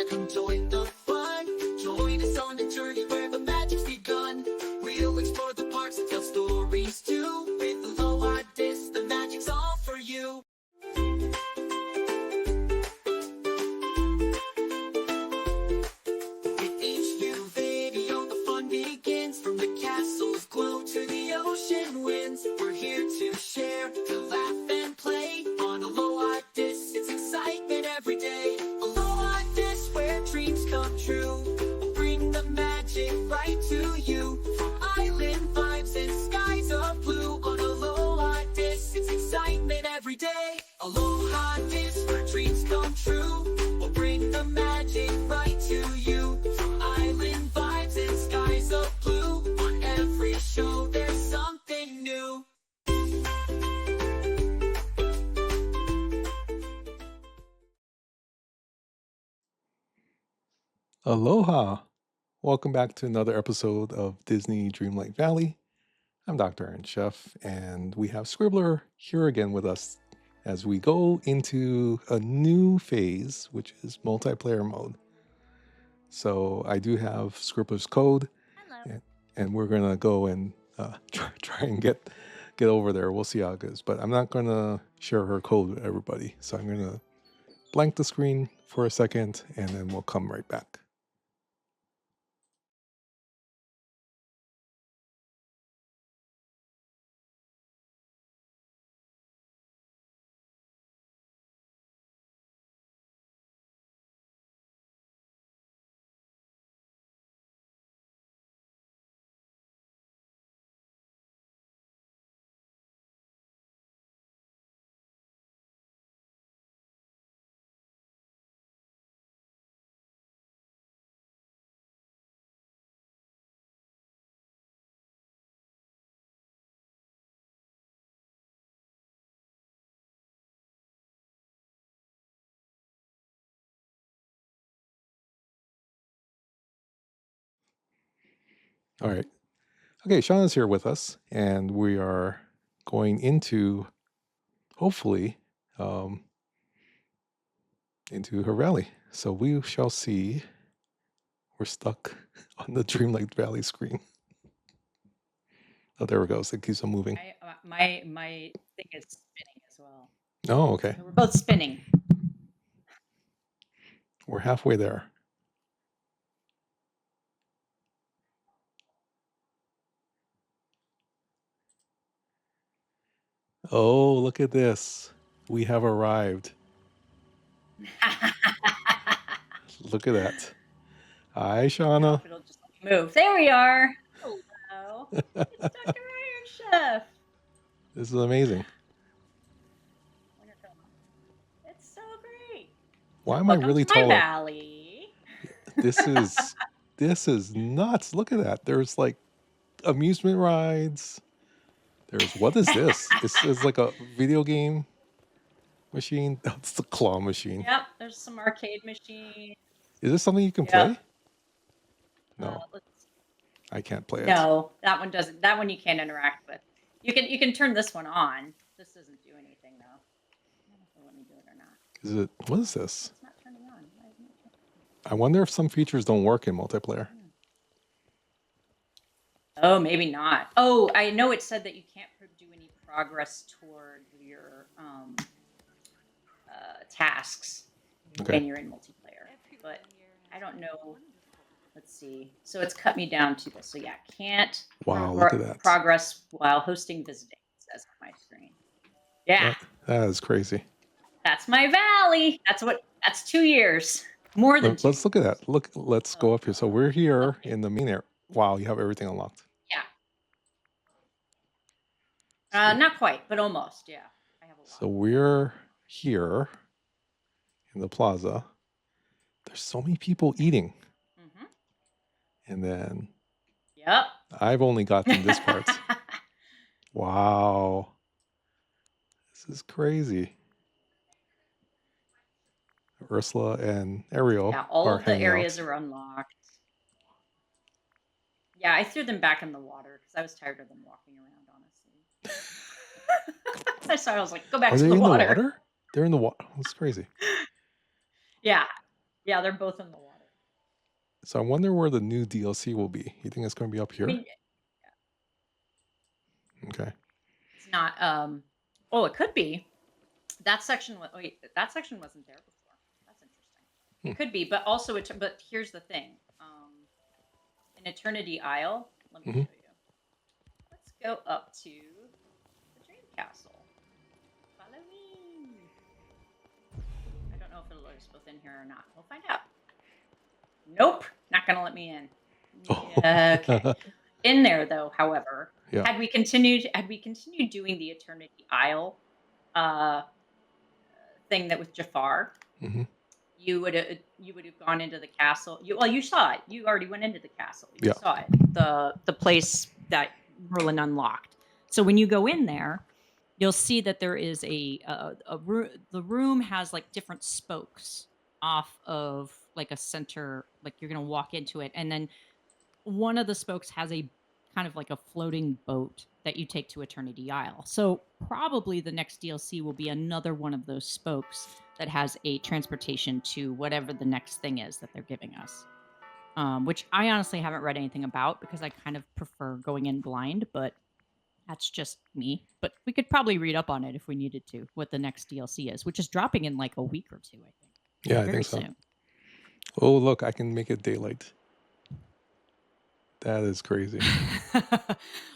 and join the fun. Join us on a journey where the magic's begun. We'll explore the parks and tell stories too. With Aloha DIS, the magic's all for you. With each new video, the fun begins. From the castle's glow to the ocean winds, we're here to share, to laugh and play. On Aloha DIS, it's excitement every day. Aloha DIS, where dreams come true. We'll bring the magic right to you. From island vibes and skies of blue. On Aloha DIS, it's excitement every day. Aloha DIS, where dreams come true. We'll bring the magic right to you. From island vibes and skies of blue. On every show, there's something new. Aloha! Welcome back to another episode of Disney Dreamlight Valley. I'm Dr. Aaron Chef, and we have Scribbler here again with us as we go into a new phase, which is multiplayer mode. So I do have Scribbler's code, and we're gonna go and try and get over there. We'll see how it goes, but I'm not gonna share her code with everybody. So I'm gonna blank the screen for a second, and then we'll come right back. All right. Okay, Shauna's here with us, and we are going into, hopefully, into her valley. So we shall see. We're stuck on the Dreamlight Valley screen. Oh, there it goes. It keeps on moving. My thing is spinning as well. Oh, okay. So we're both spinning. We're halfway there. Oh, look at this. We have arrived. Look at that. Hi, Shauna. It'll just move. There we are. Hello. It's Dr. Iron Chef. This is amazing. Wonderful. It's so great. Why am Welcome I really to my tall? valley. This is nuts. Look at that. There's like amusement rides. There's, what is this? It's like a video game machine. That's the claw machine. Yep, there's some arcade machines. Is this something you can play? No, I can't play it. No, that one doesn't. That one you can't interact with. You can turn this one on. This doesn't do anything though. I don't know if it'll let me do it or not. Is it? What is this? It's not turning on. Why isn't it turning on? I wonder if some features don't work in multiplayer. Oh, maybe not. Oh, I know it said that you can't do any progress toward your tasks when you're in multiplayer. But I don't know. Let's see. So it's cut me down to this. So yeah, can't look at that. Progress while hosting visiting, it says on my screen. Yeah. That is crazy. That's my valley. That's 2 years. More than Let's look at that. Let's go up here. So we're here in the main area. Wow, you have everything unlocked. Yeah. Not quite, but almost. Yeah. I have a lot. So we're here in the plaza. There's so many people eating. And then I've only gotten this part. Wow. This is crazy. Ursula and Ariel. Yeah, all of the areas are unlocked. Yeah, I threw them back in the water because I was tired of them walking around, honestly. I saw I was like, go back to the water. Are they in the water? They're in the water. That's crazy. Yeah. Yeah, they're both in the water. So I wonder where the new DLC will be. You think it's going to be up I here? mean, Okay. it's not. Oh, it could be. That section. Wait, that section wasn't there before. That's interesting. It could be, but also it. But here's the thing. In Eternity Isle. Let me Mhm. show you. Let's go up to the Dream Castle. Follow me. I don't know if it'll let us both in here or not. We'll find out. Nope, not gonna let me in. Yeah, okay. In there though, however, Yeah. had we continued doing the Eternity Isle uh thing that with Jafar, hmm you would have gone into the castle. You saw it. You already went into the castle. You Yeah. saw it. The place that Merlin unlocked. So when you go in there, you'll see that there is a room. The room has like different spokes off of like a center. Like you're gonna walk into it, and then one of the spokes has a kind of like a floating boat that you take to Eternity Isle. So probably the next DLC will be another one of those spokes that has a transportation to whatever the next thing is that they're giving us. Which I honestly haven't read anything about because I kind of prefer going in blind, but that's just me. But we could probably read up on it if we needed to, what the next DLC is, which is dropping in like a week or two, I think. Yeah, I Very think so. soon. Oh, look, I can make it daylight. That is crazy.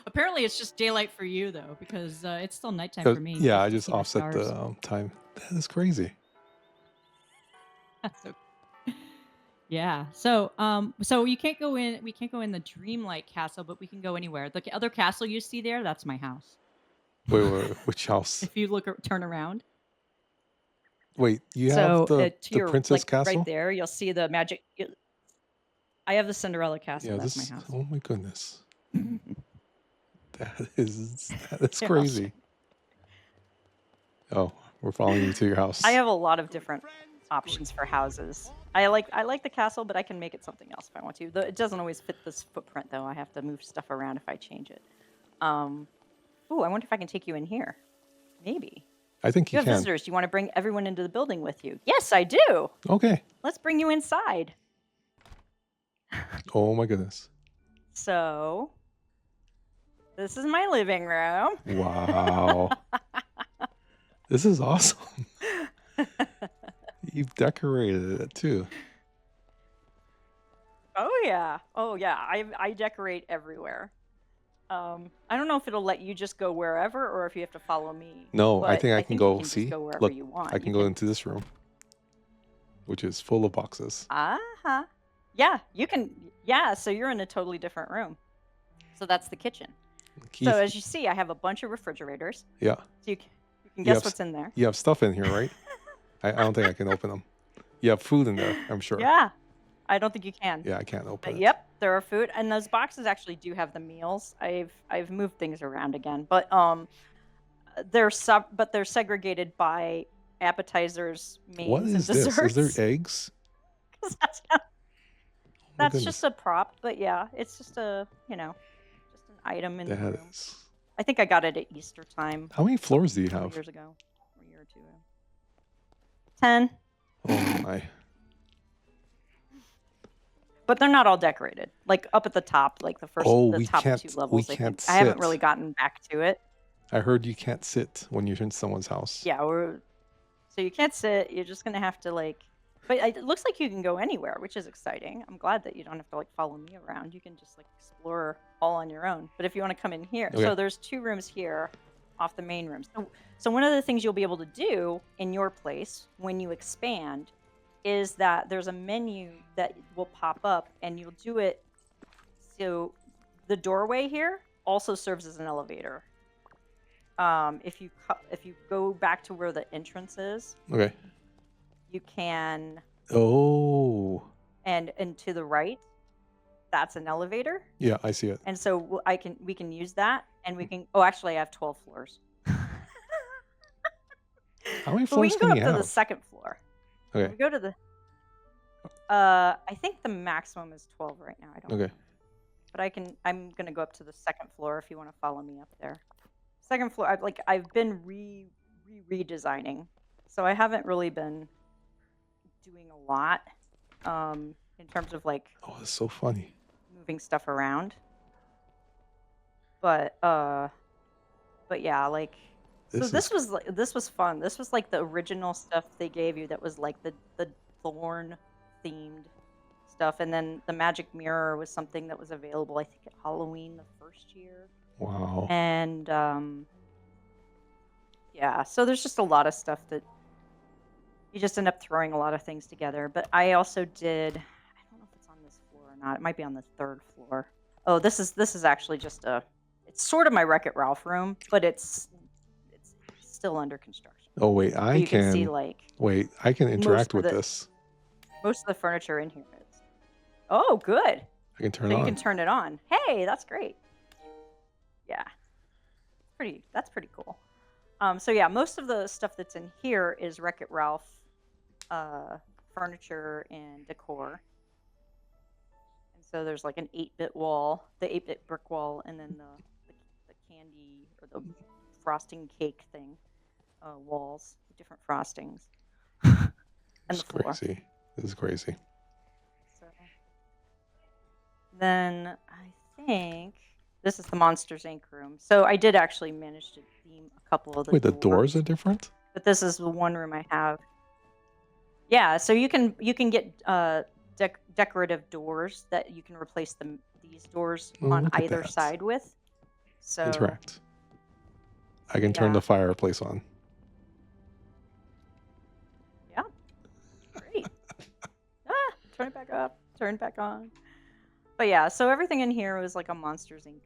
Apparently, it's just daylight for you though, because it's still nighttime for me. Yeah, I to just see the offset stars. the time. That is crazy. So, yeah. So you can't go in. We can't go in the Dreamlight Castle, but we can go anywhere. The other castle you see there, that's my house. Wait, which house? If you turn around. Wait, you have So the to your Princess like Castle? right there, you'll see the magic. I have the Cinderella Castle. Yeah, That's my house. oh my goodness. That is Here, I'll show crazy. Oh, we're following you to your house. I have a lot of different options for houses. I like the castle, but I can make it something else if I want to. It doesn't always fit this footprint though. I have to move stuff around if I change it. Ooh, I wonder if I can take you in here. Maybe. I think You you have can. visitors. Do you want to bring everyone into the building with you? Yes, I do. Okay. Let's bring you inside. Oh my goodness. So, this is my living room. Wow. This is awesome. You've decorated it too. Oh yeah. I decorate everywhere. I don't know if it'll let you just go wherever or if you have to follow me. No, I but think I can go you can see. just go wherever Look, you want. I can go into this room, which is full of boxes. Yeah, you can. Yeah, so you're in a totally different room. So that's the kitchen. Keith, So as you see, I have a bunch of refrigerators. yeah. So you can You guess have what's in there. You have stuff in here, right? I don't think I can open them. You have food in there, I'm sure. Yeah, I don't think you can. Yeah, I can't open But it. yep, there are food, and those boxes actually do have the meals. I've moved things around again, but they're segregated by appetizers, mains, What and is this? desserts. Is there eggs? 'Cause Oh my that's goodness. just a prop, but yeah, it's just just an item in the That room. is. I think I got it at Easter time How many floors do you a couple have? years ago, or a year or two ago. 10. Oh my. But they're not all decorated. Like up at the top, like the top two levels. I haven't really gotten back to it. I heard you can't sit when you're in someone's house. Yeah, so you can't sit. You're just gonna have to but it looks like you can go anywhere, which is exciting. I'm glad that you don't have to follow me around. You can just explore all on your own. But if you want to come in here, Okay. so there's 2 rooms here off the main room. So one of the things you'll be able to do in your place when you expand is that there's a menu that will pop up, and you'll do it. So the doorway here also serves as an elevator. If you go back to where the entrance is, Okay. you can, Oh. and to the right, that's an elevator. Yeah, I see it. And so we can use that, and we can. Oh, actually, I have 12 floors. How many But we floors can go can up you to the have? second floor. Okay. We go to the. I think the maximum is 12 right now. I don't. Okay. But I'm gonna go up to the second floor if you want to follow me up there. Second floor. I've been redesigning, so I haven't really been doing a lot. in terms of like Oh, that's so funny. moving stuff around. But yeah, like so This is this was fun. This was like the original stuff they gave you that was like the thorn themed stuff, and then the magic mirror was something that was available I think at Halloween the first year. wow. And yeah, so there's just a lot of stuff that you just end up throwing a lot of things together. But I also did, I don't know if it's on this floor or not. It might be on the third floor. Oh, this is actually just it's sort of my Wreck-It Ralph room, but it's still under construction. Oh wait, So I you can see can like wait. I can interact of with the this. most of the furniture in here is. Oh, good. I can turn So it you can on. turn it on. Hey, that's great. Yeah, that's pretty cool. So yeah, most of the stuff that's in here is Wreck-It Ralph furniture and decor. And so there's like an 8-bit wall, the 8-bit brick wall, and then the candy or the frosting cake thing walls, different frostings, and It's the floor. crazy. This is crazy. So then I think this is the Monsters Inc. room. So I did actually manage to theme a couple of the Wait, the doors, doors are different? but this is the one room I have. Yeah, so you can get decorative doors that you can replace these doors Oh, on look at either that. side with. So Interact. I can turn yeah. the fireplace on. Yeah, great. Turn it back up, turn it back on. But yeah, so everything in here was like a Monsters Inc.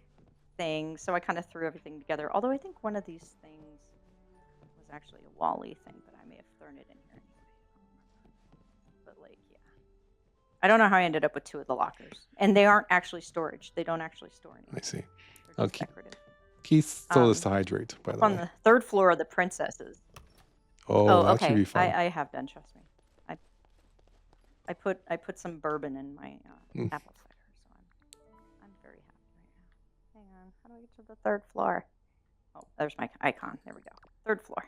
thing. So I kind of threw everything together. Although I think one of these things was actually a Wally thing, but I may have thrown it in here anyway. But like, yeah, I don't know how I ended up with 2 of the lockers, and they aren't actually storage. They don't actually store anything. I see. They're just Okay. decorative. Keith told us to hydrate, by the On way. the third floor are the princesses. Oh, that should okay. be fun. I have done. Trust me. I put some bourbon in my apple cider, so I'm very happy right now. Hang on. How do I get to the third floor? Oh, there's my icon. There we go. Third floor.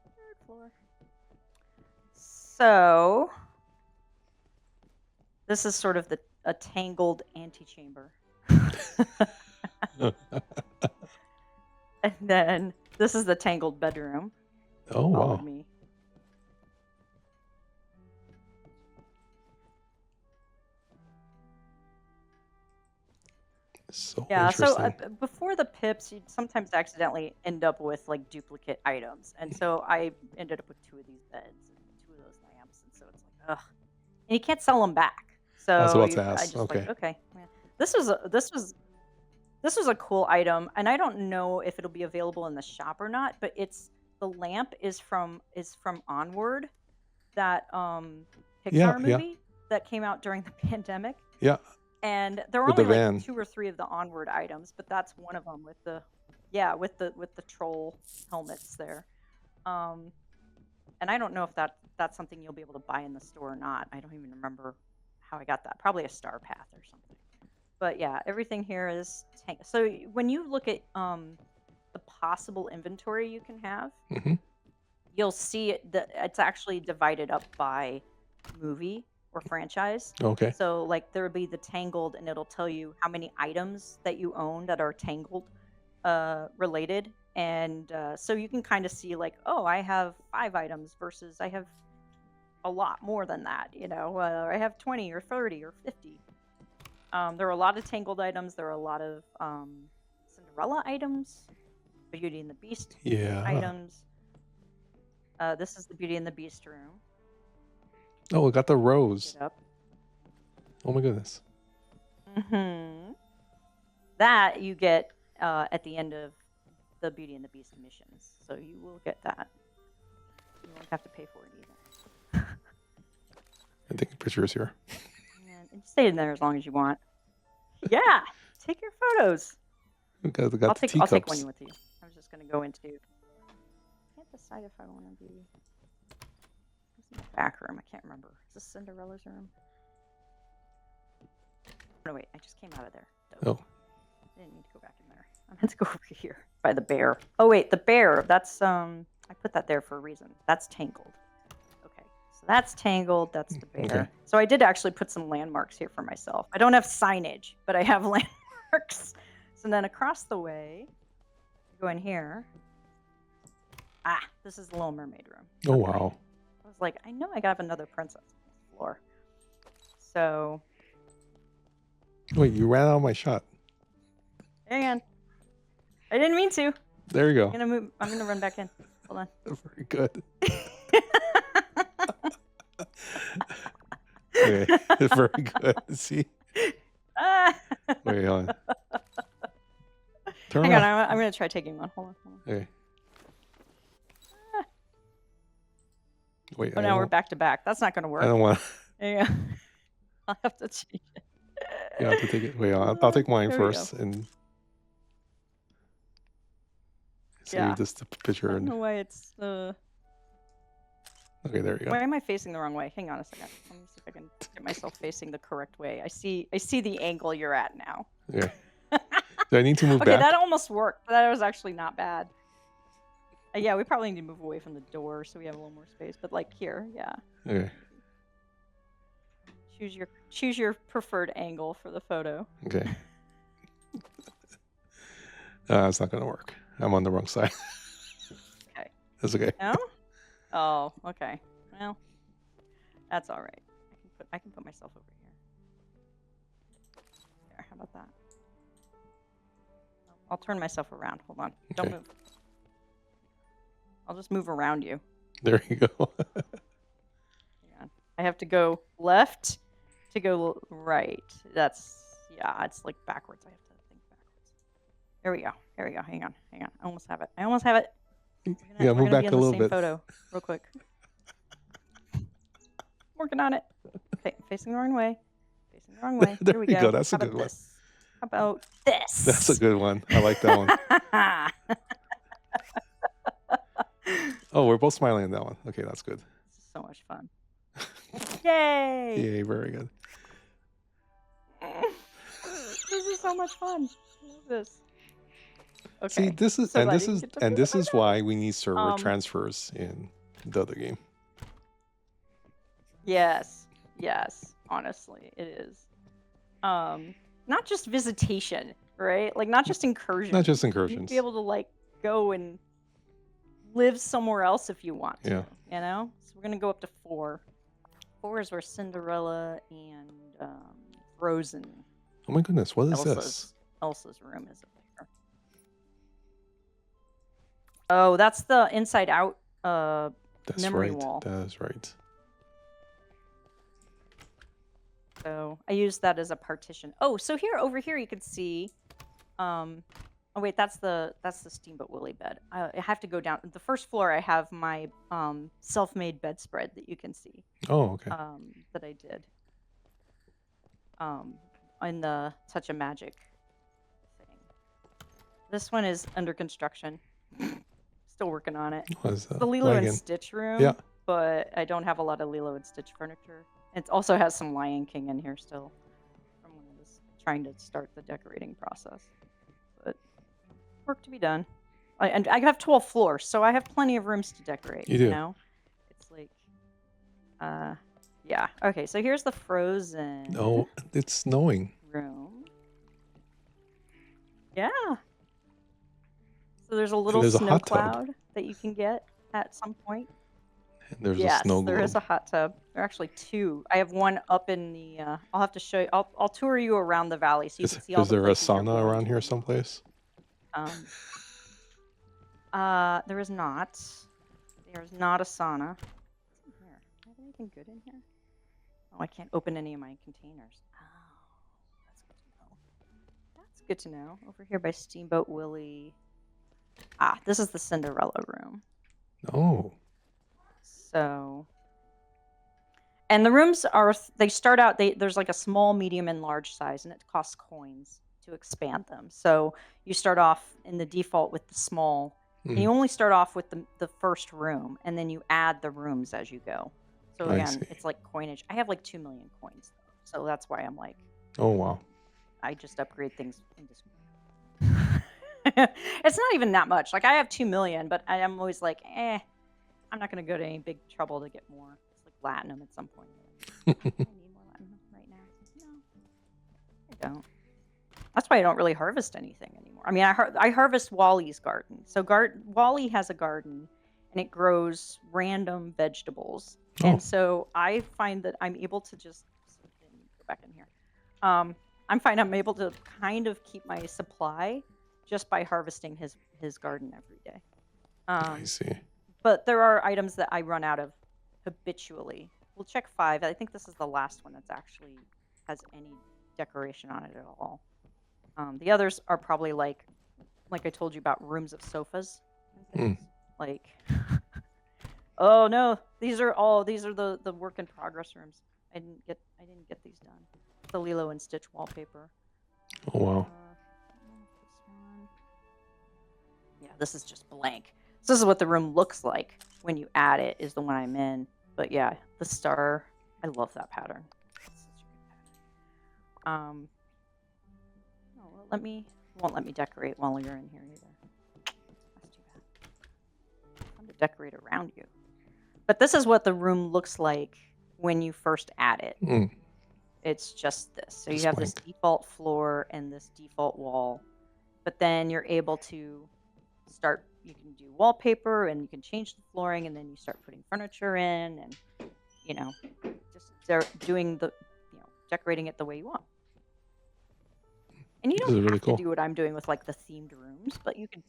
Third floor. So this is sort of a tangled antechamber. And then this is the tangled bedroom. Oh, Followed wow. me. So Yeah, so interesting. before the pips, you'd sometimes accidentally end up with like duplicate items. And so I ended up with 2 of these beds and 2 of those lamps. And so it's like, ugh. And you can't sell them back. I was So about to I ask. just like, Okay. okay. Yeah. This was a cool item, and I don't know if it'll be available in the shop or not, but the lamp is from Onward, that Yeah, Pixar yeah, movie that came out during the pandemic. yeah. And there were With the only like van. 2 or 3 of the Onward items, but that's one of them with the troll helmets there. And I don't know if that's something you'll be able to buy in the store or not. I don't even remember how I got that. Probably a Star Path or something. But yeah, everything here is so when you look at the possible inventory you can have, Hmm. you'll see it's actually divided up by movie or franchise. Okay. So like there would be the Tangled, and it'll tell you how many items that you own that are Tangled related. And so you can kind of see like, oh, I have 5 items versus I have a lot more than that, I have 20 or 30 or 50. There are a lot of Tangled items. There are a lot of Cinderella items, Beauty and the Beast Yeah. items. This is the Beauty and the Beast room. Oh, we got the rose. Get up. Oh my goodness. Mm-hmm. That you get at the end of the Beauty and the Beast missions. So you will get that. You won't have to pay for it either. I'm taking pictures here. And stay in there as long as you want. Yeah, take your photos. We got the I'll take one teacups. with you. I was just gonna go into. I can't decide if I want to be. What's in the back room? I can't remember. Is this Cinderella's room? No, wait. I just came out of there. Oh. I didn't need to go back in there. I meant to go over here by the bear. Oh wait, the bear. That's I put that there for a reason. That's Tangled. Okay, So that's Tangled. That's the bear. Okay. So I did actually put some landmarks here for myself. I don't have signage, but I have landmarks. So then across the way, go in here. Ah, this is the Little Mermaid room. Oh, Okay. wow. I was like, I know I got another princess on the floor. So, Wait, you ran out of my shot. hang on. I didn't mean to. There you go. I'm gonna run back in. Hold on. Very good. Okay. Very good. See? Ah. Wait, hold on. Turn Hang on, around. I'm gonna try taking one. Hold on. Okay. Wait, Oh, now we're back to back. That's not gonna work. I don't want. Yeah. I'll have to change it. You have to take it. Wait, I'll take mine There we go. first and save Yeah. this I picture. don't know And why it's okay, there you go. Why am I facing the wrong way? Hang on a second. Let me see if I can get myself facing the correct way. I see the angle you're at now. Okay. Do I need to move Okay, back? that almost worked. That was actually not bad. Yeah, we probably need to move away from the door so we have a little more space. But like here, yeah. Okay. Choose your preferred angle for the photo. Okay. It's not gonna work. I'm on the wrong side. Okay. That's okay. No? Oh, okay. Well, that's all right. I can put myself over here. There, how about that? I'll turn myself around. Hold on. Don't Okay. move. I'll just move around you. There you go. Hang on. I have to go left to go right. Yeah, it's like backwards. I have to think backwards. There we go. Hang on. I almost have it. Yeah, We're move gonna back be a in the little same bit. photo real quick. Working on it. Okay, facing the wrong way. There Here we you go. go. That's a How about good one. this? How about this? That's a good one. I like that one. Oh, we're both smiling at that one. Okay, that's good. This is so much fun. Yay! Yay, very good. This is so much fun. I love this. Okay. See, this is so and glad this you is get to and be this part is of it. why we need server Um, transfers in the other game. Yes, honestly, it is. Not just visitation, right? Like not just incursion. Not just You need to incursions. be able to like go and live somewhere else if you want to. Yeah. You know? So we're gonna go up to 4. 4 is where Cinderella and Frozen. Oh my goodness, what is this? Elsa's room is up there. Oh, that's the inside out That's memory right. wall. That is right. So I use that as a partition. Oh, so over here you can see. Oh wait, that's the Steamboat Willie bed. I have to go down. The first floor I have my self-made bedspread that you can see. Oh, okay. That I did. In the Touch of Magic thing. This one is under construction. Still working on it. What is that? The Lilo and Wagon. Stitch room. Yeah. But I don't have a lot of Lilo and Stitch furniture. It also has some Lion King in here still from when I was trying to start the decorating process. But work to be done. And I have 12 floors, so I have plenty of rooms to decorate. You do. know? It's like, yeah. Okay, so here's the Frozen Oh, it's snowing. room. Yeah. So there's a little there's a snow hot tub. cloud that you can get at some point. And there's Yes, a snow there globe. is a hot tub. There are actually 2. I have one up in the. I'll have to show you. I'll tour you around the valley so you can see all Is the there a places you're sauna going around to. here someplace? There is not. There's not a sauna. What's in here? Do I have anything good in here? Oh, I can't open any of my containers. Oh, that's good to know. That's good to know. Over here by Steamboat Willie. Ah, this is the Cinderella room. Oh, So, and the rooms are, they start out, there's like a small, medium, and large size, and it costs coins to expand them. So you start off in the default with the small, and you only start off with the first room, and then you add the rooms as you go. So I again, see. it's like coinage. I have like 2 million coins, though. So that's why I'm like, oh wow. I just upgrade things in this. It's not even that much. Like I have 2 million, but I'm always like, I'm not gonna go to any big trouble to get more. It's like flatten them at some point. I need more latinum right now. No, I don't. That's why I don't really harvest anything anymore. I mean, I harvest Wally's garden. So Wally has a garden, and it grows random vegetables. Oh. And so I find that I'm able to just go back in here. I'm able to kind of keep my supply just by harvesting his garden every day. I see. But there are items that I run out of habitually. We'll check 5. I think this is the last one that's actually has any decoration on it at all. The others are probably like I told you about rooms of sofas and things. Like, oh no, these are the work in progress rooms. I didn't get these done. The Lilo and Stitch wallpaper. Oh wow. This one. Yeah, this is just blank. So this is what the room looks like when you add it. Is the one I'm in. But yeah, the star. I love that pattern. It's such a good pattern. Won't let me decorate while you're in here either. That's too bad. I'm to decorate around you. But this is what the room looks like when you first add it. It's just this. So you have this default floor and this default wall. But then you're able to start, you can do wallpaper and you can change the flooring, and then you start putting furniture in and, just doing decorating it the way you want. And you don't have really to cool. do what I'm doing with like the themed rooms, but you can,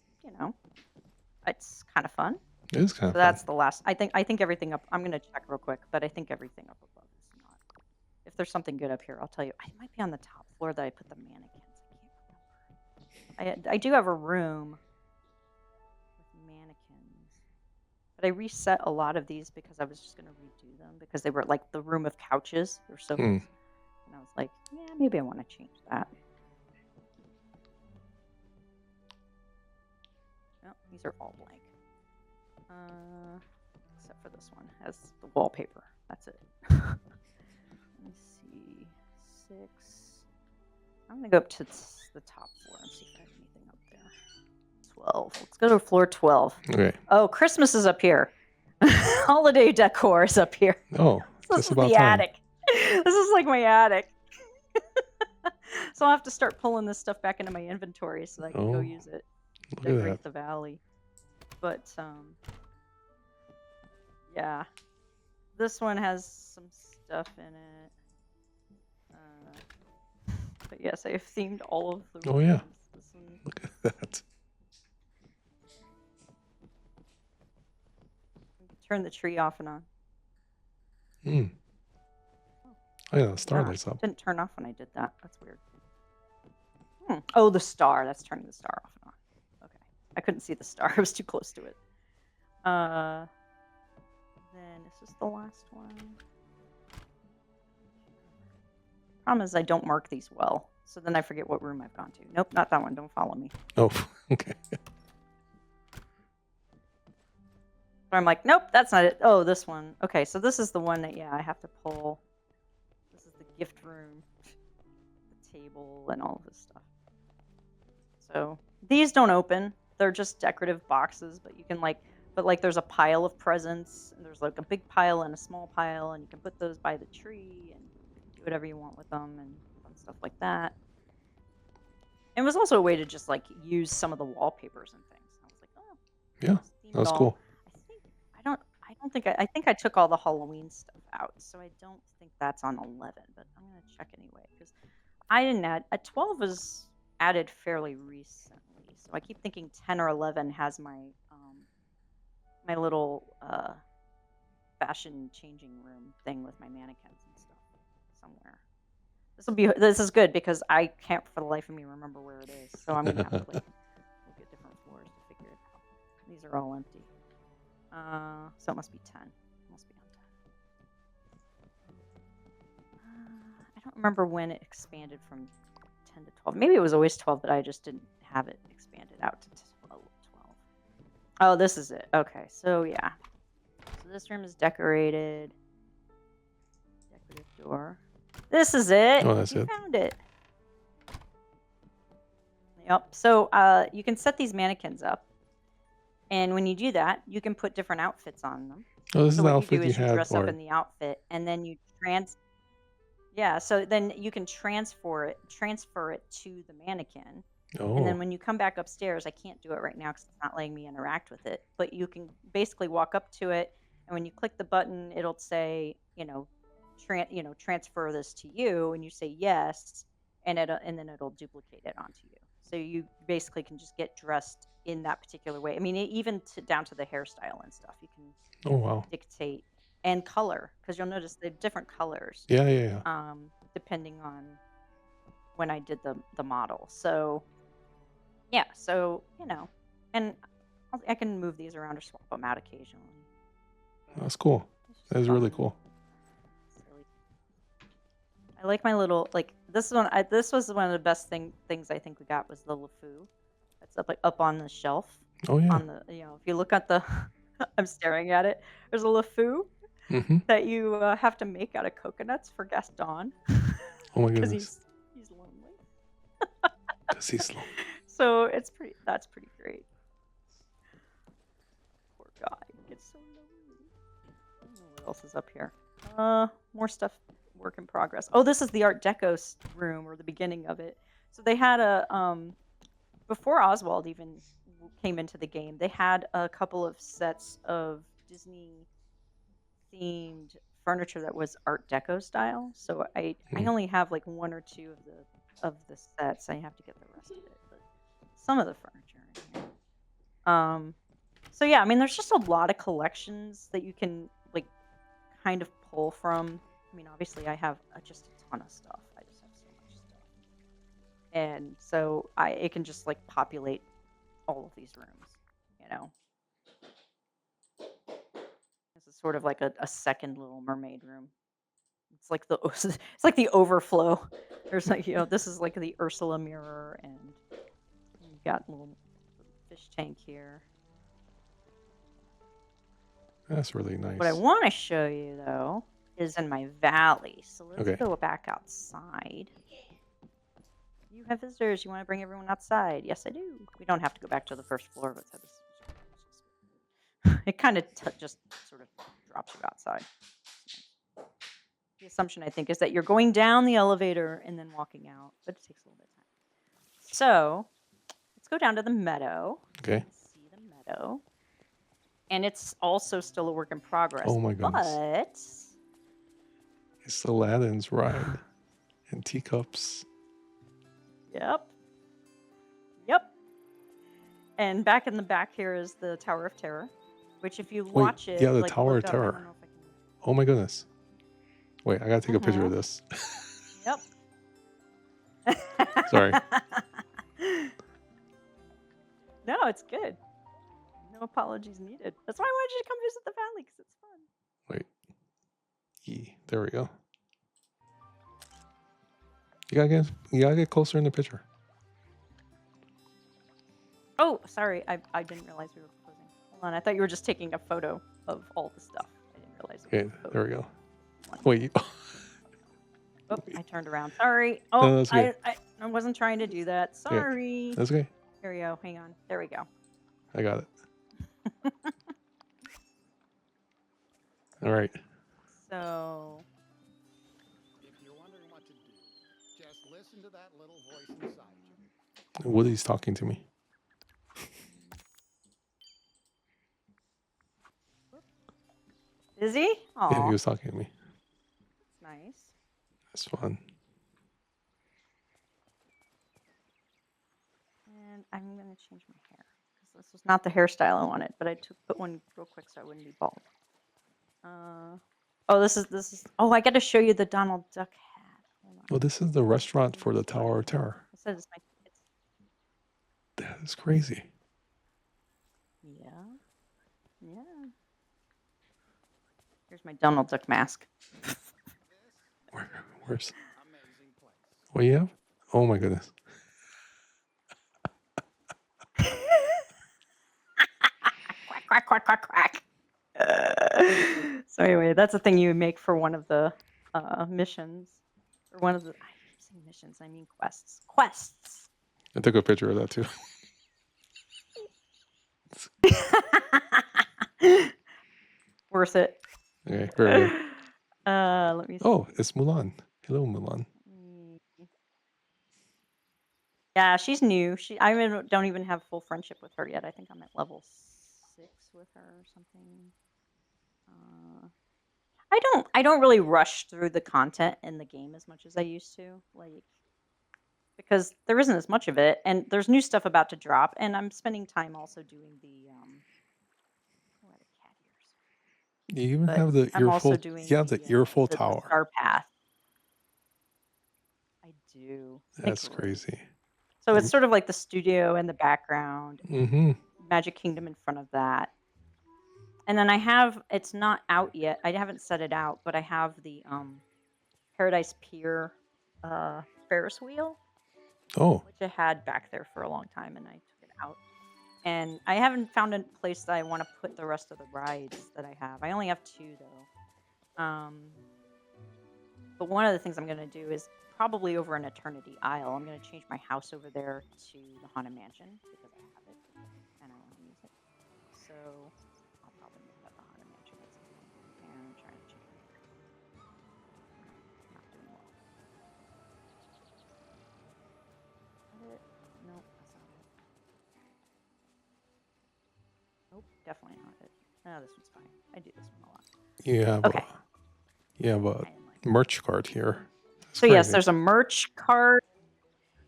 it's kind of fun. It is kind of So that's the last. I think everything up. I'm gonna check real quick, but I think everything up above is not. If there's something good up here, I'll tell you. I might be on the top floor that I put the mannequins. I can't remember. I do have a room with mannequins, but I reset a lot of these because I was just gonna redo them because they were like the room of couches or sofas, and I was like, yeah, maybe I want to change that. No, these are all blank. Except for this one has the wallpaper. That's it. Let me see. 6. I'm gonna go up to the top floor and see if I have anything up there. 12. Let's go to floor 12. Okay. Oh, Christmas is up here. Holiday decor is up here. Oh, This just is about the time. attic. This is like my attic. So I'll have to start pulling this stuff back into my inventory so that I can go use it. Look at Decorate that. the valley. But yeah, this one has some stuff in it. But yes, I have themed all of the rooms. Oh yeah. This one, Look at that. turn the tree off and on. Oh yeah, the star lights up. Didn't turn off when I did that. That's weird. Oh, the star. That's turning the star off and on. Okay. I couldn't see the star. I was too close to it. Then this is the last one. Problem is I don't mark these well. So then I forget what room I've gone to. Nope, not that one. Don't follow me. Oh, okay. But I'm like, nope, that's not it. Oh, this one. Okay, so this is the one that, I have to pull. This is the gift room, the table, and all of this stuff. So these don't open. They're just decorative boxes, but you can there's a pile of presents, and there's like a big pile and a small pile, and you can put those by the tree and do whatever you want with them and fun stuff like that. And it was also a way to just like use some of the wallpapers and things. I was like, oh, Yeah, that was cool. I think I took all the Halloween stuff out, so I don't think that's on 11, but I'm gonna check anyway because I didn't add. 12 was added fairly recently, so I keep thinking 10 or 11 has my my little fashion changing room thing with my mannequins and stuff somewhere. This is good because I can't for the life of me remember where it is, so I'm gonna have to look at different floors to figure it out. These are all empty. So it must be 10. It must be on 10. I don't remember when it expanded from 10 to 12. Maybe it was always 12, but I just didn't have it expanded out to 12. Oh, this is it. Okay, so yeah. So this room is decorated. Decorative door. This is it. Oh, that's you it. Found it. Yep. So you can set these mannequins up. And when you do that, you can put different outfits on them. Oh, this is So the what you outfit do you is you had, dress up or in the outfit, and then you yeah, so then you can transfer it to the mannequin. And then oh, when you come back upstairs, I can't do it right now because it's not letting me interact with it. But you can basically walk up to it, and when you click the button, it'll say, transfer this to you, and you say yes, and then it'll duplicate it onto you. So you basically can just get dressed in that particular way. I mean, even down to the hairstyle and stuff, you can oh wow. dictate and color because you'll notice they're different colors Yeah, yeah, yeah. depending on when I did the model. So yeah, so and I can move these around or swap them out occasionally. That's cool. It's just That is really fun. cool. Silly. I like my little this one. This was one of the best things I think we got was the LeFou. That's up on the shelf. Oh yeah. On the if you look at the, I'm staring at it. There's a LeFou Mm-hmm. that you have to make out of coconuts for Gaston Oh my because goodness. he's lonely. Because he's slow. So that's pretty great. Poor guy gets so lonely. I don't know what else is up here. More stuff, work in progress. Oh, this is the Art Deco room or the beginning of it. So they had before Oswald even came into the game, they had a couple of sets of Disney themed furniture that was Art Deco style. So I only have like one or two of the sets. I have to get the rest of it, but some of the furniture in here. So yeah, I mean, there's just a lot of collections that you can kind of pull from. I mean, obviously, I have just a ton of stuff. I just have so much stuff, and so it can just populate all of these rooms. This is sort of like a second Little Mermaid room. It's like it's like the overflow. There's this is like the Ursula mirror, and you've got a little fish tank here. That's really nice. What I want to show you though is in my valley. So let's Okay. go back outside. You have visitors. You want to bring everyone outside? Yes, I do. We don't have to go back to the first floor, but it kind of just sort of drops you outside. The assumption, I think, is that you're going down the elevator and then walking out, but it takes a little bit of time. So let's go down to the meadow. Okay. See the meadow. And it's also still a work in progress. Oh my goodness. But It's Aladdin's ride and teacups. Yep. And back in the back here is the Tower of Terror, which if you watch it, yeah, the Tower of look up, I Terror. don't know if I can. Oh my goodness. Wait, I gotta take a picture of this. Yep. Sorry. No, it's good. No apologies needed. That's why I wanted you to come visit the valley because it's fun. Wait. There we go. You gotta get closer in the picture. Oh, sorry. I didn't realize we were closing. Hold on. I thought you were just taking a photo of all the stuff. I didn't realize. Okay, there we go. Wait. Oh, I turned around. Sorry. No, Oh, that's okay. I wasn't trying to do that. Sorry. That's okay. Here we go. Hang on. There we go. I got it. All right. So If you're wondering what to do, just listen to that little voice inside you. Woody's talking to me. is he? Oh, Yeah, he was talking to me. that's nice. That's fun. And I'm gonna change my hair because this was not the hairstyle I wanted, but I put one real quick so I wouldn't be bald. Oh, this is. Oh, I got to show you the Donald Duck hat. Hold on. Well, this is the restaurant for the Tower of Terror. It says it's That is crazy. yeah. Here's my Donald Duck mask. Where's? Amazing place. What do you have? Oh my goodness. Quack, quack, quack, quack. So anyway, that's a thing you make for one of the missions, or one of the. I keep saying missions. I mean quests. Quests. I took a picture of that too. Worth it. Okay, very good. Let me Oh, see. it's Mulan. Hello, Mulan. Yeah, she's new. Don't even have full friendship with her yet. I think I'm at level 6 with her or something. I don't really rush through the content in the game as much as I used to, like because there isn't as much of it, and there's new stuff about to drop, and I'm spending time also doing the oh, I had a cat ears. You even But have the I'm also earful. You doing have the earful the tower. Star Path. I do. I That's great. crazy. So it's sort of like the studio in the background, Mm-hmm. Magic Kingdom in front of that. And then I have it's not out yet. I haven't set it out, but I have the Paradise Pier Ferris wheel, Oh, which I had back there for a long time and I took it out. And I haven't found a place that I want to put the rest of the rides that I have. I only have 2 though. But one of the things I'm going to do is probably over an Eternity Isle. I'm going to change my house over there to the Haunted Mansion because I have it and I want to use it. So I'll probably make that the Haunted Mansion at some point. And I'm trying to change my hair. Not doing well. Is that it? Nope, that's not it. Nope, definitely not it. No, this one's fine. I do this one a lot. you have Okay. a merch cart here. That's So yes, crazy. there's a merch cart.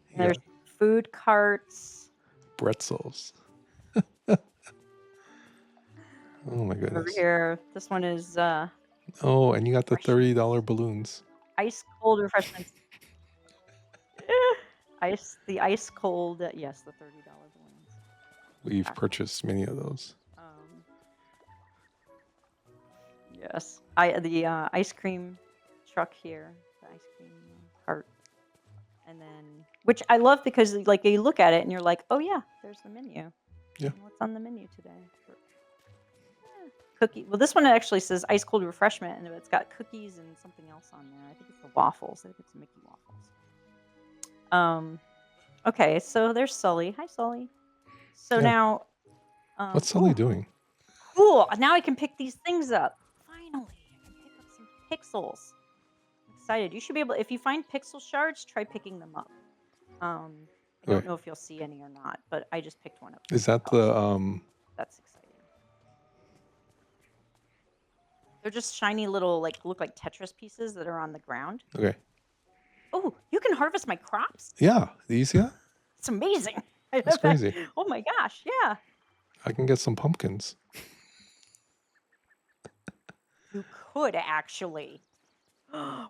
You There's got food carts. pretzels. Oh my Over goodness. here, this one is Oh, and you got the refreshments. $30 balloons. Ice cold refreshments. The ice cold. Yes, the $30 balloons. We've Chocolate. purchased many of those. Yes, the ice cream truck here, the ice cream cart, and then which I love because like you look at it and you're like, oh yeah, there's the menu. Yeah. And what's on the menu today? Cookie. Well, this one actually says ice cold refreshment, and it's got cookies and something else on there. I think it's the waffles. I think it's Mickey waffles. Okay, so there's Sully. Hi, Sully. So Yeah. now, What's Sully ooh, doing? cool. Now I can pick these things up. Finally, I can pick up some pixels. I'm excited. You should be able. If you find pixel shards, try picking them up. I don't know if you'll see any or not, but I just picked one up. Is that the That's exciting. They're just shiny little, look like Tetris pieces that are on the ground. Okay. Oh, you can harvest my crops? Yeah. Do you see that? It's amazing. That's crazy. Oh my gosh, yeah. I can get some pumpkins. You could actually.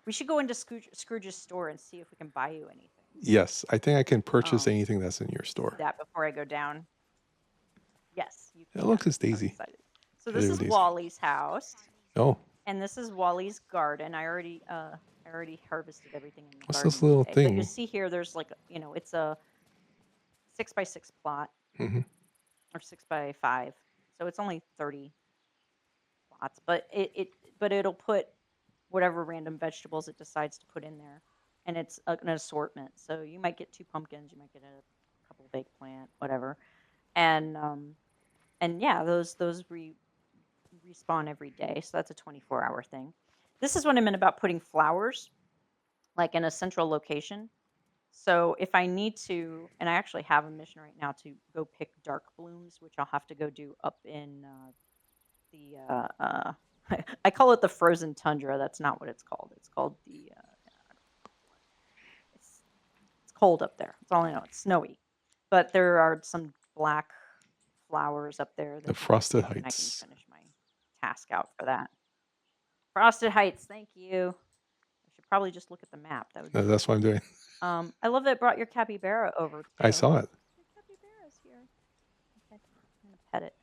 We should go into Scrooge's store and see if we can buy you anything. Yes, I think I can purchase anything that's in your store. That before I go down. Yes, you can. It looks as I'm Daisy. excited. So this is Daisy. Wally's house. Oh. And this is Wally's garden. I already harvested everything in the What's garden this little today. But thing? you see here, there's it's a 6x6 plot, or 6x5. So it's only 30 plots, but it'll put whatever random vegetables it decides to put in there, and it's an assortment. So you might get 2 pumpkins, you might get a couple of eggplant, plant, whatever, and yeah, those respawn every day. So that's a 24-hour thing. This is what I meant about putting flowers like in a central location. So if I need to, and I actually have a mission right now to go pick dark blooms, which I'll have to go do up in I call it the frozen tundra. That's not what it's called. It's called the it's cold up there. That's all I know. It's snowy, but there are some black flowers up there. The Frosted Heights. And I can finish my task out for that. Frosted Heights. Thank you. I should probably just look at the map. That would. That's what I'm doing. I love that it brought your capybara over. Too. I saw it. Your capybara's here. Okay, I'm gonna pet it.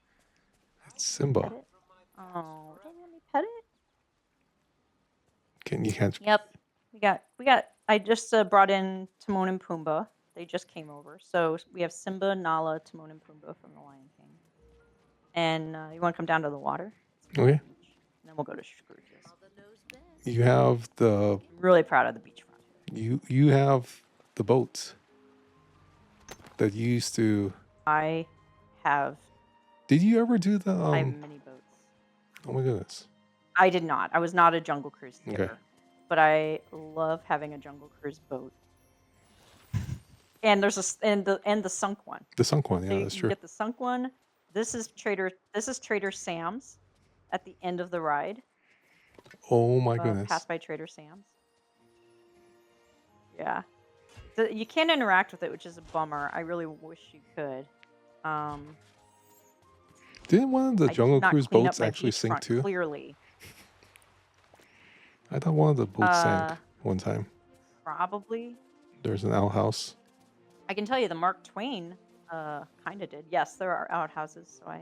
It's Simba. Pet it. Oh, don't let me pet it. You can't. Yep, we got. I just brought in Timon and Pumbaa. They just came over, so we have Simba, Nala, Timon, and Pumbaa from The Lion King. And you want to come down to the water? Okay. And then we'll go to Scrooge's. You have the. I'm really proud of the beachfront. You have the boats that you used to. I have. Did you ever do the? I have many boats. Oh my goodness. I did not. I was not a Jungle Cruise Okay. skipper, but I love having a Jungle Cruise boat. And there's the sunk one. The sunk one, So yeah, you that's can true. get the sunk one. This is Trader Sam's at the end of the ride. Oh my goodness. Pass by Trader Sam's. Yeah. You can't interact with it, which is a bummer. I really wish you could. Didn't one of the I did Jungle not Cruise clean up boats my actually sink beachfront too? clearly. I thought one of the boats sank one time. Probably. There's an outhouse. I can tell you the Mark Twain kind of did. Yes, there are outhouses, so I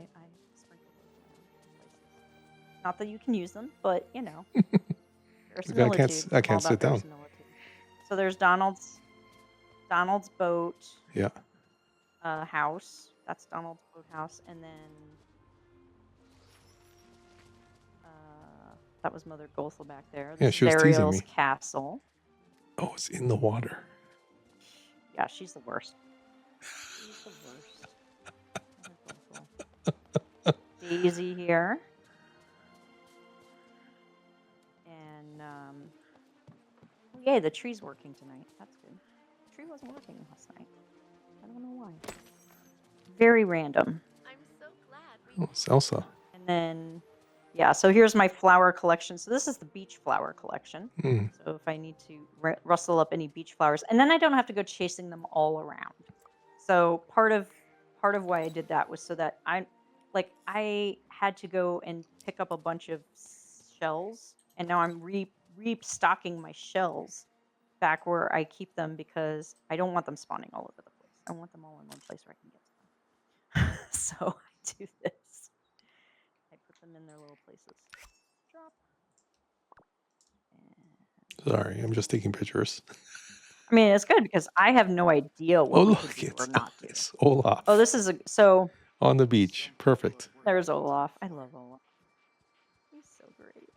sprinkled those around places. Not that you can use them, but you know, verisimilitude. I can't all sit about down. verisimilitude. So there's Donald's boat Yeah. house. That's Donald's boat house, and then that was Mother Gothel back there. Yeah, This she was is teasing Ariel's me. castle. Oh, it's in the water. Yeah, she's the worst. She's the worst. Daisy here. And yay, the tree's working tonight. That's good. The tree wasn't working last night. I don't know why. Very random. I'm so glad we Oh, it's Elsa. And then yeah, so here's my flower collection. So this is the beach flower collection. Mm. So if I need to rustle up any beach flowers, and then I don't have to go chasing them all around. So part of why I did that was so that I had to go and pick up a bunch of shells, and now I'm restocking my shells back where I keep them because I don't want them spawning all over the place. I want them all in one place where I can get to them. So I do this. I put them in their little places. Drop. And Sorry, I'm just taking pictures. I mean, it's good because I have no idea Oh, what we look, could do it's or not do. Olaf. Oh, this is so on the beach. Perfect. there's Olaf. I love Olaf. He's so great.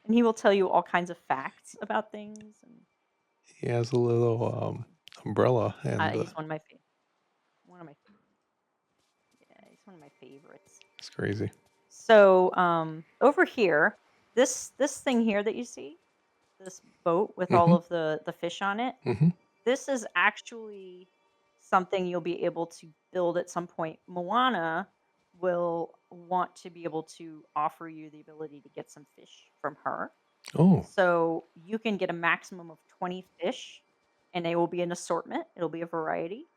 And he will tell you all kinds of facts about things. And He has a little umbrella, and he's one of my favorites. Yeah, he's one of my favorites. it's crazy. So over here, this thing here that you see, this boat with all of the fish on it, Mhm. this is actually something you'll be able to build at some point. Moana will want to be able to offer you the ability to get some fish from her. Oh, So you can get a maximum of 20 fish, and they will be an assortment. It'll be a variety.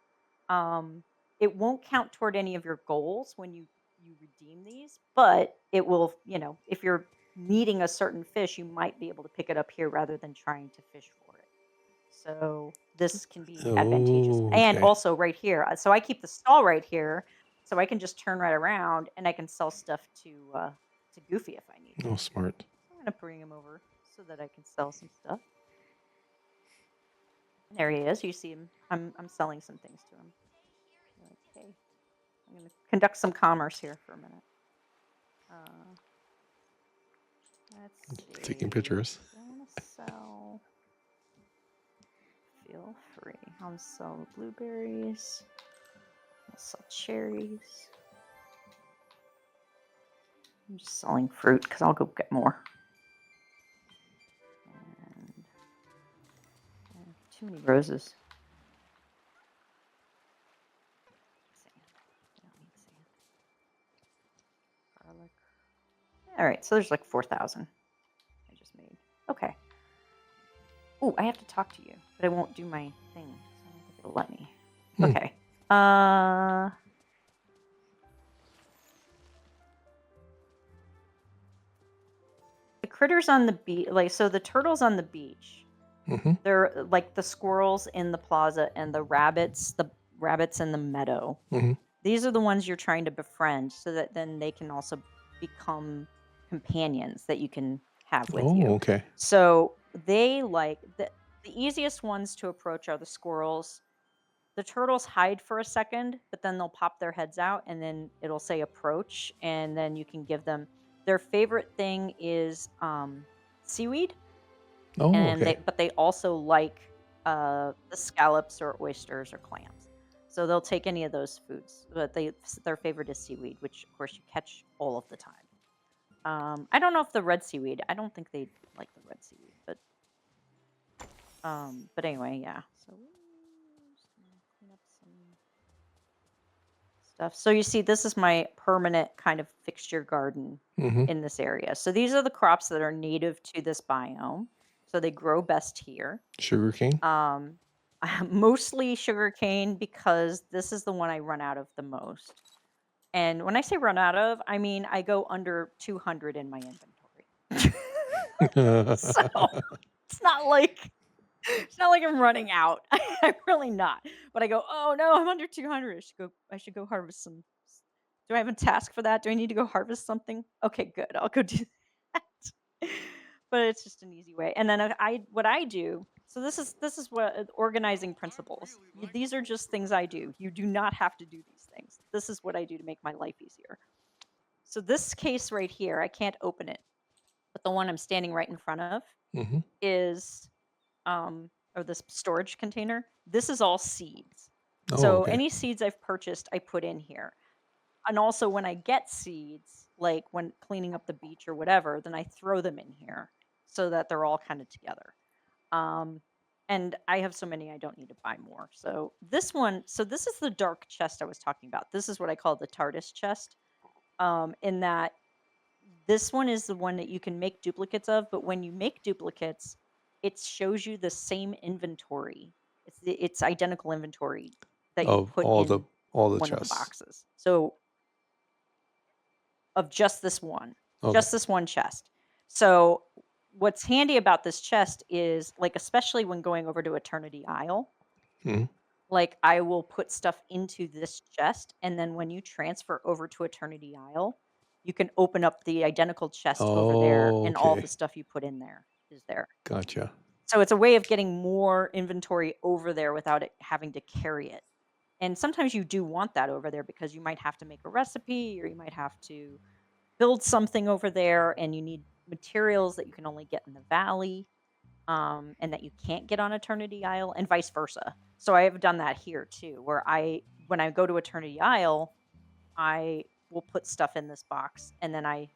It won't count toward any of your goals when you redeem these, but it will, if you're needing a certain fish, you might be able to pick it up here rather than trying to fish for it. So this can be advantageous. Oh, And okay. also right here. So I keep the stall right here, so I can just turn right around and I can sell stuff to Goofy if I need to. Oh, smart. I'm gonna bring him over so that I can sell some stuff. There he is. You see him. I'm selling some things to him. Okay. I'm gonna conduct some commerce here for a minute. Let's see. Taking pictures. I want to sell. Feel free. I'll sell blueberries. I'll sell cherries. I'm just selling fruit because I'll go get more. And I have too many roses. Sand. I don't need sand. Garlic. All right, so there's like 4,000 I just made. Okay. Ooh, I have to talk to you, but I won't do my thing. So I don't think it'll let me. Okay. The critters on the beach, so the turtles on the beach, they're like the squirrels in the plaza and the rabbits in the meadow. These are the ones you're trying to befriend so that then they can also become companions that you can have with you. Oh, okay. So they the easiest ones to approach are the squirrels. The turtles hide for a second, but then they'll pop their heads out and then it'll say approach, and then you can give them their favorite thing is seaweed. Oh, And okay. but they also like the scallops or oysters or clams. So they'll take any of those foods, but their favorite is seaweed, which of course you catch all of the time. I don't know if the red seaweed. I don't think they like the red seaweed, but anyway, yeah. So just gonna clean up some stuff. So you see, this is my permanent kind of fixture garden Mm-hmm. in this area. So these are the crops that are native to this biome. So they grow best here. Sugarcane. Um, mostly sugarcane because this is the one I run out of the most. And when I say run out of, I mean I go under 200 in my inventory. So it's not like I'm running out. I'm really not. But I go, oh no, I'm under 200. I should go harvest some. Do I have a task for that? Do I need to go harvest something? Okay, good. I'll go do that. But it's just an easy way. And then what I do. So this is what organizing principles. These are just things I do. You do not have to do these things. This is what I do to make my life easier. So this case right here, I can't open it, but the one I'm standing right in front of Mm-hmm. is or this storage container. This is all seeds. Oh, So okay. any seeds I've purchased, I put in here. And also when I get seeds, like when cleaning up the beach or whatever, then I throw them in here so that they're all kind of together. And I have so many I don't need to buy more. So this is the dark chest I was talking about. This is what I call the TARDIS chest. In that this one is the one that you can make duplicates of, but when you make duplicates, it shows you the same inventory. It's identical inventory that you Of put all the in one of the chests. boxes. So of just this one, Okay. just this one chest. So what's handy about this chest is like, especially when going over to Eternity Isle, Mhm. like I will put stuff into this chest, and then when you transfer over to Eternity Isle, you can open up the identical chest over there, Oh, and all okay. the stuff you put in there is there. Gotcha. So it's a way of getting more inventory over there without it having to carry it. And sometimes you do want that over there because you might have to make a recipe or you might have to build something over there and you need materials that you can only get in the valley, and that you can't get on Eternity Isle, and vice versa. So I have done that here too, where when I go to Eternity Isle, I will put stuff in this box and then I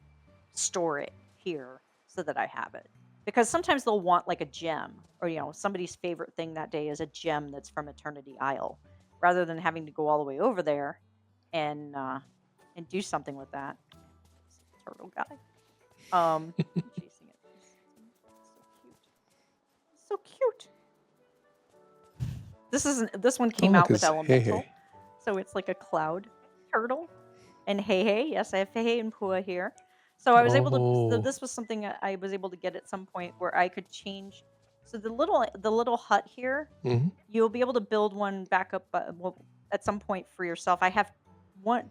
store it here so that I have it. Because sometimes they'll want like a gem, or somebody's favorite thing that day is a gem that's from Eternity Isle, rather than having to go all the way over there and do something with that. Turtle guy. I'm chasing it. It's so cute. This one Oh, came look, out with it's Hey elemental, Hey. so it's like a cloud turtle. And Hey, yes, I have Hey and Pua here. So I was able to. So Oh, this was something that I was able to get at some point where I could change. So the little hut here, mhm. you'll be able to build one back up, at some point for yourself. I have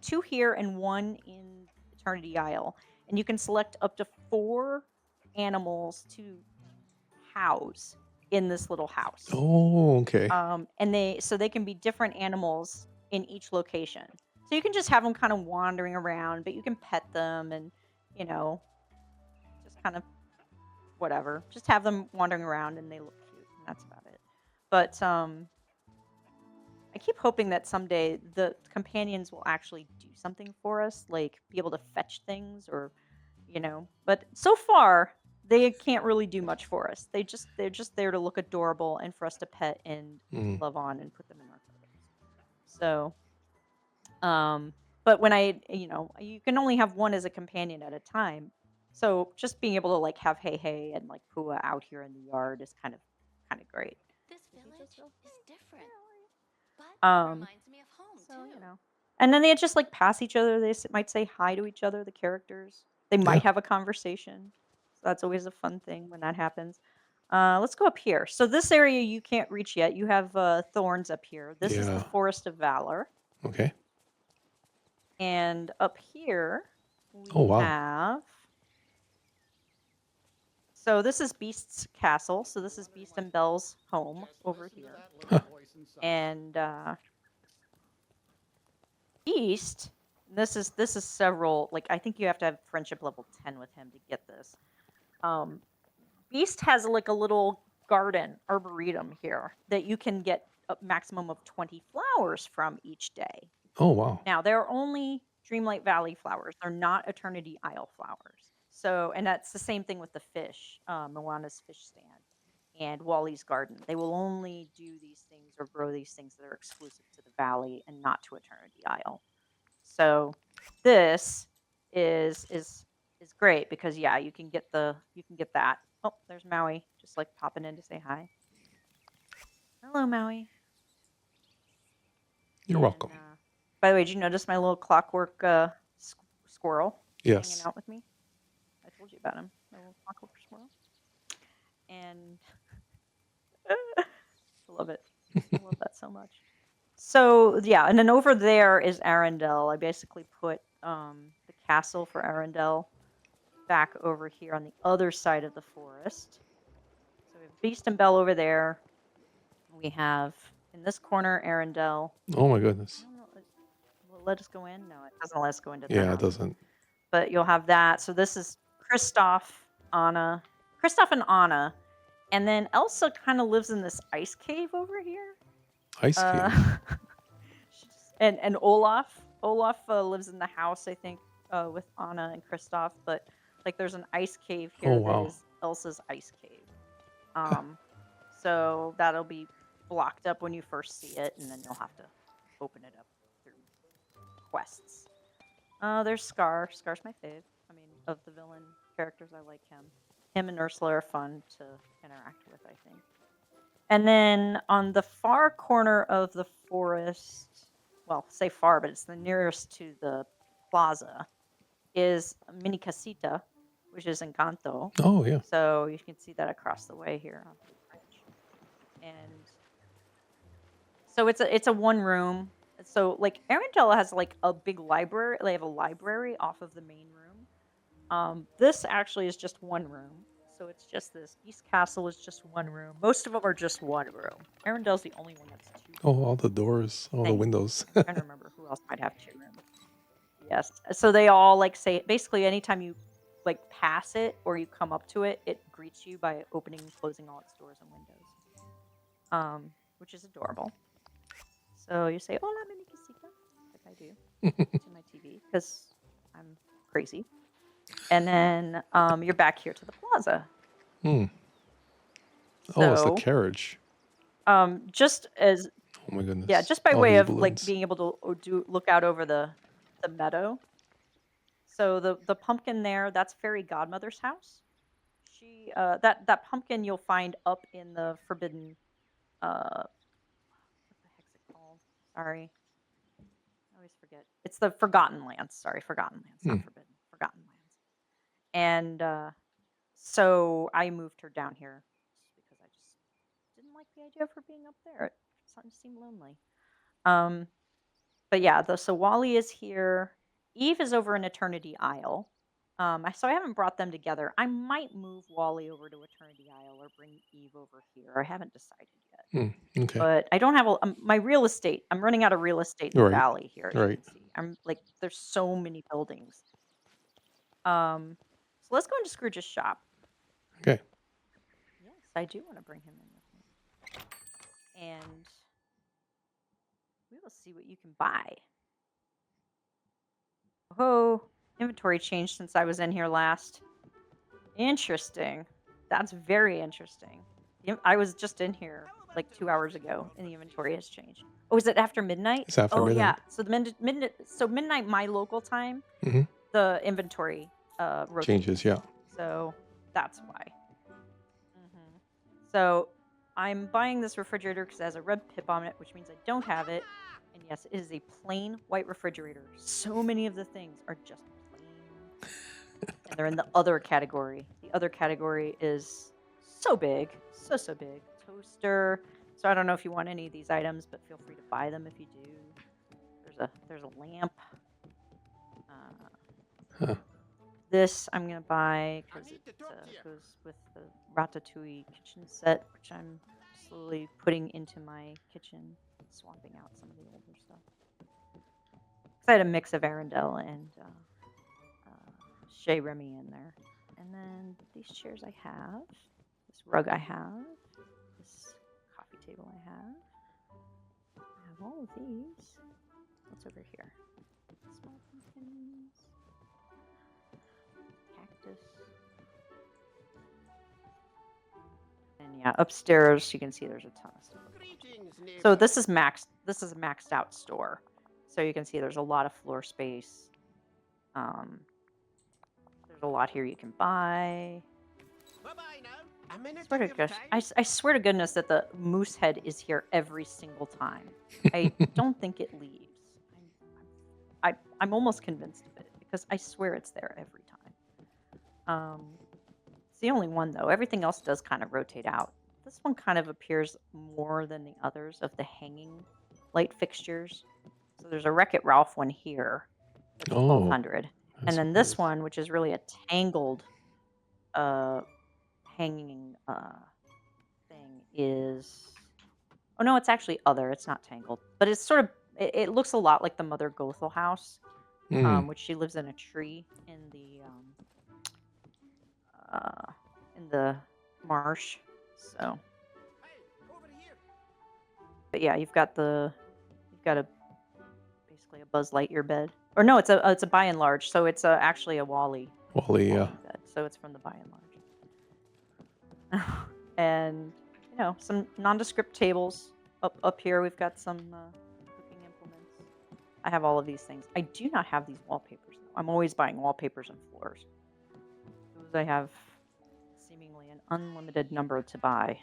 two here and one in Eternity Isle, and you can select up to 4 animals to house in this little house. Oh, okay. And they can be different animals in each location. So you can just have them kind of wandering around, but you can pet them and, you know, just kind of whatever. Just have them wandering around and they look cute, and that's about it. But I keep hoping that someday the companions will actually do something for us, like be able to fetch things or, but so far they can't really do much for us. They're just there to look adorable and for us to pet and Mm. love on and put them in our photos. So, but when you can only have one as a companion at a time. So just being able to like have Hey and like Pua out here in the yard is kind of great. This Is he village just real- is different, but Um, reminds me of home So, too. and then they just like pass each other. They might say hi to each other, the characters. They Yeah. might have a conversation. So that's always a fun thing when that happens. Let's go up here. So this area you can't reach yet. You have thorns up here. This is the Yeah. Forest of Valor. Okay. And up here we Oh, wow. have. So this is Beast's castle. So this is Beast and Belle's home Just over listen to here. that little voice inside you. And Beast, this is several, like I think you have to have friendship level 10 with him to get this. Beast has like a little garden arboretum here that you can get a maximum of 20 flowers from each day. Oh, wow. Now they're only Dreamlight Valley flowers. They're not Eternity Isle flowers. So, and that's the same thing with the fish, Moana's fish stand and Wally's garden. They will only do these things or grow these things that are exclusive to the valley and not to Eternity Isle. So, this is great because yeah, you can get that. Oh, there's Maui, just like popping in to say hi. Hello, Maui. You're And, welcome. by the way, did you notice my little clockwork squirrel hanging Yes. out with me? I told you about him, my little clockwork squirrel. And I love it. I love that so much. So yeah, and then over there is Arendelle. I basically put the castle for Arendelle back over here on the other side of the forest. So we have Beast and Belle over there. We have in this corner Arendelle. Oh my goodness. I don't know, will it let us go in? No, it doesn't let us go into the Yeah, house. it doesn't. But you'll have that. So this is Kristoff, Anna, Kristoff and Anna, and then Elsa kind of lives in this ice cave over here. Ice cave. And Olaf lives in the house, I think, with Anna and Kristoff. But like, there's an ice cave here Oh, wow. that is Elsa's ice cave. So that'll be blocked up when you first see it, and then you'll have to open it up through quests. There's Scar. Scar's my fave. I mean, of the villain characters, I like him. Him and Ursula are fun to interact with, I think. And then on the far corner of the forest, well, say far, but it's the nearest to the plaza, is Mini Casita, which is Encanto. Oh yeah. So you can see that across the way here on the bridge. And so it's a one room. So like Arendelle has like a big library. They have a library off of the main room. This actually is just one room. So it's just this. East Castle is just one room. Most of them are just one room. Arendelle's the only one that's two. Oh, all the doors, all the Thank you. windows. I don't remember who else might have two rooms. Yes. So they all like say basically anytime you like pass it or you come up to it, it greets you by opening and closing all its doors and windows. Which is adorable. So you say, "Hola, mini casita," like I do to my TV because I'm crazy. And then you're back here to the plaza. Oh, it's the So, carriage. just as Oh my goodness. yeah, just by All way these of like balloons. being able to look out over the meadow. So the pumpkin there, that's Fairy Godmother's house. She that pumpkin you'll find up in the forbidden what the heck's it called? Sorry. I always forget. It's the Forgotten Lands. Sorry, Forgotten Lands, not forbidden. Forgotten Lands. And so I moved her down here because I just didn't like the idea of her being up there. It something seemed lonely. But yeah, so Wally is here. Eve is over in Eternity Isle. So I haven't brought them together. I might move Wally over to Eternity Isle or bring Eve over here. I haven't decided yet. Okay. But I don't have my real estate. I'm running out of real estate in the Right. valley here, as you Right. can see. I'm like, there's so many buildings. So let's go into Scrooge's shop. Okay. Yes, I do want to bring him in with me. And we will see what you can buy. Oh, inventory changed since I was in here last. Interesting. That's very interesting. I was just in here like 2 hours ago, and the inventory has changed. Oh, is it after midnight? It's after oh, midnight. yeah. So midnight my local time, the inventory rotates. Changes, yeah. So that's why. So I'm buying this refrigerator because it has a red pip on it, which means I don't have it. And yes, it is a plain white refrigerator. So many of the things are just plain. And they're in the other category. The other category is so big. So big. Toaster. So I don't know if you want any of these items, but feel free to buy them if you do. There's a lamp. This I'm going to buy because it goes with the Ratatouille kitchen set, which I'm slowly putting into my kitchen, swapping out some of the older stuff. I had a mix of Arendelle and Chez Remy in there. And then these chairs I have, this rug I have, this coffee table I have all of these. What's over here? Small pumpkins. cactus. And yeah, upstairs you can see there's a ton of stuff. Greetings, So neighbor. this is maxed. This is a maxed out store. So you can see there's a lot of floor space. There's a lot here you can buy. Bye-bye now. A minute Swear of to your gosh, time. I swear to goodness that the moose head is here every single time. I don't think it leaves. I'm almost convinced of it because I swear it's there every time. It's the only one though. Everything else does kind of rotate out. This one kind of appears more than the others of the hanging light fixtures. So there's a Wreck-It Ralph one here. That's Oh, 1200. And that's then what it this is. one, which is really a tangled hanging thing, is oh no, it's actually other. It's not tangled, but it's sort of it looks a lot like the Mother Gothel house, Mm. which she lives in a tree in the marsh. So, Hey, over here. but yeah, you've got a basically a Buzz Lightyear bed, or no, it's a By and Large, so it's actually a Wally, yeah. bed, so it's from the By and Large. And some nondescript tables up here. We've got some cooking implements. I have all of these things. I do not have these wallpapers though. I'm always buying wallpapers and floors. Those I have seemingly an unlimited number to buy,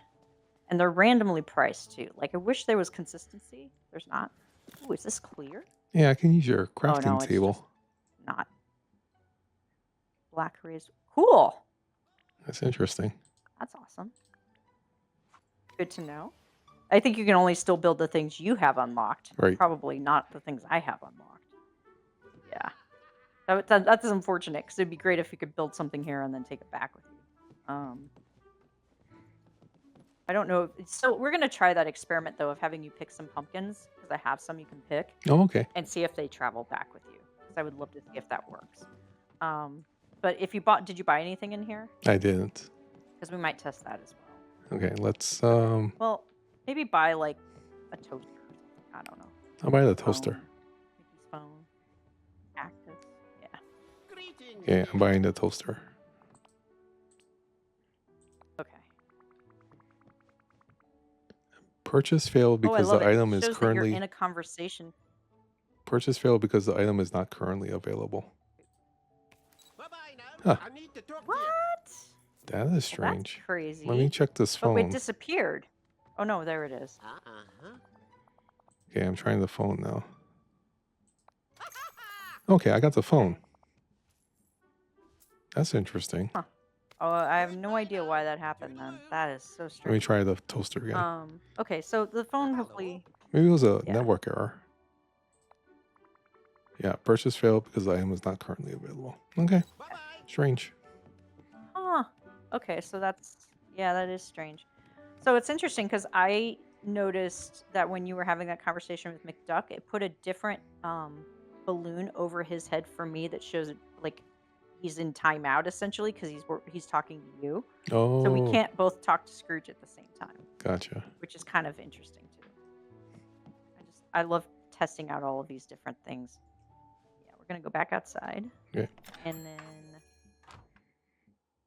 and they're randomly priced too. Like I wish there was consistency. There's not. Ooh, is this clear? Yeah, I can use your Oh crafting no, it's table. just not. Black rays. Cool. That's interesting. That's awesome. Good to know. I think you can only still build the things you have unlocked. Right. Probably not the things I have unlocked. Yeah. That's unfortunate because it'd be great if you could build something here and then take it back with you. I don't know. So we're going to try that experiment, though, of having you pick some pumpkins because I have some you can pick Oh, okay. and see if they travel back with you because I would love to see if that works. But if you did you buy anything in here? I didn't. Because we might test that as well. Okay, let's Well, maybe buy like a toaster or something. I don't know. I'll buy the toaster. Mickey's phone. Cactus. Yeah. Greetings. Okay, I'm neighbor. buying the toaster. Okay. Purchase failed Oh, I because love the it. item It is shows that you're currently in a conversation. purchase failed because the item is not currently available. Bye-bye now. Huh. I need to talk What? to you. That is Well, strange. that's crazy. Let me check this Oh, phone. it disappeared. Oh no, there it is. Uh-huh. Okay, I'm trying the phone now. Okay, I got the phone. Okay. That's interesting. Oh, I have no idea why that happened then. That is so Let me strange. try the toaster again. Okay, so the phone hopefully. Maybe it was a yeah. network error. Yeah, purchase failed because the item is not currently available. Okay, Bye-bye. strange. Huh. Okay, so that is strange. So it's interesting because I noticed that when you were having that conversation with McDuck, it put a different balloon over his head for me that shows it like he's in timeout essentially because he's talking to you. Oh, So we can't both talk to Scrooge at the same time, gotcha. which is kind of interesting too. I love testing out all of these different things. Yeah, we're gonna go back outside. Okay. And then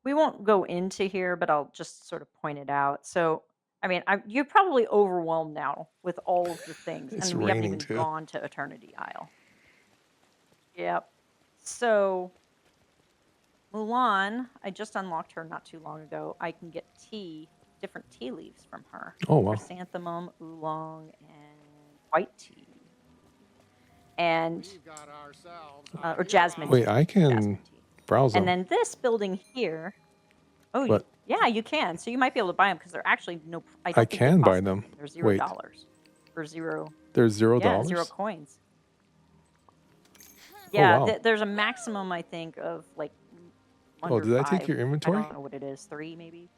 we won't go into here, but I'll just sort of point it out. So, I mean, you're probably overwhelmed now with all of the things, It's and we haven't raining even too. gone to Eternity Isle. Yep. So, Mulan, I just unlocked her not too long ago. I can get different tea leaves from her. Oh wow. Chrysanthemum, oolong, and white tea. And We've got ourselves or jasmine. Wait, I can jasmine tea. browse them. And then this building here. Oh, But- yeah, you can. So you might be able to buy them because they're actually no. I don't I think they can cost buy them. anything. They're Wait. $0 or zero. There's $0. Yeah, 0 coins. Yeah, wow. there's a maximum I think of like. Oh, under did I take 5. your inventory? I don't know what it is. 3 maybe.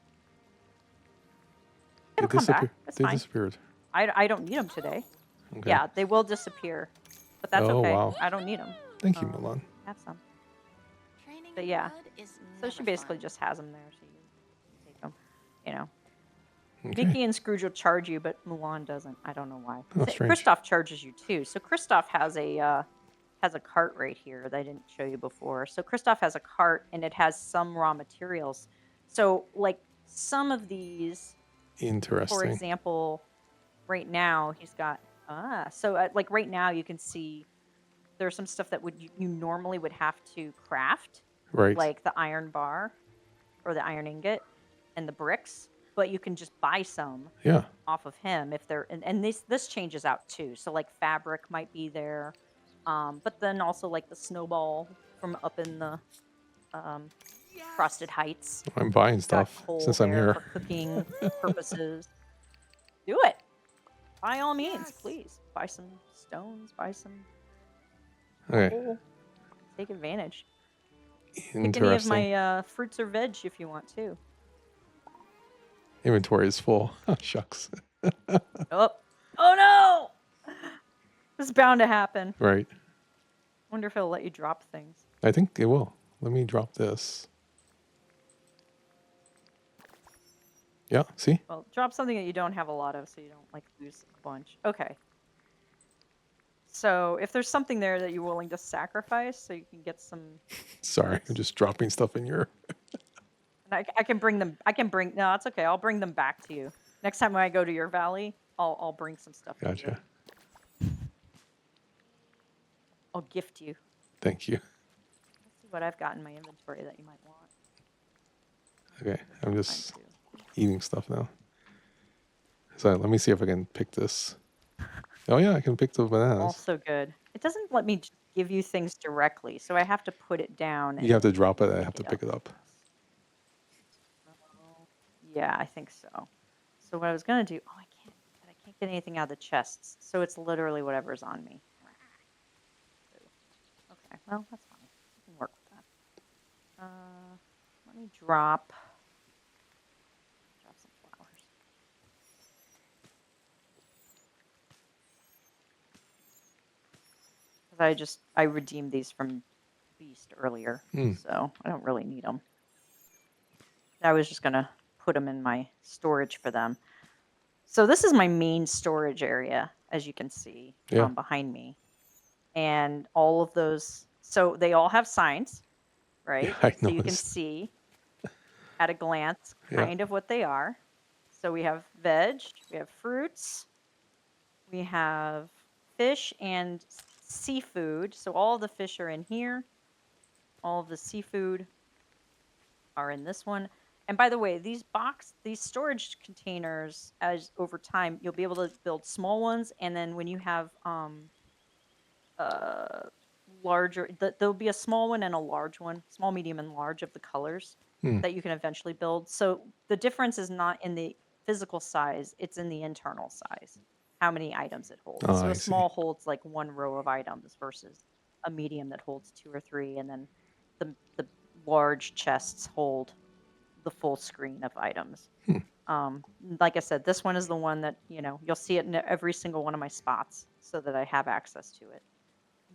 It It'll come back. disappeared. That's They fine. disappeared. I don't need them today. Okay. Yeah, they will disappear, but that's Oh, okay. wow. I don't need them. Thank you, Milan. Have some. Training But in yeah. mud is So she never basically fun. just has them there, so you take them. You know. Okay. Mickey and Scrooge will charge you, but Mulan doesn't. I don't know why. Oh, strange. Kristoff charges you too. So Kristoff has a has a cart right here that I didn't show you before. So Christoph has a cart and it has some raw materials. So like some of these, for Interesting. example, right now he's got like right now you can see there's some stuff that you normally would have to craft, Right. like the iron bar or the iron ingot and the bricks, but you can just buy some Yeah. off of him if they're and this changes out too. So like fabric might be there. But then also like the snowball from up in the Frosted Heights. I'm buying He's got stuff coal since I'm there here. for cooking purposes. Do it. By all means, please. Buy some stones, buy some Okay. coal. Take advantage. Pick any of Interesting. my fruits or veg if you want to. Inventory is full. Shucks. Oh no! This is bound to happen. Right. Wonder if it'll let you drop things. I think it will. Let me drop this. Yeah, see? Well, drop something that you don't have a lot of so you don't like lose a bunch. Okay. So if there's something there that you're willing to sacrifice so you can get some, Sorry, I'm just dropping stuff in your... and I can bring them. No, it's okay. I'll bring them back to you next time when I go to your valley. I'll bring some stuff. to you. Gotcha. I'll gift you. Thank you. Let's see what I've got in my inventory that you might want. Okay, I'm Mine just too. eating stuff now. So let me see if I can pick this. Oh yeah, I can pick the bananas. Also good. It doesn't let me give you things directly, so I have to put it down. You have to drop it, I pick have to pick it up. Yeah, I think so. So what I was gonna do? Oh, I can't get anything out of the chests. So it's literally whatever's on me. Okay, well that's fine. We can work with that. Let me drop some flowers. Because I redeemed these from Beast earlier, so I don't really need them. I was just gonna put them in my storage for them. So this is my main storage area, as you can see behind me, and all of those. So they all have signs, right? Yeah, I so you can noticed. see at a glance Yeah. kind of what they are. So we have veg, we have fruits, we have fish and seafood. So all the fish are in here. All of the seafood are in this one. And by the way, these storage containers, as over time, you'll be able to build small ones, and then when you have larger, there'll be a small one and a large one, small, medium, and large of the colors that you can eventually build. So the difference is not in the physical size; it's in the internal size, how many items it holds. Oh, so I a see. small holds like one row of items versus a medium that holds 2 or 3, and then the large chests hold the full screen of items. Like I said, this one is the one that, you'll see it in every single one of my spots so that I have access to it.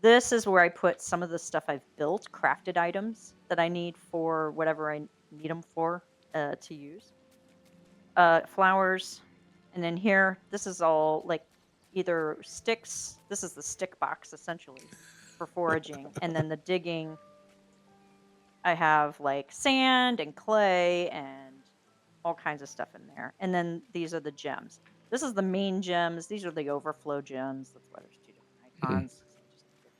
This is where I put some of the stuff I've built, crafted items that I need for whatever I need them for to use. Flowers. And then here, this is all like either sticks. This is the stick box essentially for foraging. And then the digging, I have like sand and clay and all kinds of stuff in there. And then these are the gems. This is the main gems. These are the overflow gems. That's why there's 2 different icons. So I just did it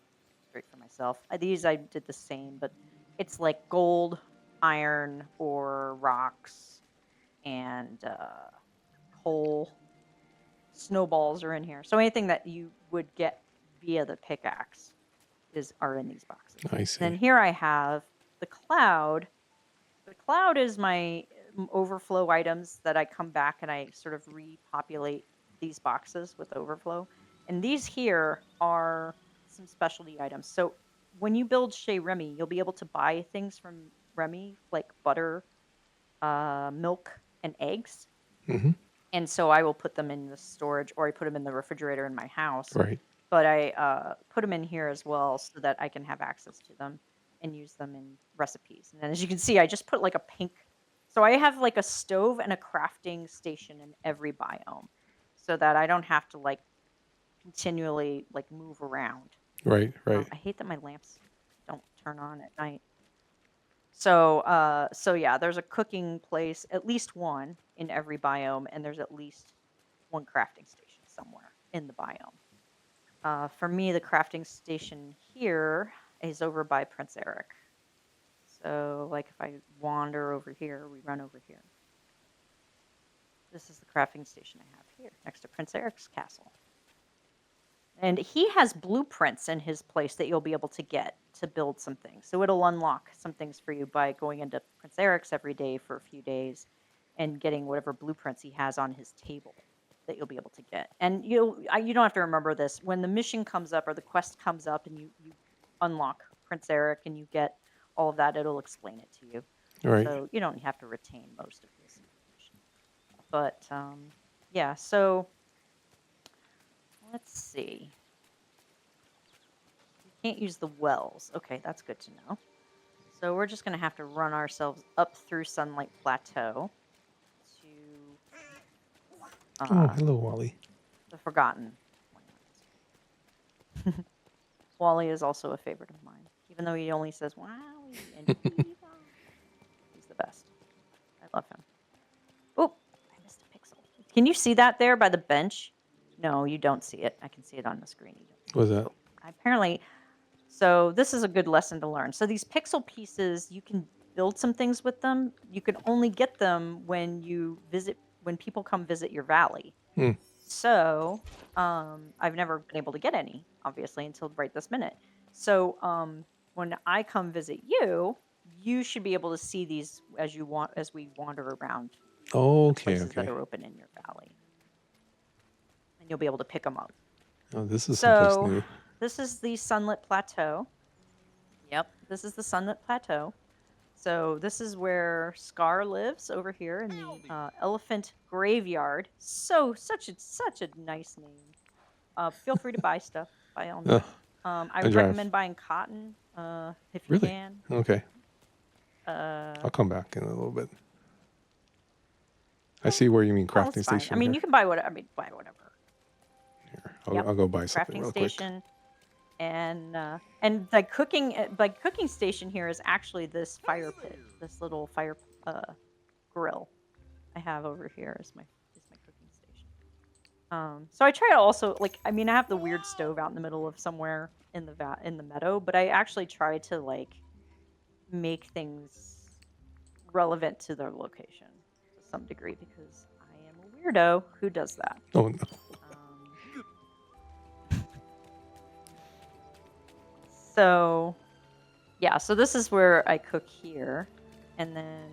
straight for myself. These I did the same, but it's like gold, iron, or rocks, and coal. Snowballs are in here. So anything that you would get via the pickaxe are in these boxes. I see. Then here I have the cloud. The cloud is my overflow items that I come back and I sort of repopulate these boxes with overflow. And these here are some specialty items. So when you build Chez Remy, you'll be able to buy things from Remy like butter, milk, and eggs. And so I will put them in the storage, or I put them in the refrigerator in my house. Right. But I put them in here as well so that I can have access to them and use them in recipes. And then as you can see, I just put like a pink. So I have like a stove and a crafting station in every biome so that I don't have to like continually like move around. Right, right. I hate that my lamps don't turn on at night. So yeah, there's a cooking place, at least one in every biome, and there's at least one crafting station somewhere in the biome. For me, the crafting station here is over by Prince Eric. So, like, if I wander over here, we run over here. This is the crafting station I have here, next to Prince Eric's castle. And he has blueprints in his place that you'll be able to get to build some things. So it'll unlock some things for you by going into Prince Eric's every day for a few days and getting whatever blueprints he has on his table that you'll be able to get. And you don't have to remember this. When the mission comes up or the quest comes up and you unlock Prince Eric and you get all of that, it'll explain it to you. Right. So you don't have to retain most of this information. But yeah, so let's see. You can't use the wells. Okay, that's good to know. So we're just going to have to run ourselves up through Sunlight Plateau to Oh, hello, Wally. the Forgotten Land. Wally is also a favorite of mine, even though he only says "Wowie" and he's the best. I love him. Oh, I missed a pixel. Can you see that there by the bench? No, you don't see it. I can see it on the screen. You don't see What's it. that? Oh, apparently, so this is a good lesson to learn. So these pixel pieces, you can build some things with them. You can only get them when people come visit your valley. Hmm. So I've never been able to get any, obviously, until right this minute. So when I come visit you, you should be able to see these as we wander around the Okay, places that okay. are open in your valley, and you'll be able to pick them up. Oh, this is someplace So new. this is the Sunlit Plateau. Yep, this is the Sunlit Plateau. So this is where Scar lives over here in the Elephant Graveyard. Such a nice name. Feel free to buy stuff by all means. I I would drive. recommend buying cotton if you Really? can. Okay. I'll come back in a little bit. I see where you mean Well, crafting it's fine. station. I mean, here. you can buy whatever. Buy whatever. Here, Yep, I'll go buy something Crafting real quick. station, and the cooking station here is actually this fire pit, this little fire grill I have over here is my cooking station. So I try to also I have the weird stove out in the middle of somewhere in the meadow, but I actually try to make things relevant to their location to some degree because I am a weirdo who does that. Oh no. So yeah, so this is where I cook here, and then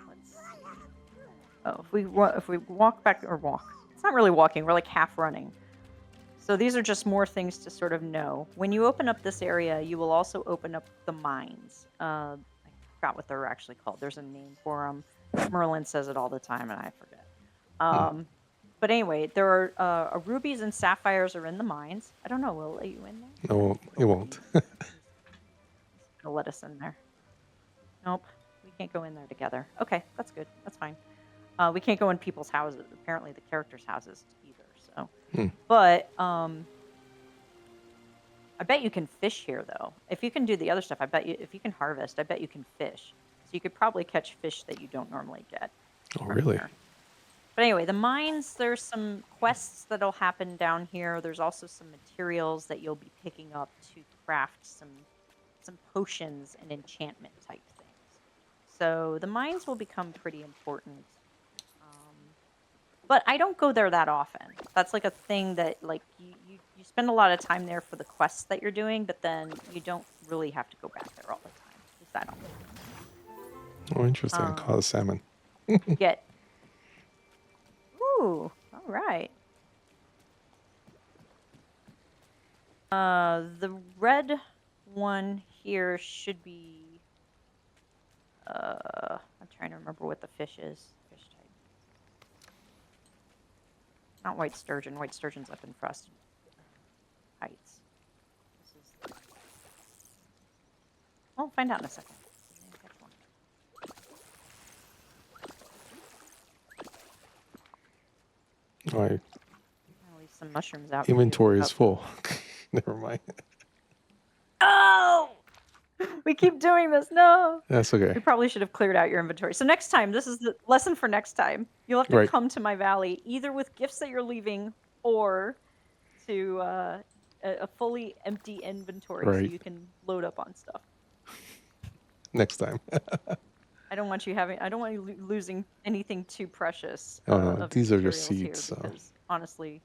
let's see. Oh, if we walk back or walk, it's not really walking. We're like half running. So these are just more things to sort of know. When you open up this area, you will also open up the mines. I forgot what they're actually called. There's a name for them. Merlin says it all the time, and I forget. But anyway, there are rubies and sapphires are in the mines. I don't know. Will it let you in there? No, it won't. It'll let us in there. Nope. We can't go in there together. Okay, that's good. That's fine. We can't go in people's houses. Apparently, the characters' houses either. So, but I bet you can fish here though. If you can do the other stuff, I bet you if you can harvest, I bet you can fish. So you could probably catch fish that you don't normally get. Oh, really? Here. But anyway, the mines, there's some quests that'll happen down here. There's also some materials that you'll be picking up to craft some potions and enchantment type things. So the mines will become pretty important. But I don't go there that often. That's a thing that you spend a lot of time there for the quests that you're doing, but then you don't really have to go back there all the time. At least I don't. Oh, interesting. I caught a salmon. You get. Ooh, all right. The red one here should be. I'm trying to remember what the fish is. Fish type. Not white sturgeon. White sturgeon's up in Frosted Heights. This is. I'll find out in a second. My I'll leave some mushrooms out. for you. inventory is Oh. full. Never mind. Oh! We keep doing this. No. That's okay. We probably should have cleared out your inventory. So next time, this is the lesson for next time. You'll have to Right. come to my valley either with gifts that you're leaving or to a fully empty inventory so Right. you can load up on stuff. Next time. I don't want you losing anything too precious. Oh, no, of these are just materials here seeds, so. because honestly,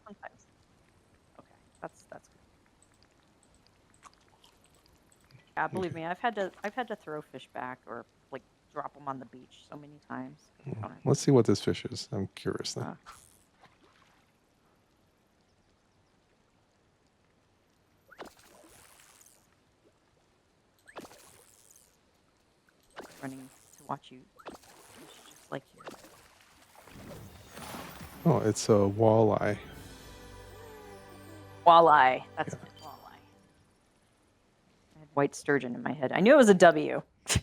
sometimes. Okay, that's good. Yeah, believe me, I've had to throw fish back or like drop them on the beach so many times. Don't I? Let's see what this fish is. I'm curious now. Running to watch you fish just like you. Oh, it's a walleye. Walleye. That's Yeah. it. Walleye. I had white sturgeon in my head. I knew it was a W. I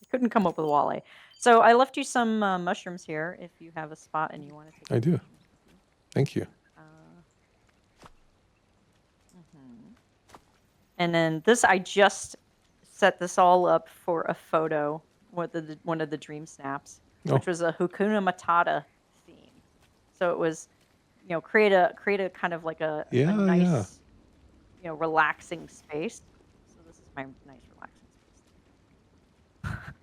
couldn't come up with walleye. So I left you some mushrooms here if you have a spot and you want to take. I do. mushrooms with you. Thank you. And then this, I just set this all up for a photo with one of the dream snaps, Oh. which was a Hakuna Matata theme. So it was, create a kind of like a nice, relaxing space. So this is my nice relaxing space.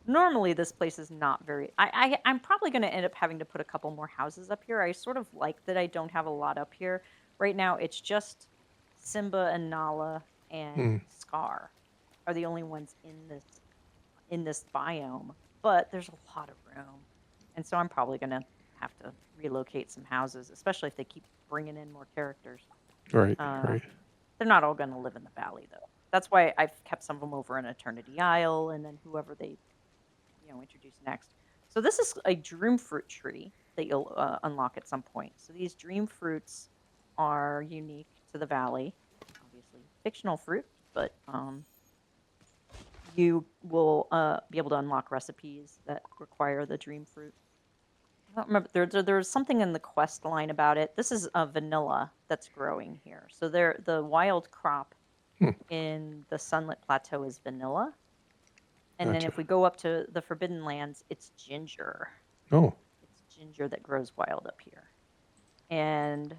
Normally this place is not very, I'm probably going to end up having to put a couple more houses up here. I sort of like that I don't have a lot up here. Right now it's just Simba and Nala and Scar are the only ones in this biome, but there's a lot of room. And so I'm probably going to have to relocate some houses, especially if they keep bringing in more characters. Right, right. They're not all going to live in the valley, though. That's why I've kept some of them over in Eternity Isle, and then whoever they, introduce next. So this is a dream fruit tree that you'll unlock at some point. So these dream fruits are unique to the valley. Obviously, fictional fruit, but you will be able to unlock recipes that require the dream fruit. I don't remember. There's something in the quest line about it. This is a vanilla that's growing here. So the wild crop in the Sunlit Plateau is vanilla. And then if we go up to the Forbidden Lands, it's ginger. Oh. It's ginger that grows wild up here. And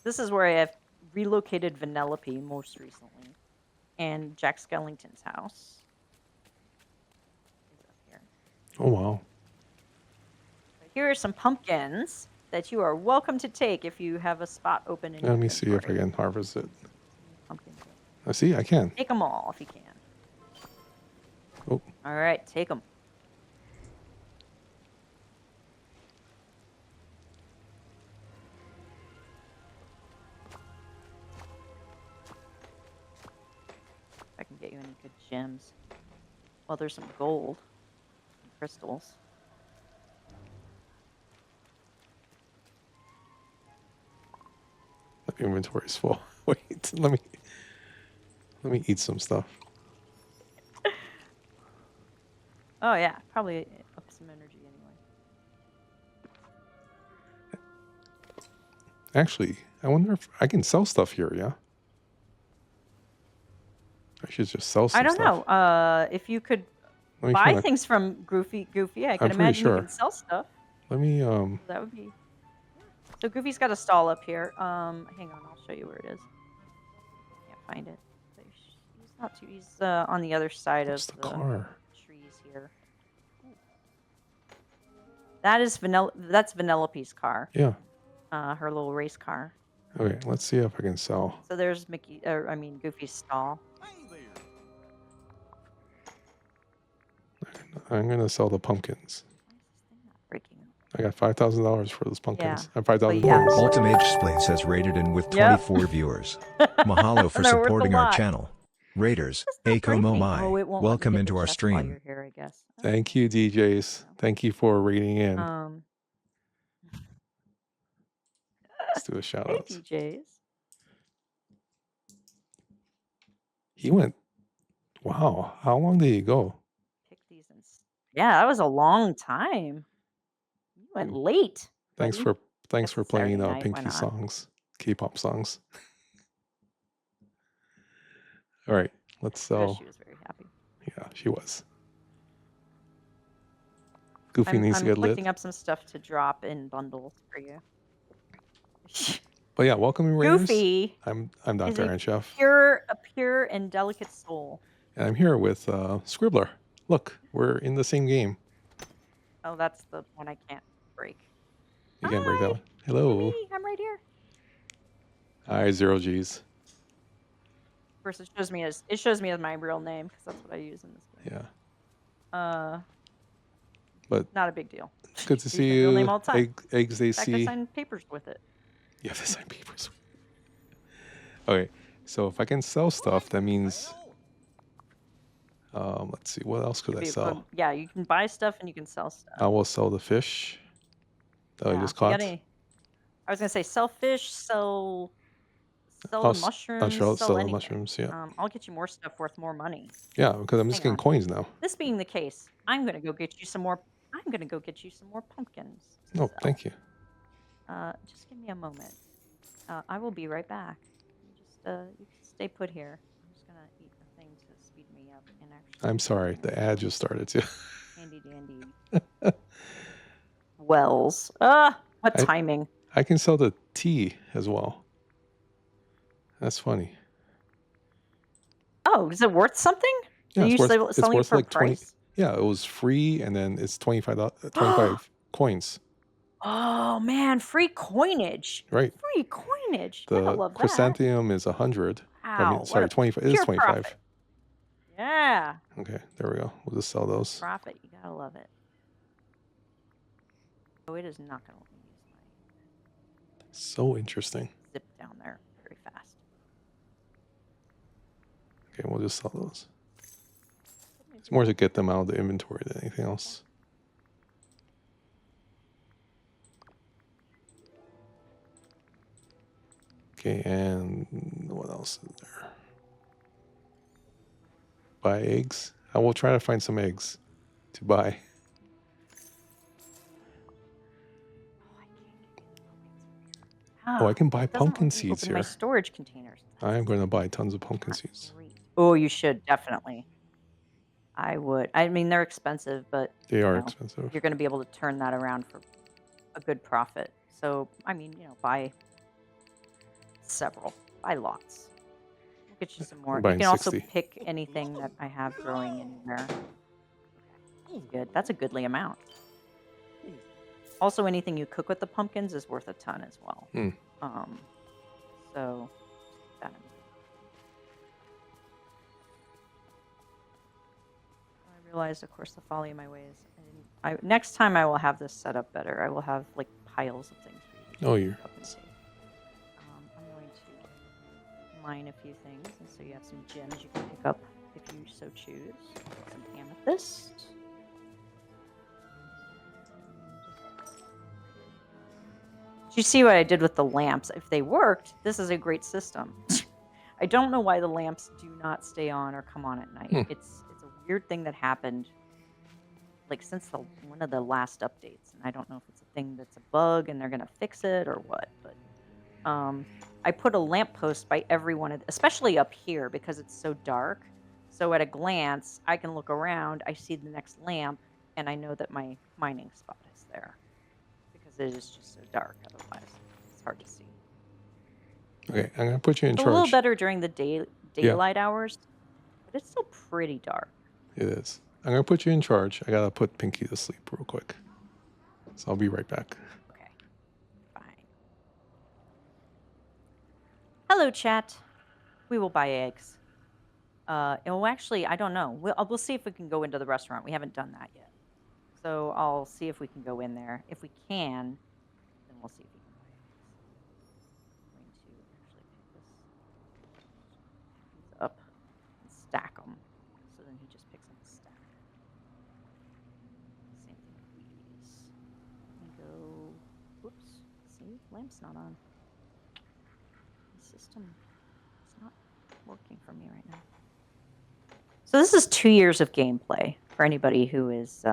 this is where I have relocated Vanellope most recently. And Jack Skellington's house is up here. Oh, wow. Here are some pumpkins that you are welcome to take if you have a spot open in your Let me see if I inventory. can harvest it. Pumpkins. I see, I can. Take them all if you can. Oh. All right, take them. If I can get you any good gems. Well, there's some gold and crystals. My inventory is full. Wait, let me eat some stuff. Oh yeah, probably up some energy anyway. Actually, I wonder if I can sell stuff here, yeah? I should just sell some I don't stuff. know. If you could Let me buy try things from Goofy, I can pretty imagine sure. you can sell stuff. Let me That would be. So Goofy's got a stall up here. Hang on, I'll show you where it is. Can't find it. He's not too. He's on the other side what's of the car? trees here. That is That's Vanellope's car. Yeah. Her little race car. Okay, let's see if I can sell. So there's Goofy's stall. I'm gonna sell the pumpkins. Why is this thing not breaking up? I got $5,000 for those pumpkins. Yeah. 5,000 yeah. points. Ultimate Splates has rated in with Yep. 24 viewers. Mahalo for They're worth a supporting our lot. channel. Raiders, It's not Ako breaking. Oh, Momai, it won't let me welcome get into the our chest while stream. you're here, I guess. Thank you, DJs. Thank you for rating in. Let's do a shout Hey, out. DJs. He went, wow, how long did he go? Pick these and yeah, that was a long time. You Went late. Thanks buddy. thanks Guess for it's Saturday playing night, why Pinky not? songs, K-pop songs. All right, let's I bet sell. she was very happy. Yeah, she was. Goofy I'm needs to get lit. collecting up some stuff to drop in bundles for you. But yeah, welcome in Raiders. Goofy I'm is Dr. a Aaron Chef, pure and delicate soul. and I'm here with Scribbler. Look, we're in the same game. Oh, that's the one I can't break. You can't break that Hi, one. Hello. Jimmy, I'm right here. Hi, Zero G's. Of course, it shows me as my real name because that's what I use in this game. Yeah, Uh, but not a big deal. good to Use see my real name you. all the time. Eggs they In fact, I see. signed papers with it. You have to sign papers. Okay, so if I can sell stuff, that means let's see, what else could I sell? Yeah, you can buy stuff and you can sell stuff. I will sell the fish that I Yeah, just if you got caught. I was gonna say sell fish, sell I'll the mushrooms, I'll sell the anything. mushrooms. Yeah, I'll get you more stuff worth more money. yeah, because I'm just Hang getting on. coins now. This being the case, I'm gonna go get you some more. I'm gonna go get you some more pumpkins. to Oh, sell. thank you. Just give me a moment. I will be right back. You can stay put here. I'm just gonna eat a thing to speed me up and actually. I'm sorry, the ad just started too. Handy dandy. Wells. What I- timing? I can sell the tea as well. That's funny. Oh, is it worth something? Yeah, Are you it's worth selling it for like 20. price? Yeah, it was free, and then it's 25 coins. Oh man, free coinage. Right. Free coinage. I The love that. chrysanthemum is 100. I mean, Wow, sorry, what a 25. It is pure 25. profit. Yeah. Okay, there we go. We'll just sell those. Profit. You gotta love it. Oh, it is not gonna let me use my So interesting. zip down there very fast. Okay, we'll just sell those. It's more to get them out of the inventory than anything else. Okay, and what else is there? Buy eggs. I will try to find some eggs to buy. Oh, I can buy It doesn't pumpkin let me seeds open my here. storage containers. I am going to buy tons of pumpkin Not seeds. great. Oh, you should definitely. I would. I mean, they're expensive, but They are know, expensive. you're going to be able to turn that around for a good profit. So, I mean, buy several, buy lots. We'll get you some more. You buying can also 60. pick anything that I have growing anywhere. That's good. That's a goodly amount. Also, anything you cook with the pumpkins is worth a ton as well. Hmm. So keep that in mind. I realized, of course, the folly of my ways. Next time I will have this set up better. I will have like piles of things for you. Oh, you're. Up and see. I'm going to mine a few things, and so you have some gems you can pick up if you so choose. Some amethyst. Did you see what I did with the lamps? If they worked, this is a great system. I don't know why the lamps do not stay on or come on at night. It's a weird thing that happened like since one of the last updates, and I don't know if it's a thing that's a bug and they're gonna fix it or what. But I put a lamppost by every one of, especially up here because it's so dark. So at a glance, I can look around, I see the next lamp, and I know that my mining spot is there. It is just so dark otherwise. It's hard to see. Okay, I'm going to put you in It's charge. a little better during the daylight hours, but it's still pretty dark. It is. I'm going to put you in charge. I got to put Pinky to sleep real quick. So I'll be right back. Okay. Fine. Hello, chat. We will buy eggs. Actually, I don't know. We'll see if we can go into the restaurant. We haven't done that yet. So I'll see if we can go in there. If we can, then we'll see if we can buy eggs. I'm going to actually pick these up and stack them. So then he just picks up a stack. Same thing with these. Let me go. Whoops. See, lamp's not on. The system is not working for me right now. So this is 2 years of gameplay for anybody who is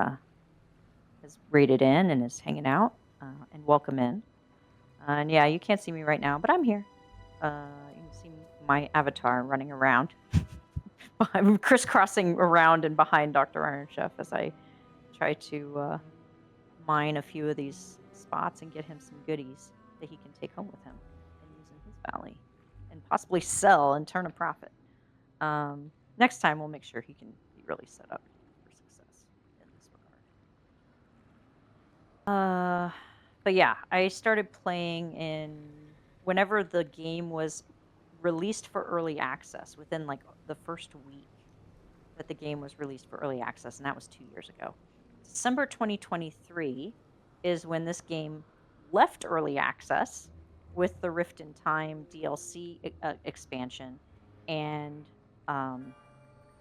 has has raided in and is hanging out. And welcome in. And yeah, you can't see me right now, but I'm here. You can see my avatar running around. I'm crisscrossing around and behind Dr. Iron Chef as I try to mine a few of these spots and get him some goodies that he can take home with him and use in his valley and possibly sell and turn a profit. Next time, we'll make sure he can be really set up for success in this regard. But yeah, I started playing whenever the game was released for early access, within like the first week that the game was released for early access, and that was 2 years ago. December 2023 is when this game left early access with the Rift in Time DLC expansion, and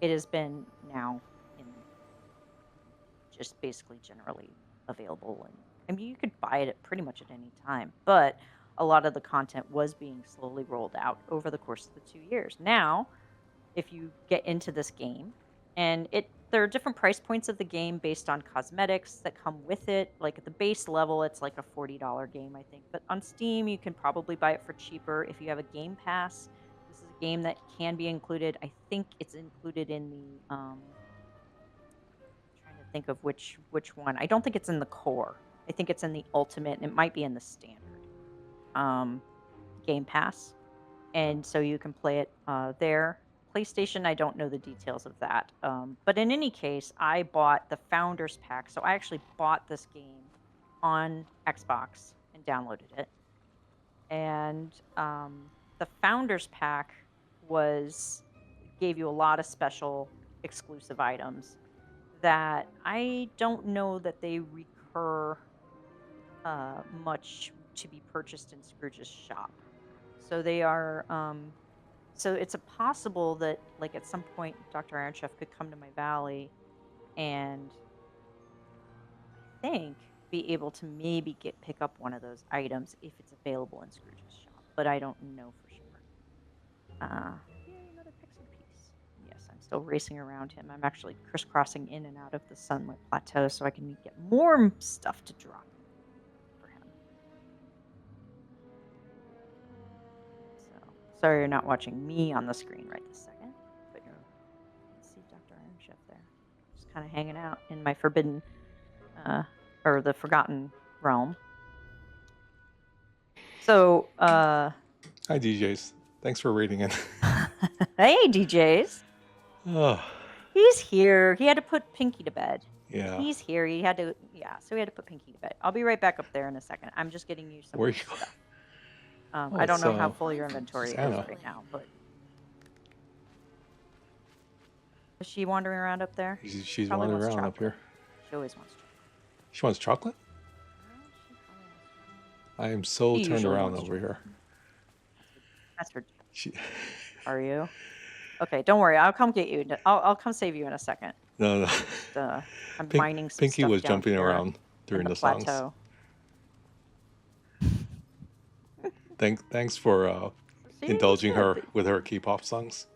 it has been now in just basically generally available. And I mean, you could buy it at pretty much at any time, but a lot of the content was being slowly rolled out over the course of the 2 years. Now, if you get into this game, and there are different price points of the game based on cosmetics that come with it. Like at the base level, it's like a $40 game, I think. But on Steam, you can probably buy it for cheaper if you have a Game Pass. This is a game that can be included. I think it's included in the trying to think of which one. I don't think it's in the core. I think it's in the ultimate, and it might be in the standard Game Pass. And so you can play it there. PlayStation, I don't know the details of that. But in any case, I bought the Founders Pack. So I actually bought this game on Xbox and downloaded it. And the Founders Pack gave you a lot of special exclusive items that I don't know that they recur much to be purchased in Scrooge's shop. So they are so it's a possible that like at some point Dr. Iron Chef could come to my valley and I think be able to maybe pick up one of those items if it's available in Scrooge's shop, but I don't know for sure. Yay, another Pixar piece. Yes, I'm still racing around him. I'm actually crisscrossing in and out of the sunlit plateau so I can get more stuff to drop for him. So sorry you're not watching me on the screen right this second, but you can see Dr. Iron Chef there, just kind of hanging out in my forbidden or the forgotten realm. So Hi, DJs. Thanks for raiding in. hey, DJs. Oh, He's here. He had to put Pinky to bed. yeah. He's here. So he had to put Pinky to bed. I'll be right back up there in a second. I'm just getting you some Where more you stuff. Oh, I don't know how it's, full your inventory is Santa. right now, but is she wandering around up there? She's Probably wandering wants around up chocolate. here. She always wants chocolate. She wants chocolate? She probably wants chocolate. I am so She turned usually around wants over here. That's her. She... Are you? Okay, don't worry. I'll come get you. I'll come save you in a second. No. I'm mining some Pinky stuff was down jumping here around in during the the songs. plateau. Thanks for indulging her with her K-pop songs.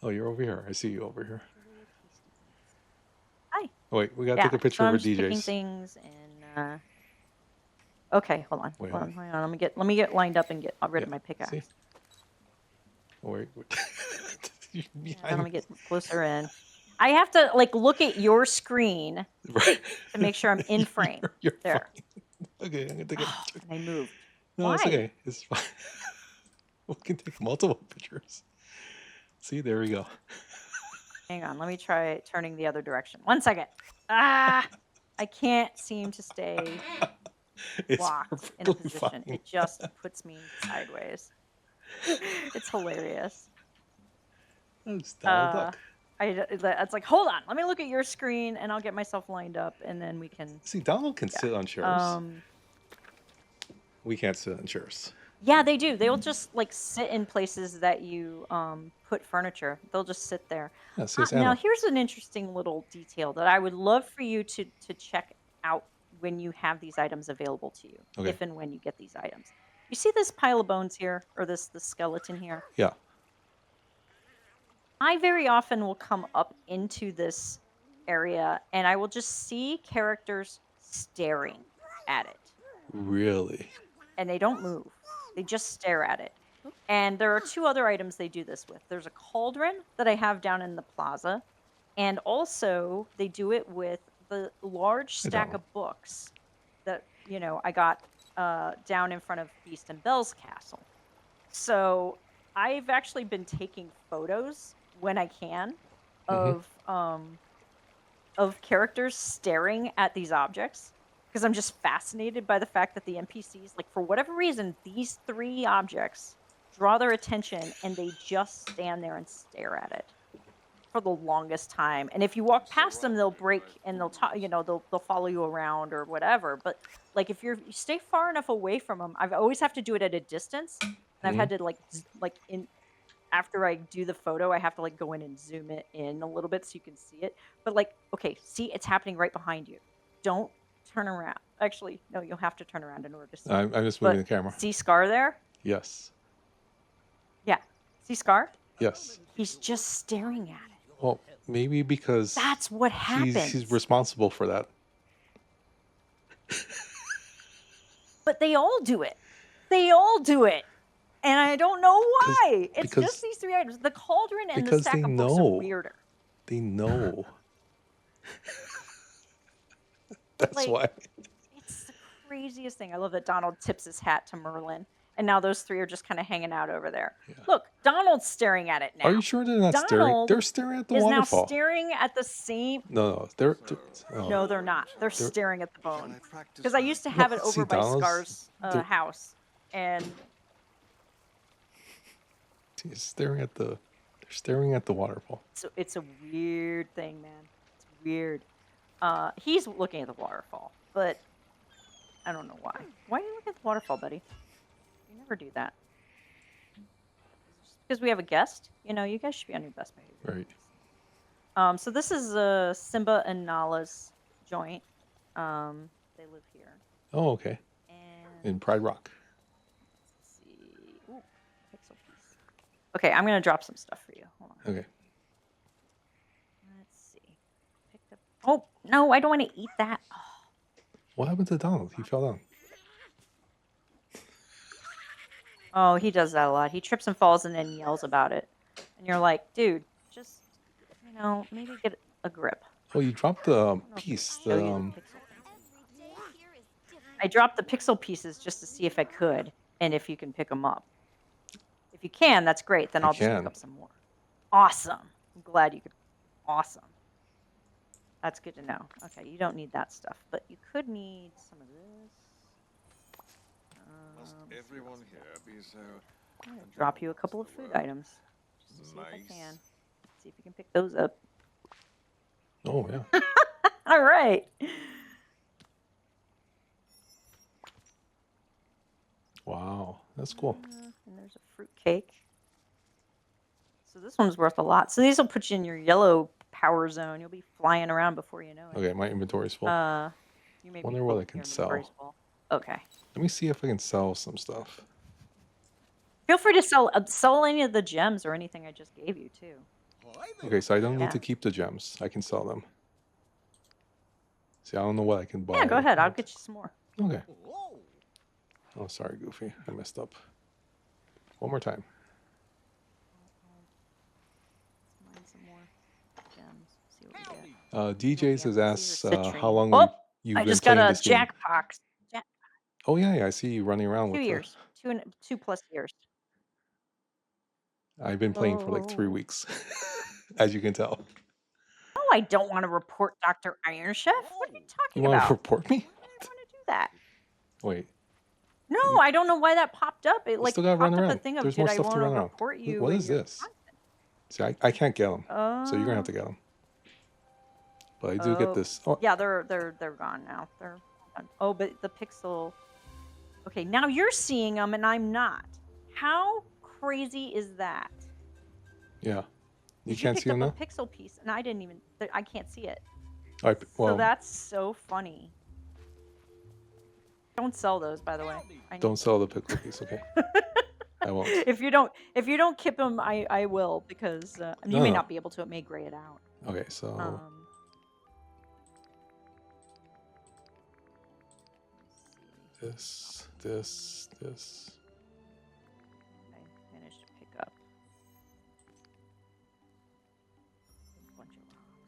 Oh, you're over here. I see you over here. Hi. Oh, wait, we gotta take a picture so I'm of our just picking DJs. things and okay, hold on. Wait, Hold on, wait. hang on. Let me get lined up and get rid of Yeah, my pickaxe. see? Oh, wait. You're Yeah, behind let me get closer in. I have to like look at your screen Right. to make sure I'm in frame. You're There. fine. Okay, I'm gonna take a Oh, picture. and I moved. No, it's Why? okay. It's fine. We can take multiple pictures. See, there we go. Hang on. Let me try turning the other direction. 1 second. Ah, I can't seem to stay It's locked in a perfectly position. fine. It just puts me sideways. It's hilarious. It's Donald Duck. It's like, hold on, let me look at your screen and I'll get myself lined up and then we can. See, Donald can sit on chairs. We can't sit on chairs. Yeah, they do. They'll just like sit in places that you put furniture. They'll just sit there. Yeah, see, it's Now, Anna. here's an interesting little detail that I would love for you to check out when you have these items available to you, Okay. if and when you get these items. You see this pile of bones here, or this skeleton here? Yeah. I very often will come up into this area and I will just see characters staring at it. Really? And they don't move. They just stare at it. And there are two other items they do this with. There's a cauldron that I have down in the plaza, and also they do it with the large Hey, stack Donald. of books that I got down in front of Beast and Belle's castle. So I've actually been taking photos when I can Mhm. of characters staring at these objects because I'm just fascinated by the fact that the NPCs, like for whatever reason, these three objects draw their attention and they just stand there and stare at it for the longest time. And if you walk past them, they'll break and they'll talk, they'll follow you around or whatever. But like if you stay far enough away from them, I've always have to do it at a distance, and I've had Mhm. to like in after I do the photo, I have to like go in and zoom it in a little bit so you can see it. But like, okay, see, it's happening right behind you. Don't turn around. Actually, no, you'll have to turn around in order to see it. I'm just moving But the camera. see Scar there? Yes. Yeah. See Scar? Yes. He's just staring at it. Well, maybe because That's what happens. he's responsible for that. But they all do it. They all do it. And I don't know why. It's because- just these three items. The cauldron and the because stack they of books know. are weirder. They know. That's Like, why. It's the craziest thing. I love that Donald tips his hat to Merlin. And now those three are just kind of hanging out over there. Yeah. Look, Donald's staring at it now. Are you sure they're not staring? Donald They're staring at the is now waterfall. staring at the same... No, they're oh. No, they're not. They're They're- staring at the bone. Because I used to have it see, over by Donald's- Scar's they're- house. And He's staring at the. They're staring at the waterfall. so it's a weird thing, man. It's weird. He's looking at the waterfall, but I don't know why. Why are you looking at the waterfall, buddy? You never do that. Because we have a guest. You guys should be on your best behavior. Right. So this is Simba and Nala's joint. They live here. Oh, okay. And In Pride Rock. let's see. Ooh, pixel piece. Okay, I'm gonna drop some stuff for you. Hold on. Okay. Let's see. Picked up. Oh no, I don't want to eat that. Oh. What happened to Donald? He fell down. Oh, he does that a lot. He trips and falls and then yells about it. And you're like, dude, just, maybe get a grip. Oh, you dropped the I don't know if I piece. can show The you the pixel thing. I dropped the pixel pieces just to see if I could and if you can pick them up. If you can, that's great. Then I I'll just can. pick up some more. Awesome. I'm glad you could. Awesome. That's good to know. Okay, you don't need that stuff, but you could need some of this. Must let's see what everyone else we got. here be so I'm gonna drop you a couple of food items. Just to see if I nice? can. See if you can pick those up. Oh yeah. All right. Wow, that's cool. And there's a fruit cake. So this one's worth a lot. So these will put you in your yellow power zone. You'll be flying around before you know it. Okay, my inventory's full. You may Wonder be what full. I can Your sell. inventory's full. Okay. Let me see if I can sell some stuff. Feel free to sell any of the gems or anything I just gave you too. Okay, so I don't need Yeah. to keep the gems. I can sell them. See, I don't know what I can buy. Yeah, go ahead. I'll get you some more. Okay. Oh, sorry, Goofy. I messed up. One more time. Let's mine some more gems. See what we get. DJs has Yeah, asked these are how citrine. long Oh, you've I been just got playing a this game. jackbox. Oh yeah, I see you running around 2 with years. 2+ years. I've been playing for like 3 Oh. weeks, as you can tell. No, I don't want to report Dr. Iron Chef. What are you You talking want to about? report me? Why would I want to do that? Wait, No, I don't know why that popped up. It you like still gotta popped run up a around. thing of There's did more I stuff to want to run around. report you? What in is your this? content? See, I can't get them, so you're gonna have to get them. But I do get Oh. this. Oh, Yeah, they're gone now. They're done. Oh, but the pixel. Okay, now you're seeing them and I'm not. How crazy is that? yeah. You 'Cause can't picked see them up now. a pixel piece and I didn't even. I can't see it. I, So well, that's so funny. Don't sell those, by the way. I need don't sell the pickle piece. Okay. I won't. If you don't kip him, I will, because you may Oh, not be able to. It may gray it out. okay. So Um, let's see. this. I managed to pick up a bunch of rocks.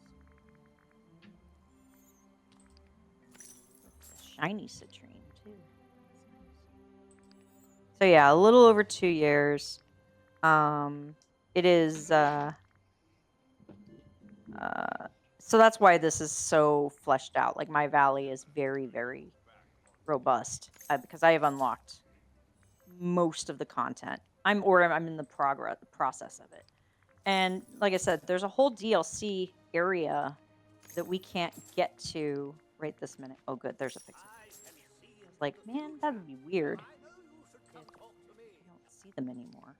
With a shiny citrine too. That's nice. So yeah, a little over 2 years. It is. So that's why this is so fleshed out. Like, my valley is very, very robust, because I have unlocked most of the content. I'm in the process of it. And like I said, there's a whole DLC area that we can't get to right this minute. Oh, good. There's a fix. It's like, man, that would be weird if I don't see them anymore.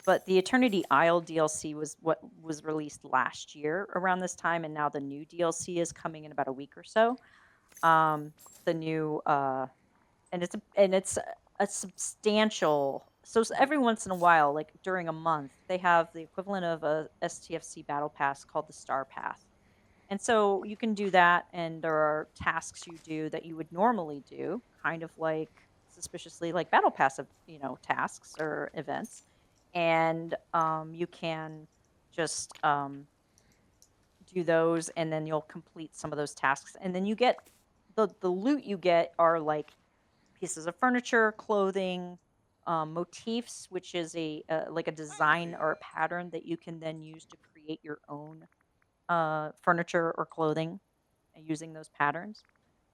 But the Eternity Isle DLC was what was released last year around this time, and now the new DLC is coming in about a week or so. The new and it's a substantial. So every once in a while, like during a month, they have the equivalent of a STFC battle pass called the Star Path. And so you can do that, and there are tasks you do that you would normally do, kind of like suspiciously like battle pass of tasks or events, and you can just do those, and then you'll complete some of those tasks, and then you get the loot you get are like pieces of furniture, clothing, motifs, which is like a design or a pattern that you can then use to create your own furniture or clothing using those patterns.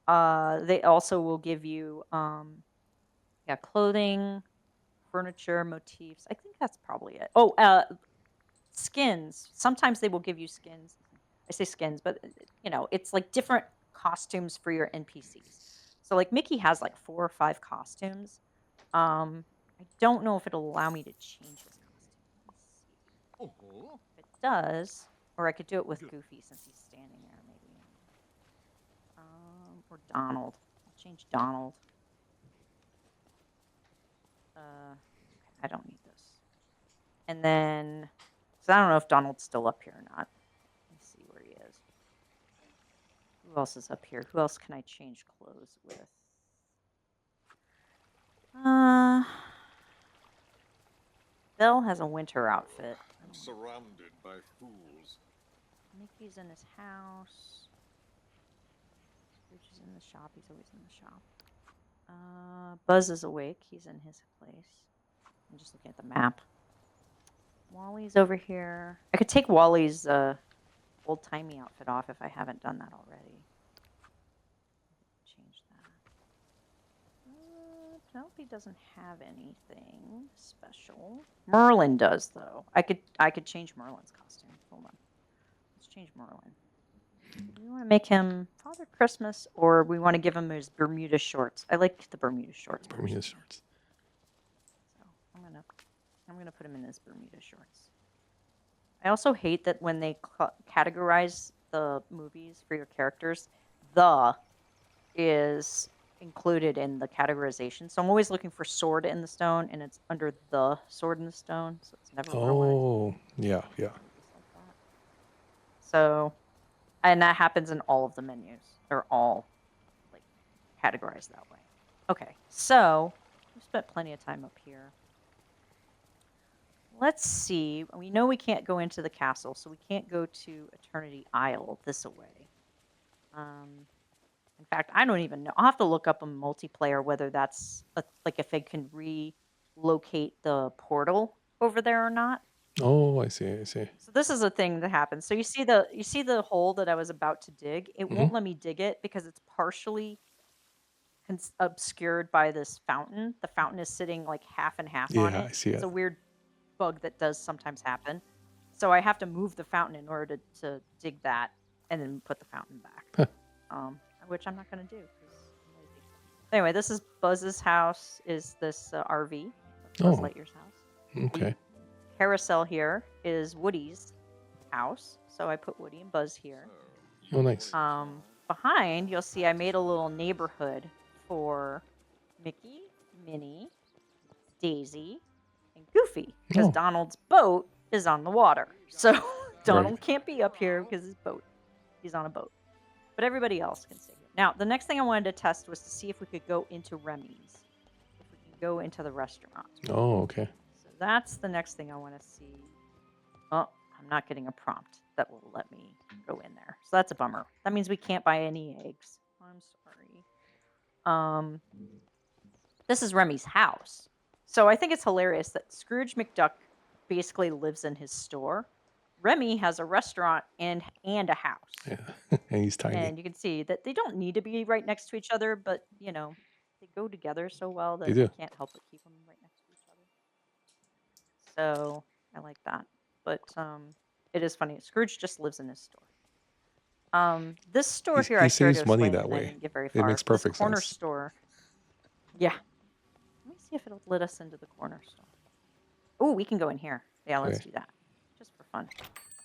They also will give you clothing, furniture, motifs. I think that's probably it. Oh, skins. Sometimes they will give you skins. I say skins, but it's like different costumes for your NPCs. So like Mickey has like 4 or 5 costumes. I don't know if it'll allow me to change his costume. Let me see. If it does, or I could do it with Goofy since he's standing there, maybe. Or Donald. I'll change Donald. I don't need this. And then, so I don't know if Donald's still up here or not. Let me see where he is. Who else is up here? Who else can I change clothes with? Belle has a winter outfit. I'm surrounded by fools. Mickey's in his house. Scrooge is in the shop. He's always in the shop. Buzz is awake. He's in his place. I'm just looking at the map. Wally's over here. I could take Wally's old-timey outfit off if I haven't done that already. Change that. Penelope doesn't have anything special. Merlin does, though. I could change Merlin's costume. Hold on. Let's change Merlin. Do we want to make him Father Christmas, or we want to give him his Bermuda shorts? I like the Bermuda shorts. Bermuda shorts. So I'm gonna put him in his Bermuda shorts. I also hate that when they categorize the movies for your characters, the is included in the categorization. So I'm always looking for Sword in the Stone, and it's under the Sword in the Stone, so it's never where I want it to Oh, yeah. be. Just like that. So, and that happens in all of the menus. They're all like categorized that way. Okay, so we've spent plenty of time up here. Let's see. We know we can't go into the castle, so we can't go to Eternity Isle this way. In fact, I don't even know. I'll have to look up a multiplayer whether that's like if they can relocate the portal over there or not. Oh, I see. So this is a thing that happens. So you see the hole that I was about to dig? It won't let me dig it because it's partially obscured by this fountain. The fountain is sitting like half and half on Yeah, it. I see It's it. a weird bug that does sometimes happen. So I have to move the fountain in order to dig that and then put the fountain back. Which I'm not going to do. 'Cause I'm lazy. Anyway, this is Buzz's house. Is this RV? That's Buzz Oh. Lightyear's house. Okay. Carousel here is Woody's house. So I put Woody and Buzz here. Oh, nice. Behind, you'll see I made a little neighborhood for Mickey, Minnie, Daisy, and Goofy, because Oh. Donald's boat is on the water. So Donald can't be up here because he's on a boat. But everybody else can stay here. Now, the next thing I wanted to test was to see if we could go into Remy's. If we can go into the restaurant. Oh, okay. So that's the next thing I want to see. Oh, I'm not getting a prompt that will let me go in there. So that's a bummer. That means we can't buy any eggs. I'm sorry. This is Remy's house. So I think it's hilarious that Scrooge McDuck basically lives in his store. Remy has a restaurant and a house. Yeah. And he's tiny. And you can see that they don't need to be right next to each other, but you know, they go together so well that They do. you can't help but keep them right next to each other. So I like that. But it is funny. Scrooge just lives in his store. This store here, He I started saves to money explain that and I way. didn't get very It far. makes This perfect corner sense. store. Yeah. Let me see if it'll let us into the corner store. Oh, we can go in here. Yeah, let's Okay. do that. Just for fun.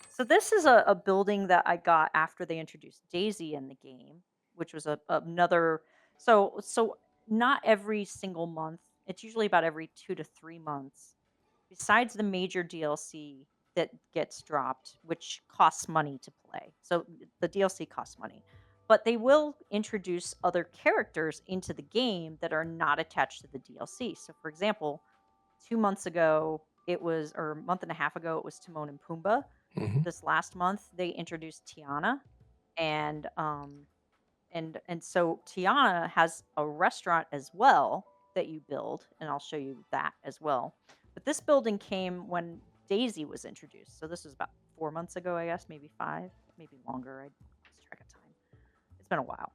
So this is a building that I got after they introduced Daisy in the game, which was another. So not every single month. It's usually about every 2 to 3 months. Besides the major DLC that gets dropped, which costs money to play. So the DLC costs money. But they will introduce other characters into the game that are not attached to the DLC. So for example, 2 months ago, or a month and a half ago, it was Timon and Pumbaa. Hmm. This last month, they introduced Tiana, and so Tiana has a restaurant as well that you build, and I'll show you that as well. But this building came when Daisy was introduced, so this was about 4 months ago, I guess, maybe 5, maybe longer. I lost track of time. It's been a while.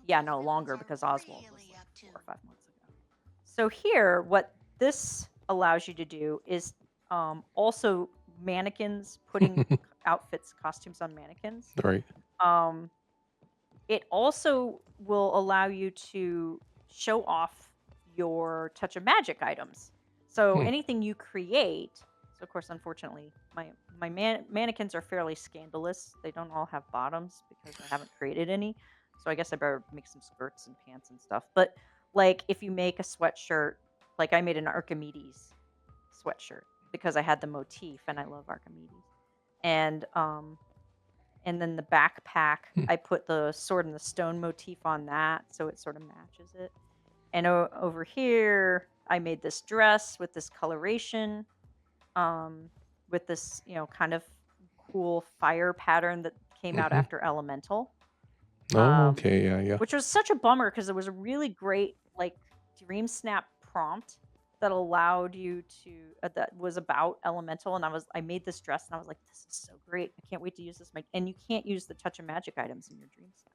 Yeah, no, longer because Oswald was like 4 or 5 months ago. So here, what this allows you to do is also mannequins, putting outfits, costumes on mannequins. Right. It also will allow you to show off your touch of magic items. So anything you create. So of course, unfortunately, my mannequins are fairly scandalous. They don't all have bottoms because I haven't created any. So I guess I better make some skirts and pants and stuff. But like if you make a sweatshirt, like I made an Archimedes sweatshirt because I had the motif and I love Archimedes. And then the backpack, I put the sword and the stone motif on that, so it sort of matches it. And over here, I made this dress with this coloration, with this, kind of cool fire pattern that came out after Elemental. Oh, okay. Yeah. Which was such a bummer because it was a really great like Dream Snap prompt that allowed you to that was about Elemental, and I made this dress and I was like, this is so great. I can't wait to use this. And you can't use the touch of magic items in your Dream Snap,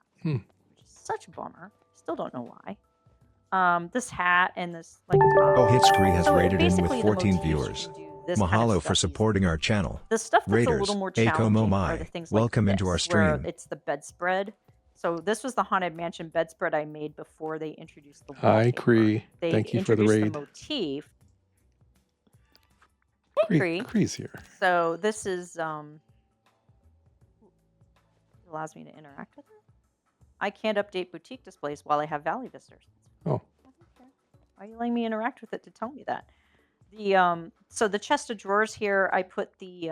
which is such a bummer. Still don't know why. This hat and this like top. Oh, Hitscree has So rated in with basically the 14 motifs you viewers. can do this kind of Mahalo stuff for easily. supporting our channel. The stuff that's a Raiders, little more Aiko challenging are Momai, the things welcome like into our this, where stream. it's the bedspread. So this was the Haunted Mansion bedspread I made before they introduced the Hi, wallpaper. Cree. They Thank you for the introduced raid. the motif. Hey, Cree. Cree's here. So this is allows me to interact with it. I can't update boutique displays while I have Valley visitors. Oh. Why are you letting me interact with it to tell me that? The so the chest of drawers here, I put the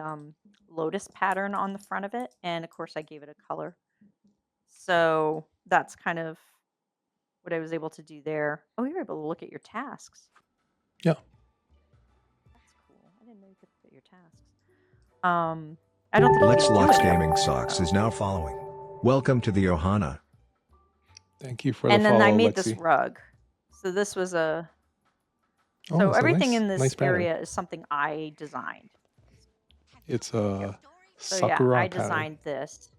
lotus pattern on the front of it, and of course I gave it a color. So that's kind of what I was able to do there. Oh, you're able to look at your tasks. Yeah. That's cool. I didn't know you could look at your tasks. I don't think you Lex can do Lux it Gaming yet, Socks though. is now following. Welcome to the ʻOhana. Thank you for the And then follow, I made Lexi. this rug. So this was a. Oh, So it's a everything nice- in this nice pattern. area is something I designed. It's a So yeah, sakura I pattern. designed this.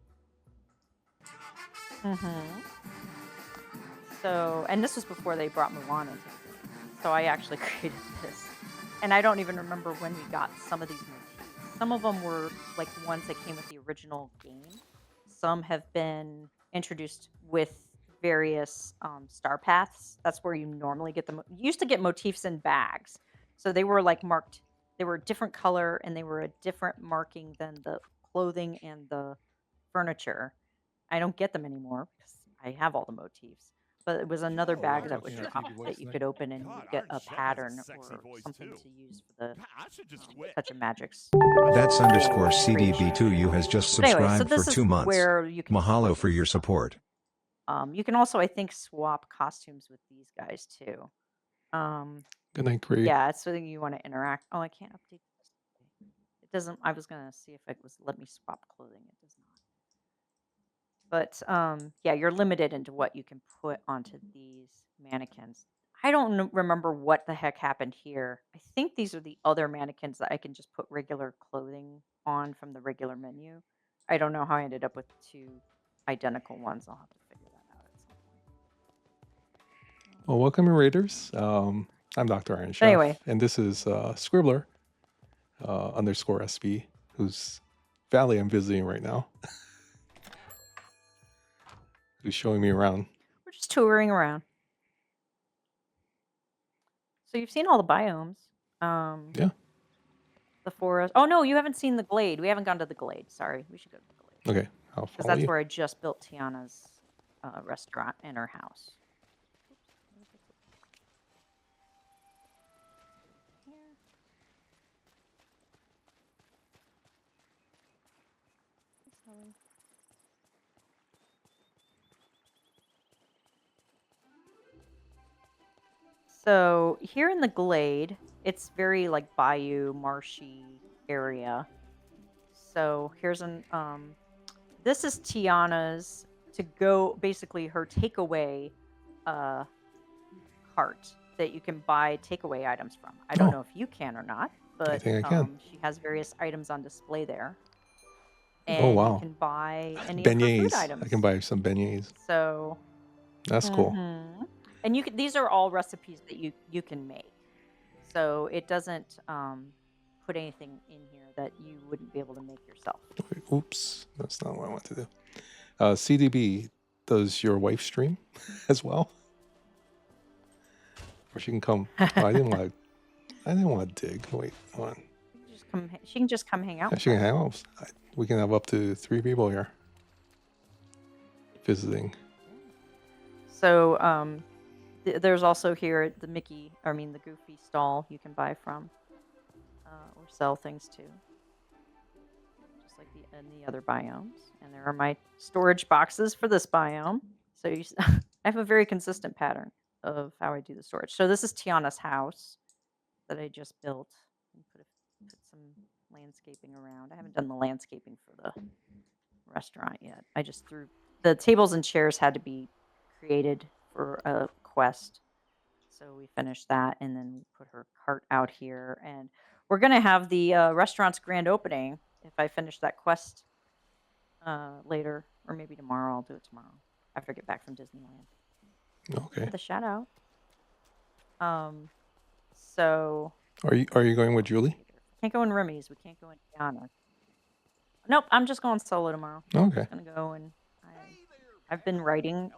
So, and this was before they brought Moana into the game. So I actually created this. And I don't even remember when we got some of these motifs. Some of them were like ones that came with the original game. Some have been introduced with various star paths. That's where you normally get them. You used to get motifs in bags. So they were like marked. They were a different color and they were a different marking than the clothing and the furniture. I don't get them anymore because I have all the motifs. but it was another Oh, bag I that love would hearing drop TV voice that you tonight. could open and God, you'd get Iron a Chef has a pattern sexy or voice, something too. to use for the I should just quit. touch of magics. That's game underscore creation. CDB2U has just But anyway, so subscribed for this is 2 months. where you can Mahalo display for your this stuff. support. You can also, I think, swap costumes with these guys too. Good night, Cree. Yeah, it's something you want to interact. Oh, I can't update this. It doesn't. I was gonna see if it was let me swap clothing. It does not. But yeah, you're limited into what you can put onto these mannequins. I don't remember what the heck happened here. I think these are the other mannequins that I can just put regular clothing on from the regular menu. I don't know how I ended up with 2 identical ones. I'll have to figure that out at some point. Well, welcome, Raiders. I'm Dr. Iron Chef, Anyway. and this is Scribbler underscore SB, whose valley I'm visiting right now, who's showing me around. We're just touring around. So you've seen all the biomes. Yeah. The forest. Oh no, you haven't seen the glade. We haven't gone to the glade. Sorry, we should go to the glade. Okay, I'll Because follow that's you. where I just built Tiana's restaurant and her house. So here in the glade, it's very like bayou, marshy area. So here's an this is Tiana's to go basically her takeaway cart that you can buy takeaway items from. I don't Oh. know if you can or not, but think I can. she has various items on display there. Oh, And wow. you can buy any of her Beignets. food items. I can buy some beignets. So That's cool. Mhm. And you can, these are all recipes that you can make. So it doesn't put anything in here that you wouldn't be able to make yourself. Wait, oops, that's not what I want to do. CDB, does your wife stream as well? Or she can come. Oh, I didn't want to dig. Wait, hold on. She can just come hang out. Yeah, with she can us. hang out. We can have up to 3 people here visiting. So there's also here the the Goofy stall you can buy from or sell things to, just like in the other biomes. And there are my storage boxes for this biome. So I have a very consistent pattern of how I do the storage. So this is Tiana's house that I just built and put some landscaping around. I haven't done the landscaping for the restaurant yet. I just threw the tables and chairs had to be created for a quest. So we finished that and then we put her cart out here and we're going to have the restaurant's grand opening if I finish that quest later or maybe tomorrow. I'll do it tomorrow after I get back from Disneyland. Okay. The shout out. So Are you going with Julie? can't go in Remy's. We can't go in Tiana. Nope, I'm just going solo tomorrow. Okay. I'm gonna go and I've been writing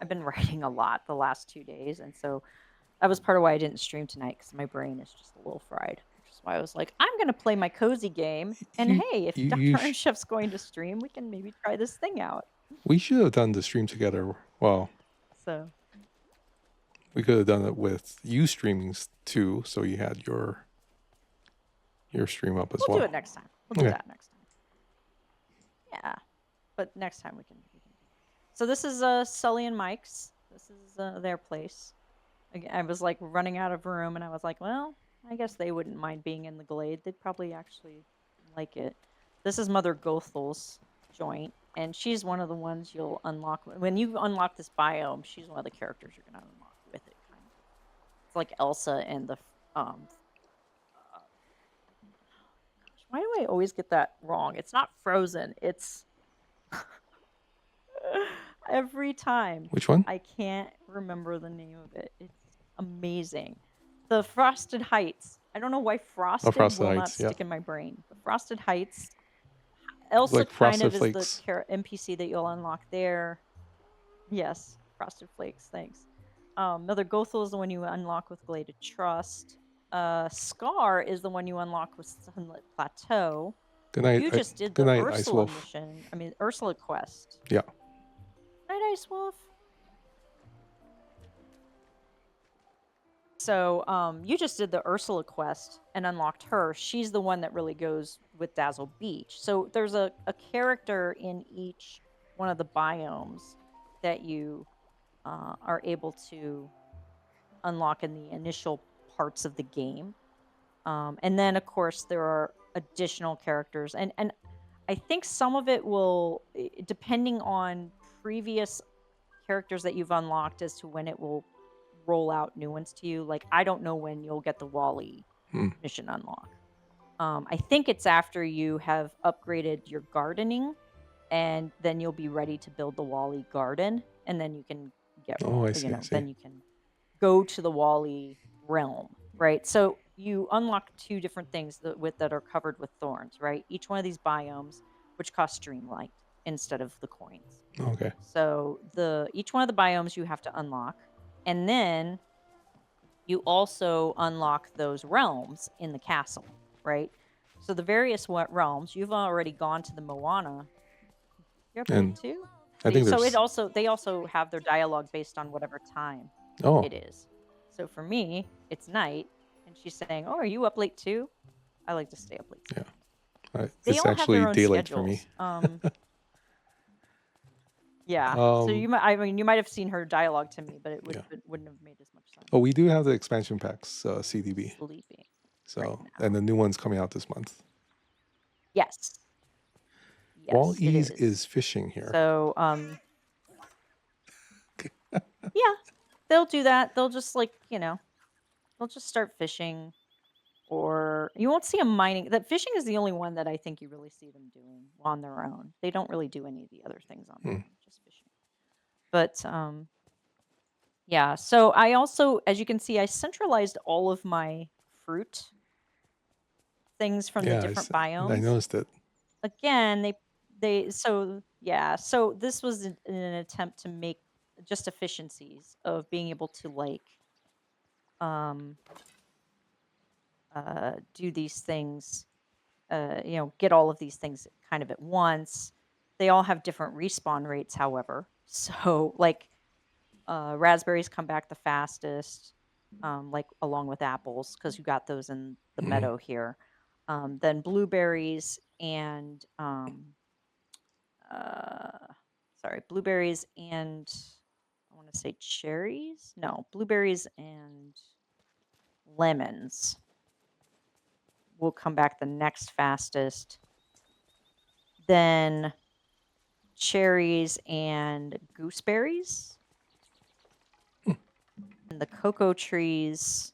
a lot the last 2 days, and so that was part of why I didn't stream tonight because my brain is just a little fried. Which is why I was like, I'm gonna play my cozy game, and hey, if Dr. Iron Chef's going to stream, we can maybe try this thing out. We should have done the stream together. Well, So we could have done it with you streaming too, so you had your stream up as we'll well. do it next time. We'll do Okay. that next time. Yeah, but next time we can. So this is Sully and Mike's. This is their place. Again, I was like running out of room, and I was like, well, I guess they wouldn't mind being in the glade. They'd probably actually like it. This is Mother Gothel's joint, and she's one of the ones you'll unlock when you unlock this biome. She's one of the characters you're gonna unlock with it. Kind of. It's like Elsa and the gosh, why do I always get that wrong? It's not Frozen. It's every time. Which one? I can't remember the name of it. It's amazing. The Frosted Heights. I don't know why Frosted, Frosted will not Heights, yeah. stick in my brain. The Frosted Heights. Elsa like kind Frosted of is Flakes. the NPC that you'll unlock there. Yes, Frosted Flakes. Thanks. Mother Gothel is the one you unlock with Glade of Trust. Scar is the one you unlock with Sunlit Plateau. Good night. You just did the good night, Ice Ursula Wolf. mission. I mean, Ursula quest. Yeah. Night, Ice Wolf. So you just did the Ursula quest and unlocked her. She's the one that really goes with Dazzle Beach. So there's a character in each one of the biomes that you are able to unlock in the initial parts of the game. And then, of course, there are additional characters. And I think some of it will, depending on previous characters that you've unlocked as to when it will roll out new ones to you. Like, I don't know when you'll get the Wally Hmm. mission unlock. I think it's after you have upgraded your gardening, and then you'll be ready to build the Wally garden, and then you can get, Oh, I see. I see. then you can go to the Wally realm, right? So you unlock two different things that are covered with thorns, right? Each one of these biomes, which cost Dreamlight instead of the coins. Okay. So each one of the biomes you have to unlock, and then you also unlock those realms in the castle, right? So the various realms, you've already gone to the Moana. You're up And too. I think So there's. they also have their dialogue based on whatever time Oh, it is. So for me, it's night, and she's saying, "Oh, are you up late too?" I like to stay up late. Yeah. They It's all have actually their own daylight for me. schedules. Yeah. So Um, I mean, you might have seen her dialogue to me, but yeah. it wouldn't have made as much sense. Oh, we do have the expansion packs, CDB. Sleeping So, right and now. the new one's coming out this month. Yes. Wall Yes, it Ease is. is fishing here. So, yeah, they'll do that. They'll just they'll just start fishing, or you won't see them mining. That fishing is the only one that I think you really see them doing on their own. They don't really do any of the other things on their Hmm. own, just fishing. But yeah. So I also, as you can see, I centralized all of my fruit things from the Yeah, different I biomes. noticed it. Again, so yeah, so this was an attempt to make just efficiencies of being able to um do these things, get all of these things kind of at once. They all have different respawn rates, however. So like raspberries come back the fastest, like along with apples, because you got those in the Mhm. meadow here. Then blueberries and blueberries and I want to say cherries. No, blueberries and lemons will come back the next fastest. Then cherries and gooseberries. And the cocoa trees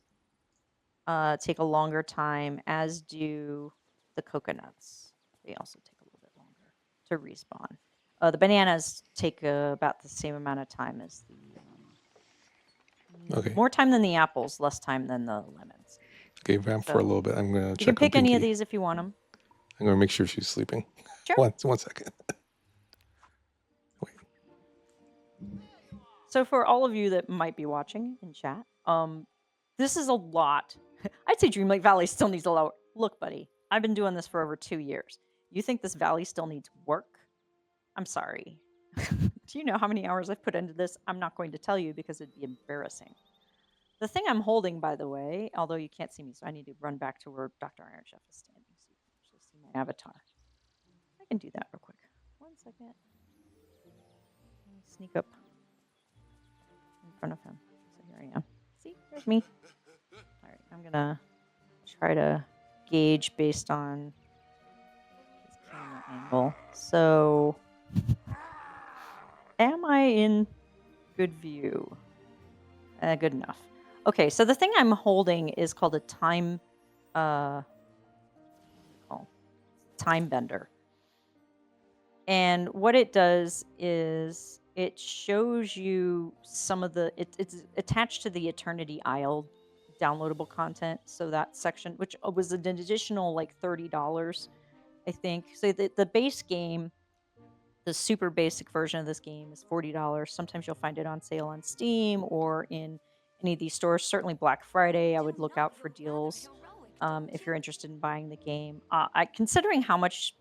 take a longer time, as do the coconuts. They also take a little bit longer to respawn. The bananas take about the same amount of time as Okay. more time than the apples, less time than the lemons. Okay, vamp for a So little bit. I'm gonna you can check on pick any of Pinky. these if you want them. I'm gonna make sure she's sleeping. Sure. One second. Wait. So for all of you that might be watching in chat, this is a lot. I'd say Dreamlight Valley still needs a lot. Look, buddy, I've been doing this for over 2 years. You think this valley still needs work? I'm sorry. Do you know how many hours I've put into this? I'm not going to tell you because it'd be embarrassing. The thing I'm holding, by the way, although you can't see me, so I need to run back to where Dr. Iron Chef is standing so you can actually see my avatar. I can do that real quick. 1 second. Let me sneak up in front of him. So here I am. See, there's me. All right, I'm gonna try to gauge based on his camera angle. So, am I in good view? Good enough. Okay, so the thing I'm holding is called a time bender. And what it does is it shows you some of it's attached to the Eternity Isle downloadable content. So that section, which was an additional like $30, I think. So the base game, the super basic version of this game is $40. Sometimes you'll find it on sale on Steam or in any of these stores. Certainly Black Friday, I would look out for deals if you're interested in buying the game. Considering how much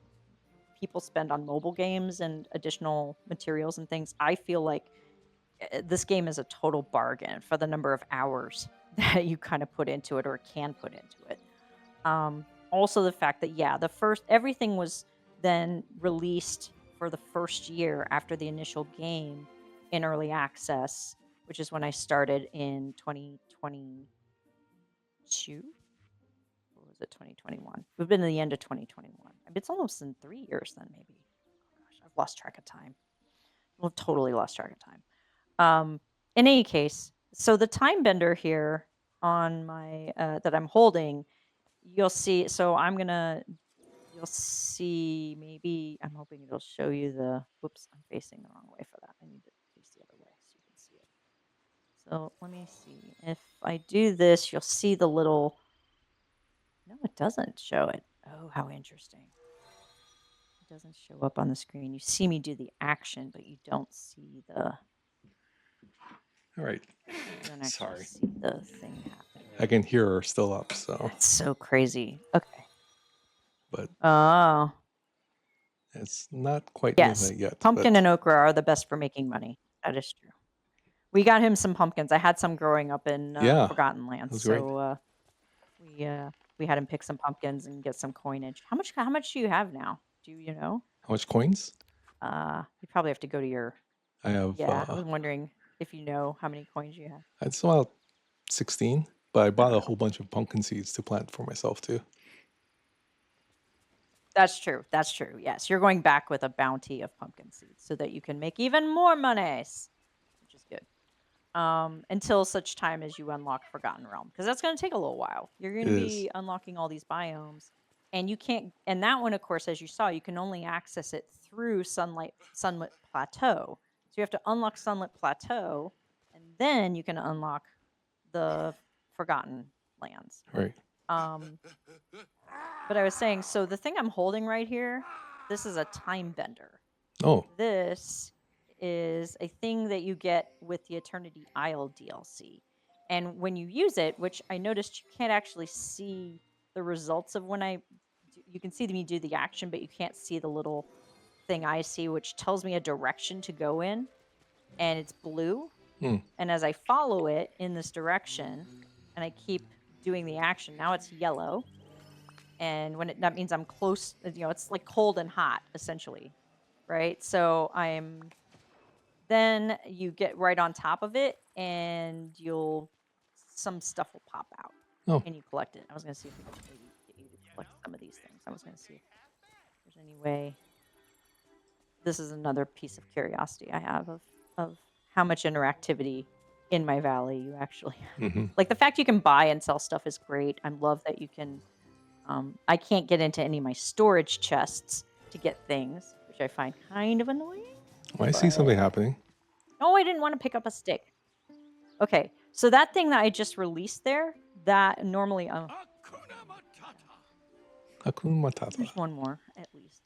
people spend on mobile games and additional materials and things, I feel like this game is a total bargain for the number of hours that you kind of put into it or can put into it. Also, the fact that, yeah, everything was then released for the first year after the initial game in early access, which is when I started in 2022. Or was it 2021? We've been to the end of 2021. It's almost in 3 years then, maybe. Oh gosh, I've lost track of time. Well, totally lost track of time. In any case, so the time bender here on my that I'm holding, you'll see. So you'll see. Maybe I'm hoping it'll show you the. Whoops, I'm facing the wrong way for that. I need to face the other way so you can see it. So let me see. If I do this, you'll see the little. No, it doesn't show it. Oh, how interesting. It doesn't show up on the screen. You see me do the action, but you don't see the. All right. You don't actually Sorry. see the thing happen. I can hear her still up, so. That's so crazy. Okay. But Oh. it's not quite Yes. midnight yet. Pumpkin but and okra are the best for making money. That is true. We got him some pumpkins. I had some growing up in Yeah, Forgotten Lands. was great. So we had him pick some pumpkins and get some coinage. How much do you have now? Do you know? How much coins? You probably have to go to your. I have. Yeah, I was wondering if you know how many coins you have. It's about 16, but I bought a whole bunch of pumpkin seeds to plant for myself too. That's true. That's true. Yes, you're going back with a bounty of pumpkin seeds so that you can make even more monies, which is good. Until such time as you unlock Forgotten Realm, because that's going to take a little while. You're going to be unlocking all these biomes, and you can't. And that one, of course, as you saw, you can only access it through Sunlit Plateau. So you have to unlock Sunlit Plateau, and then you can unlock the Forgotten Lands. Right. But I was saying, so the thing I'm holding right here, this is a time bender. Oh, This is a thing that you get with the Eternity Isle DLC. And when you use it, which I noticed you can't actually see the results of you can see me do the action, but you can't see the little thing I see, which tells me a direction to go in. And it's blue. And as I follow it in this direction and I keep doing the action, now it's yellow. And that means I'm close, it's like cold and hot, essentially, right? So then you get right on top of it, and some stuff will pop out, and you collect it. I was going to see if we could maybe get you to collect some of these things. I was going to see if there's any way. This is another piece of curiosity I have of how much interactivity in my valley you actually have. Like the fact you can buy and sell stuff is great. I love that you can. I can't get into any of my storage chests to get things, which I find kind of annoying. well, I see something happening. Oh, I didn't want to pick up a stick. Okay, so that thing that I just released there, that normally Hakuna Matata. there's one more at least.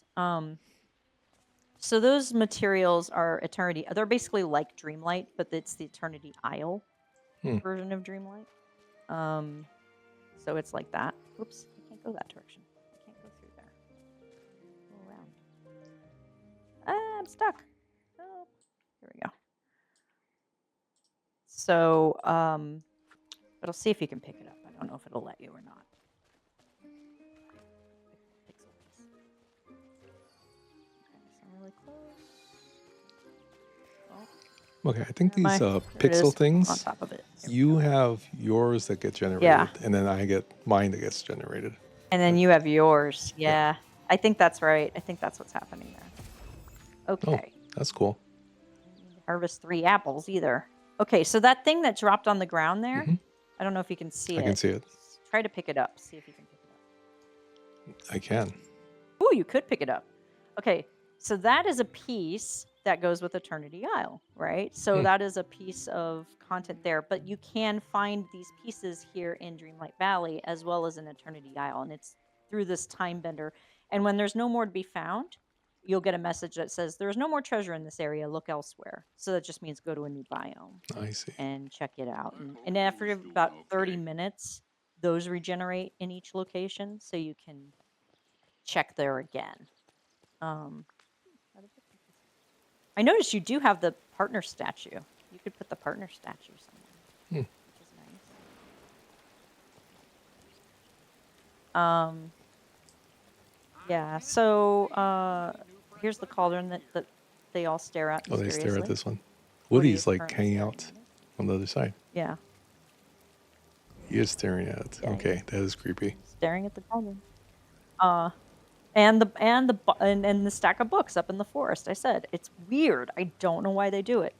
So those materials are Eternity. They're basically like Dreamlight, but it's the Eternity Isle version of Dreamlight. So it's like that. Oops, I can't go that direction. I can't go through there. Go around. Ah, I'm stuck. Oh, here we go. So, but I'll see if you can pick it up. I don't know if it'll let you or not. Pixel piece. Okay, so I'm really close. Oh, Okay, I think these there it pixel is, things, on top of it. There we you go. have yours that get generated, Yeah. and then I get mine that gets generated. And then you have yours. Yeah. I think that's right. I think that's what's happening there. Okay. Oh, that's cool. Didn't need to harvest 3 apples either. Okay, so that thing that dropped on the ground there, I don't know if you can see it. I can see it. Try to pick it up. See if you can pick it up. I can. Oh, you could pick it up. Okay, so that is a piece that goes with Eternity Isle, right? So that is a piece of content there. But you can find these pieces here in Dreamlight Valley as well as in Eternity Isle, and it's through this time bender. And when there's no more to be found, you'll get a message that says, there's no more treasure in this area, look elsewhere. So that just means go to a new biome I see. and check it out. And after about 30 minutes, those regenerate in each location, so you can check there again. I noticed you do have the partner statue. You could put the partner statue somewhere, which is nice. Um, yeah. So here's the cauldron that they all stare at Oh, they stare at mysteriously. this one. Woody Woody's is like currently hanging staring out at it. on the other side. Yeah. He is staring at it. Yeah, he Okay, is. that is creepy. He's staring at the cauldron. And the stack of books up in the forest. I said it's weird. I don't know why they do it.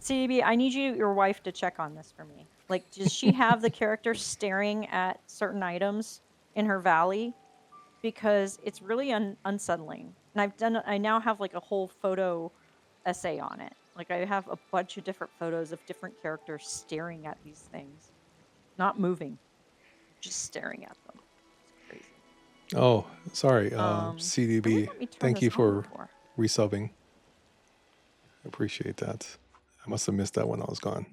CB, I need your wife to check on this for me. Like, does she have the character staring at certain items in her valley? Because it's really unsettling. And I now have like a whole photo essay on it. Like, I have a bunch of different photos of different characters staring at these things, not moving, just staring at them. It's crazy. Oh, sorry. Really CDB, let me turn thank this you on for for. resubbing. I appreciate that. I must have missed that when I was gone.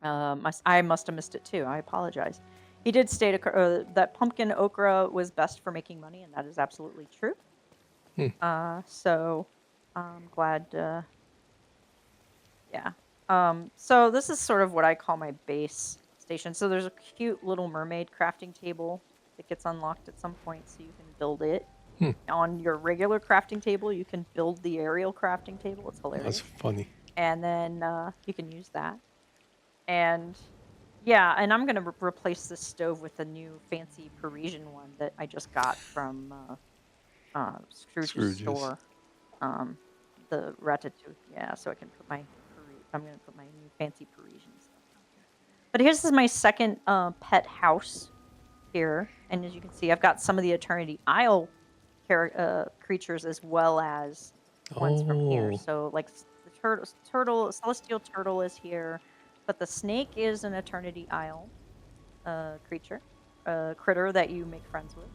I must have missed it too. I apologize. He did state that pumpkin okra was best for making money, and that is absolutely true. So I'm glad. Yeah. So this is sort of what I call my base station. So there's a cute little mermaid crafting table that gets unlocked at some point, so you can build it. On your regular crafting table, you can build the aerial crafting table. It's hilarious. That's funny. And then you can use that. And yeah, and I'm going to replace this stove with a new fancy Parisian one that I just got from Scrooge's Scrooge's. store. The Ratatouille. Yeah, so I can put my I'm going to put my new fancy Parisian stuff down here. But here's my second pet house here, and as you can see, I've got some of the Eternity Isle creatures as well as ones from here. Oh, So like the celestial turtle is here, but the snake is an Eternity Isle critter that you make friends with.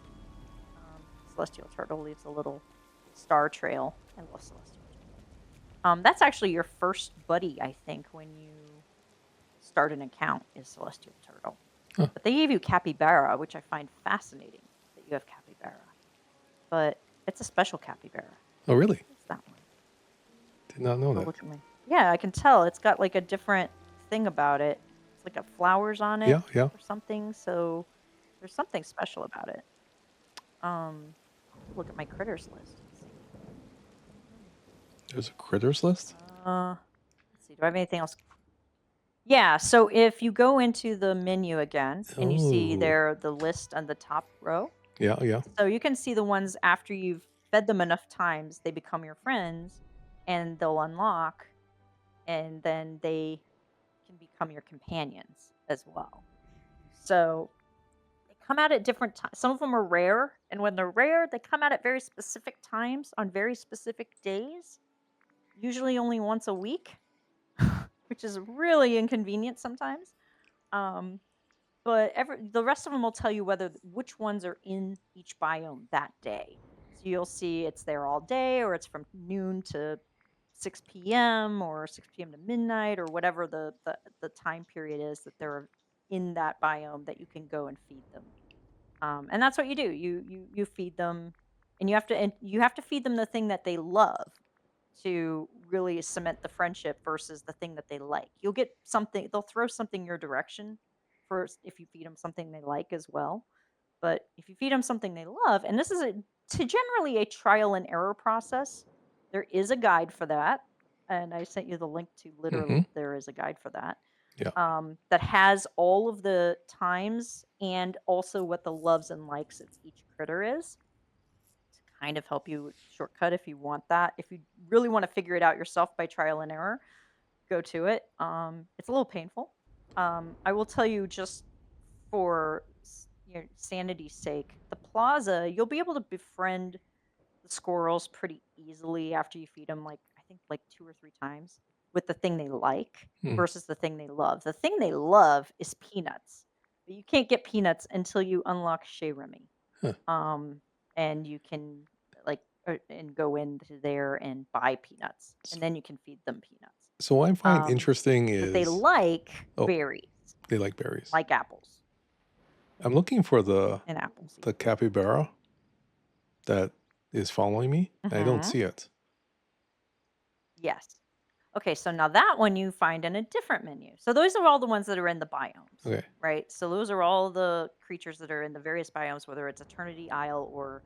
Celestial turtle leaves a little star trail. I love celestial turtle. That's actually your first buddy, I think, when you start an account, is celestial turtle. Huh. But they gave you capybara, which I find fascinating that you have capybara. But it's a special capybara. oh, really? What's that one? Did not know that. Look at me. Yeah, I can tell. It's got like a different thing about it. It's like got flowers on it Yeah. or something. So there's something special about it. Look at my critters list. Let's see. There's a critters list? Let's see. Do I have anything else? Yeah, so if you go into the menu again and you see Oh. there the list on the top row. Yeah. So you can see the ones after you've fed them enough times, they become your friends and they'll unlock, and then they can become your companions as well. So they come out at different times. Some of them are rare, and when they're rare, they come out at very specific times on very specific days, usually only once a week, which is really inconvenient sometimes. But the rest of them will tell you which ones are in each biome that day. So you'll see it's there all day, or it's from noon to 6 p.m. or 6 p.m. to midnight, or whatever the time period is that they're in that biome that you can go and feed them. And that's what you do. You feed them, and you have to feed them the thing that they love to really cement the friendship versus the thing that they like. You'll get something, they'll throw something your direction first if you feed them something they like as well. But if you feed them something they love, and this is generally a trial and error process, there is a guide for that. And I sent you the link to literally, there is a guide for that. Yeah. That has all of the times and also what the loves and likes of each critter is, to kind of help you shortcut if you want that. If you really want to figure it out yourself by trial and error, go to it. It's a little painful. I will tell you, just for sanity's sake, the plaza, you'll be able to befriend the squirrels pretty easily after you feed them, like I think like 2 or 3 times, with the thing they like versus the thing they love. The thing they love is peanuts, but you can't get peanuts until you unlock Chez Remy. Huh. And you can and go into there and buy peanuts, and then you can feed them peanuts. So what I find interesting But they is like berries, they like berries. like apples I'm looking for and apples. the capybara that is following me. I don't see it. Yes. Okay, so now that one you find in a different menu. So those are all the ones that are in the biomes, Okay. right? So those are all the creatures that are in the various biomes, whether it's Eternity Isle or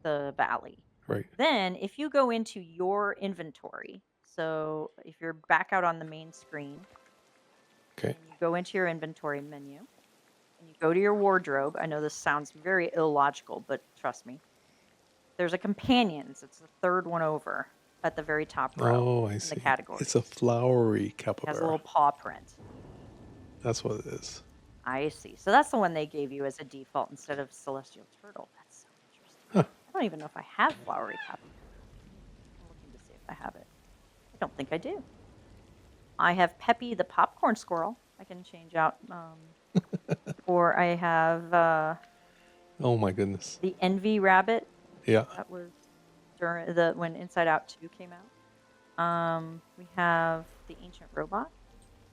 the Valley. Right. Then, if you go into your inventory, so if you're back out on the main screen Okay. and you go into your inventory menu and you go to your wardrobe, I know this sounds very illogical, but trust me, there's a companions. It's the third one over at the very top row Oh, I in the see. categories. It's a flowery It has a capybara. little paw print. That's what it is. I see. So that's the one they gave you as a default instead of celestial turtle. That's so interesting. Huh. I don't even know if I have flowery capybara. I'm looking to see if I have it. I don't think I do. I have Peppy the popcorn squirrel. I can change out. Or I have Oh my goodness. the envy rabbit. Yeah. That was during when Inside Out 2 came out. We have the ancient robot.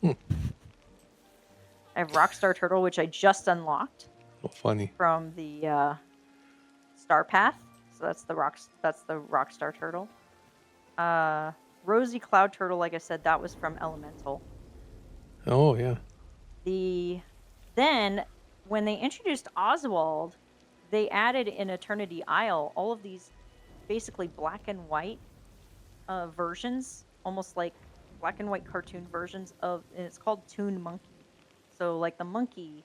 Hmm. I have Rockstar Turtle, which I just unlocked Oh, funny. from the Star Path. So that's the Rockstar Turtle. Rosy Cloud Turtle, like I said, that was from Elemental. Oh, yeah. Then when they introduced Oswald, they added in Eternity Isle all of these basically black and white versions, almost like black and white cartoon versions of, and it's called Toon Monkey. So like the monkey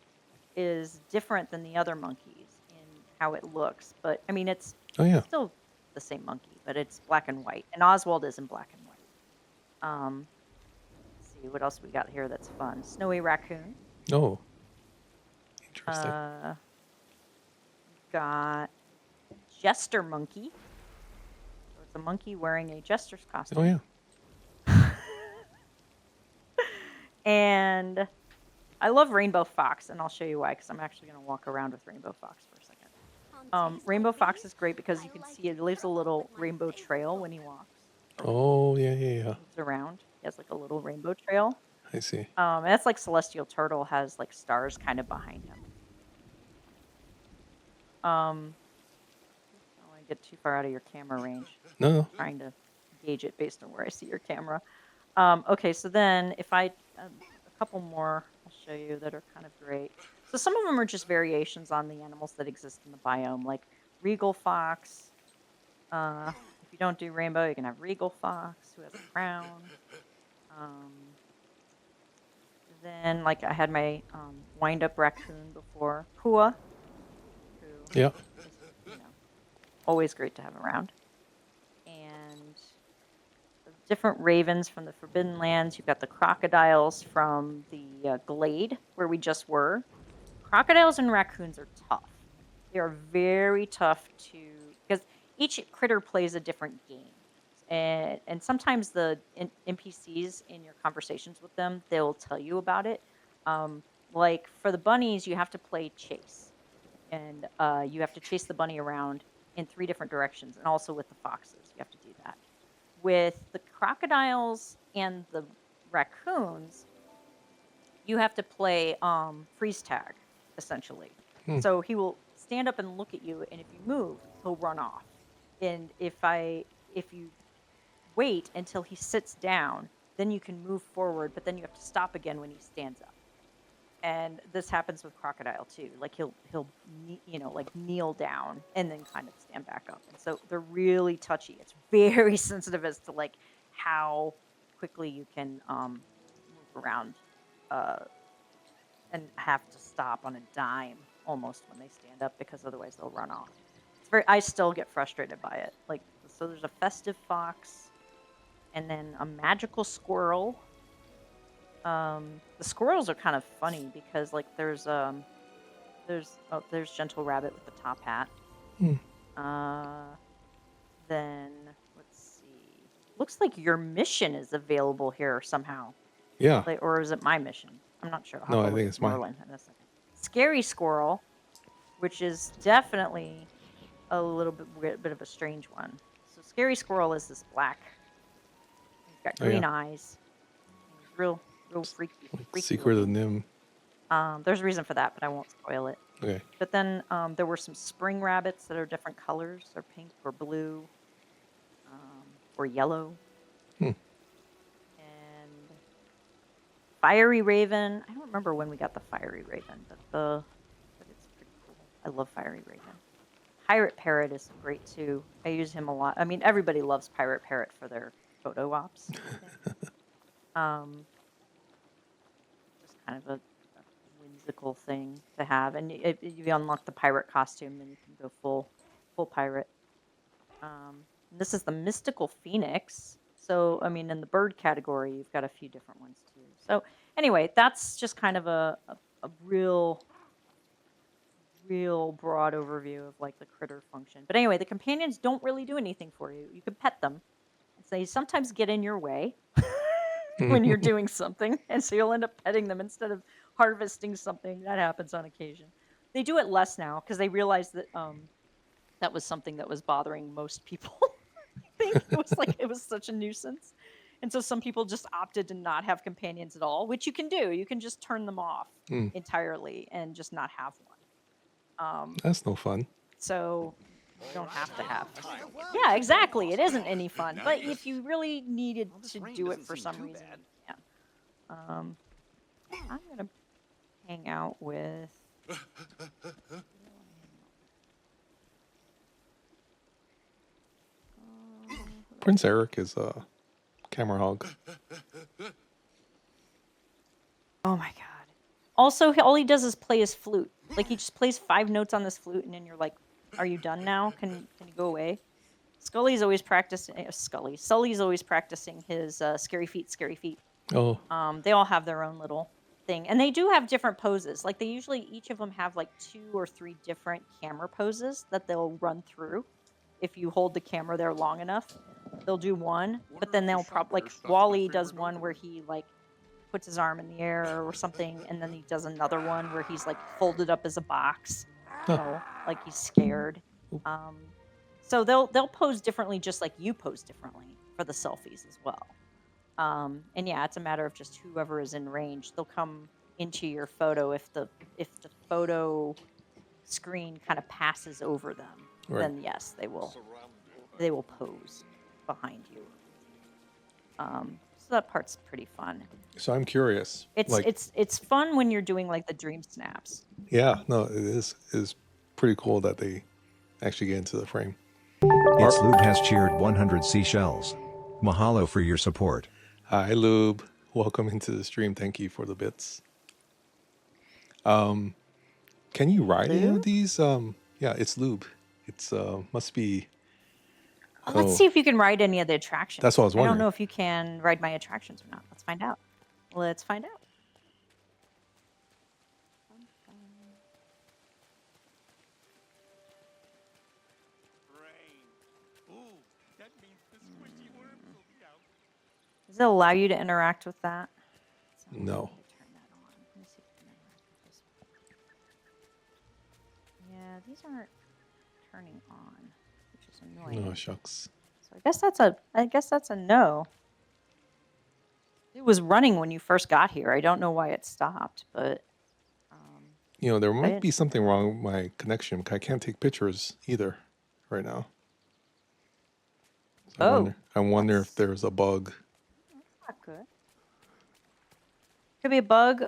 is different than the other monkeys in how it looks, but I mean it's Oh, yeah. still the same monkey, but it's black and white, and Oswald is in black and white. Let's see what else we got here that's fun. Snowy raccoon. Oh. Interesting. Got jester monkey. So it's a monkey wearing a jester's costume. Oh, yeah. And I love Rainbow Fox, and I'll show you why, because I'm actually going to walk around with Rainbow Fox for a second. Rainbow Fox is great because you can see it leaves a little rainbow trail when he walks. Oh, yeah, yeah, yeah. Moves around. He has like a little rainbow trail. I see. And that's like Celestial Turtle has like stars kind of behind him. I don't want to get too far out of your camera range. No. Trying to gauge it based on where I see your camera. Okay, so then if I a couple more I'll show you that are kind of great. So some of them are just variations on the animals that exist in the biome, like Regal Fox. If you don't do rainbow, you can have Regal Fox, who has a crown. Then, like I had my wind-up raccoon before, Pua, who Yeah. is, you know, always great to have around. And the different ravens from the Forbidden Lands. You've got the crocodiles from the Glade, where we just were. Crocodiles and raccoons are tough. They are very tough because each critter plays a different game. And sometimes the NPCs in your conversations with them, they'll tell you about it. Like for the bunnies, you have to play chase. And you have to chase the bunny around in 3 different directions. And also with the foxes, you have to do that. With the crocodiles and the raccoons, you have to play freeze tag, essentially. So he will stand up and look at you, and if you move, he'll run off. And if you wait until he sits down, then you can move forward, but then you have to stop again when he stands up. And this happens with crocodile too. Like he'll like kneel down and then kind of stand back up. And so they're really touchy. It's very sensitive as to like how quickly you can move around and have to stop on a dime almost when they stand up, because otherwise they'll run off. I still get frustrated by it. Like, so there's a festive fox and then a magical squirrel. The squirrels are kind of funny because like there's Gentle Rabbit with the top hat. Then let's see. Looks like your mission is available here somehow. Yeah. Like, or is it my mission? I'm not sure. No, I think it's mine. Merlin in a second. Scary Squirrel, which is definitely a little bit of a strange one. So Scary Squirrel is this black. He's got green eyes. He's real freaky. Secret of the Nim. There's a reason for that, but I won't spoil it. Okay. But then there were some spring rabbits that are different colors. They're pink or blue or yellow. Fiery Raven. I don't remember when we got the Fiery Raven, but it's pretty cool. I love Fiery Raven. Pirate Parrot is great too. I use him a lot. I mean, everybody loves Pirate Parrot for their photo ops. I think. Just kind of a whimsical thing to have, and if you unlock the pirate costume, then you can go full pirate. And this is the Mystical Phoenix. So, I mean, in the bird category, you've got a few different ones too. So, anyway, that's just kind of a real broad overview of like the critter function. But anyway, the companions don't really do anything for you. You can pet them, and they sometimes get in your way when you're doing something, and so you'll end up petting them instead of harvesting something. That happens on occasion. They do it less now because they realize that that was something that was bothering most people. I think it was such a nuisance. And so some people just opted to not have companions at all, which you can do. You can just turn them off entirely and just not have one. That's no fun. So you don't have to have. Yeah, exactly. It isn't any fun. But if you really needed to do it for some reason, yeah. I'm gonna hang out with. Prince Eric is a camera hog. Oh my god. Also, all he does is play his flute. Like, he just plays 5 notes on this flute, and then you're like, are you done now? Can you go away? Sully's always practicing his scary feet. Oh. They all have their own little thing. And they do have different poses. Like, they usually, each of them have like 2 or 3 different camera poses that they'll run through. If you hold the camera there long enough, they'll do one, but then they'll probably, like, Wally does one where he like puts his arm in the air or something, and then he does another one where he's like folded up as a box, like he's scared. So they'll pose differently, just like you pose differently for the selfies as well. And yeah, it's a matter of just whoever is in range. They'll come into your photo if the photo screen kind of passes over them. Right. Then yes, they will pose behind you. So that part's pretty fun. So I'm curious. It's fun when you're doing like the dream snaps. Yeah, no, it is pretty cool that they actually get into the frame. It's Lube has cheered 100 seashells. Mahalo for your support. Hi, Lube. Welcome into the stream. Thank you for the bits. Can you ride any of these? Yeah, it's Lube. It's must be. Let's see if you can ride any of the attractions. That's what I was wondering. I don't know if you can ride my attractions or not. Let's find out. Does it allow you to interact with that? No. Turn that on. Let me see if we can interact with this one. Yeah, these aren't turning on, which is annoying. Oh, shucks. So I guess that's a no. It was running when you first got here. I don't know why it stopped, but there might be something wrong with my connection. I can't take pictures either right now. So I wonder if there's a bug. That's not good. Could be a bug.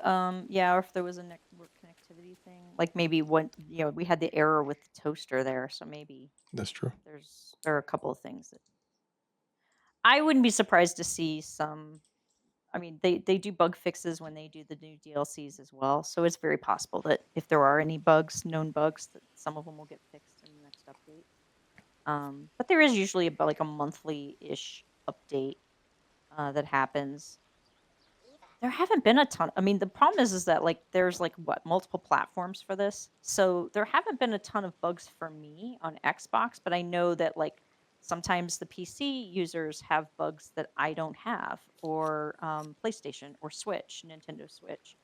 Yeah, or if there was a network connectivity thing. Like maybe we had the error with the toaster there, so maybe That's true. there are a couple of things that I wouldn't be surprised to see some. I mean, they do bug fixes when they do the new DLCs as well, so it's very possible that if there are any known bugs, that some of them will get fixed in the next update. But there is usually about like a monthly-ish update that happens. There haven't been a ton. I mean, the problem is that like there's like multiple platforms for this, so there haven't been a ton of bugs for me on Xbox, but I know that like sometimes the PC users have bugs that I don't have, or PlayStation or Switch, Nintendo Switch.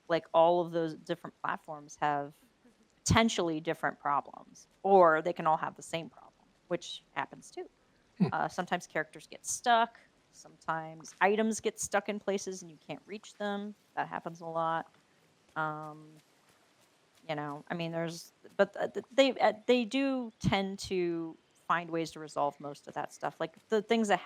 Like all of those different platforms have potentially different problems, or they can all have the same problem, which happens too. Sometimes characters get stuck. Sometimes items get stuck in places and you can't reach them. That happens a lot. I mean, they do tend to find ways to resolve most of that stuff. Like the things that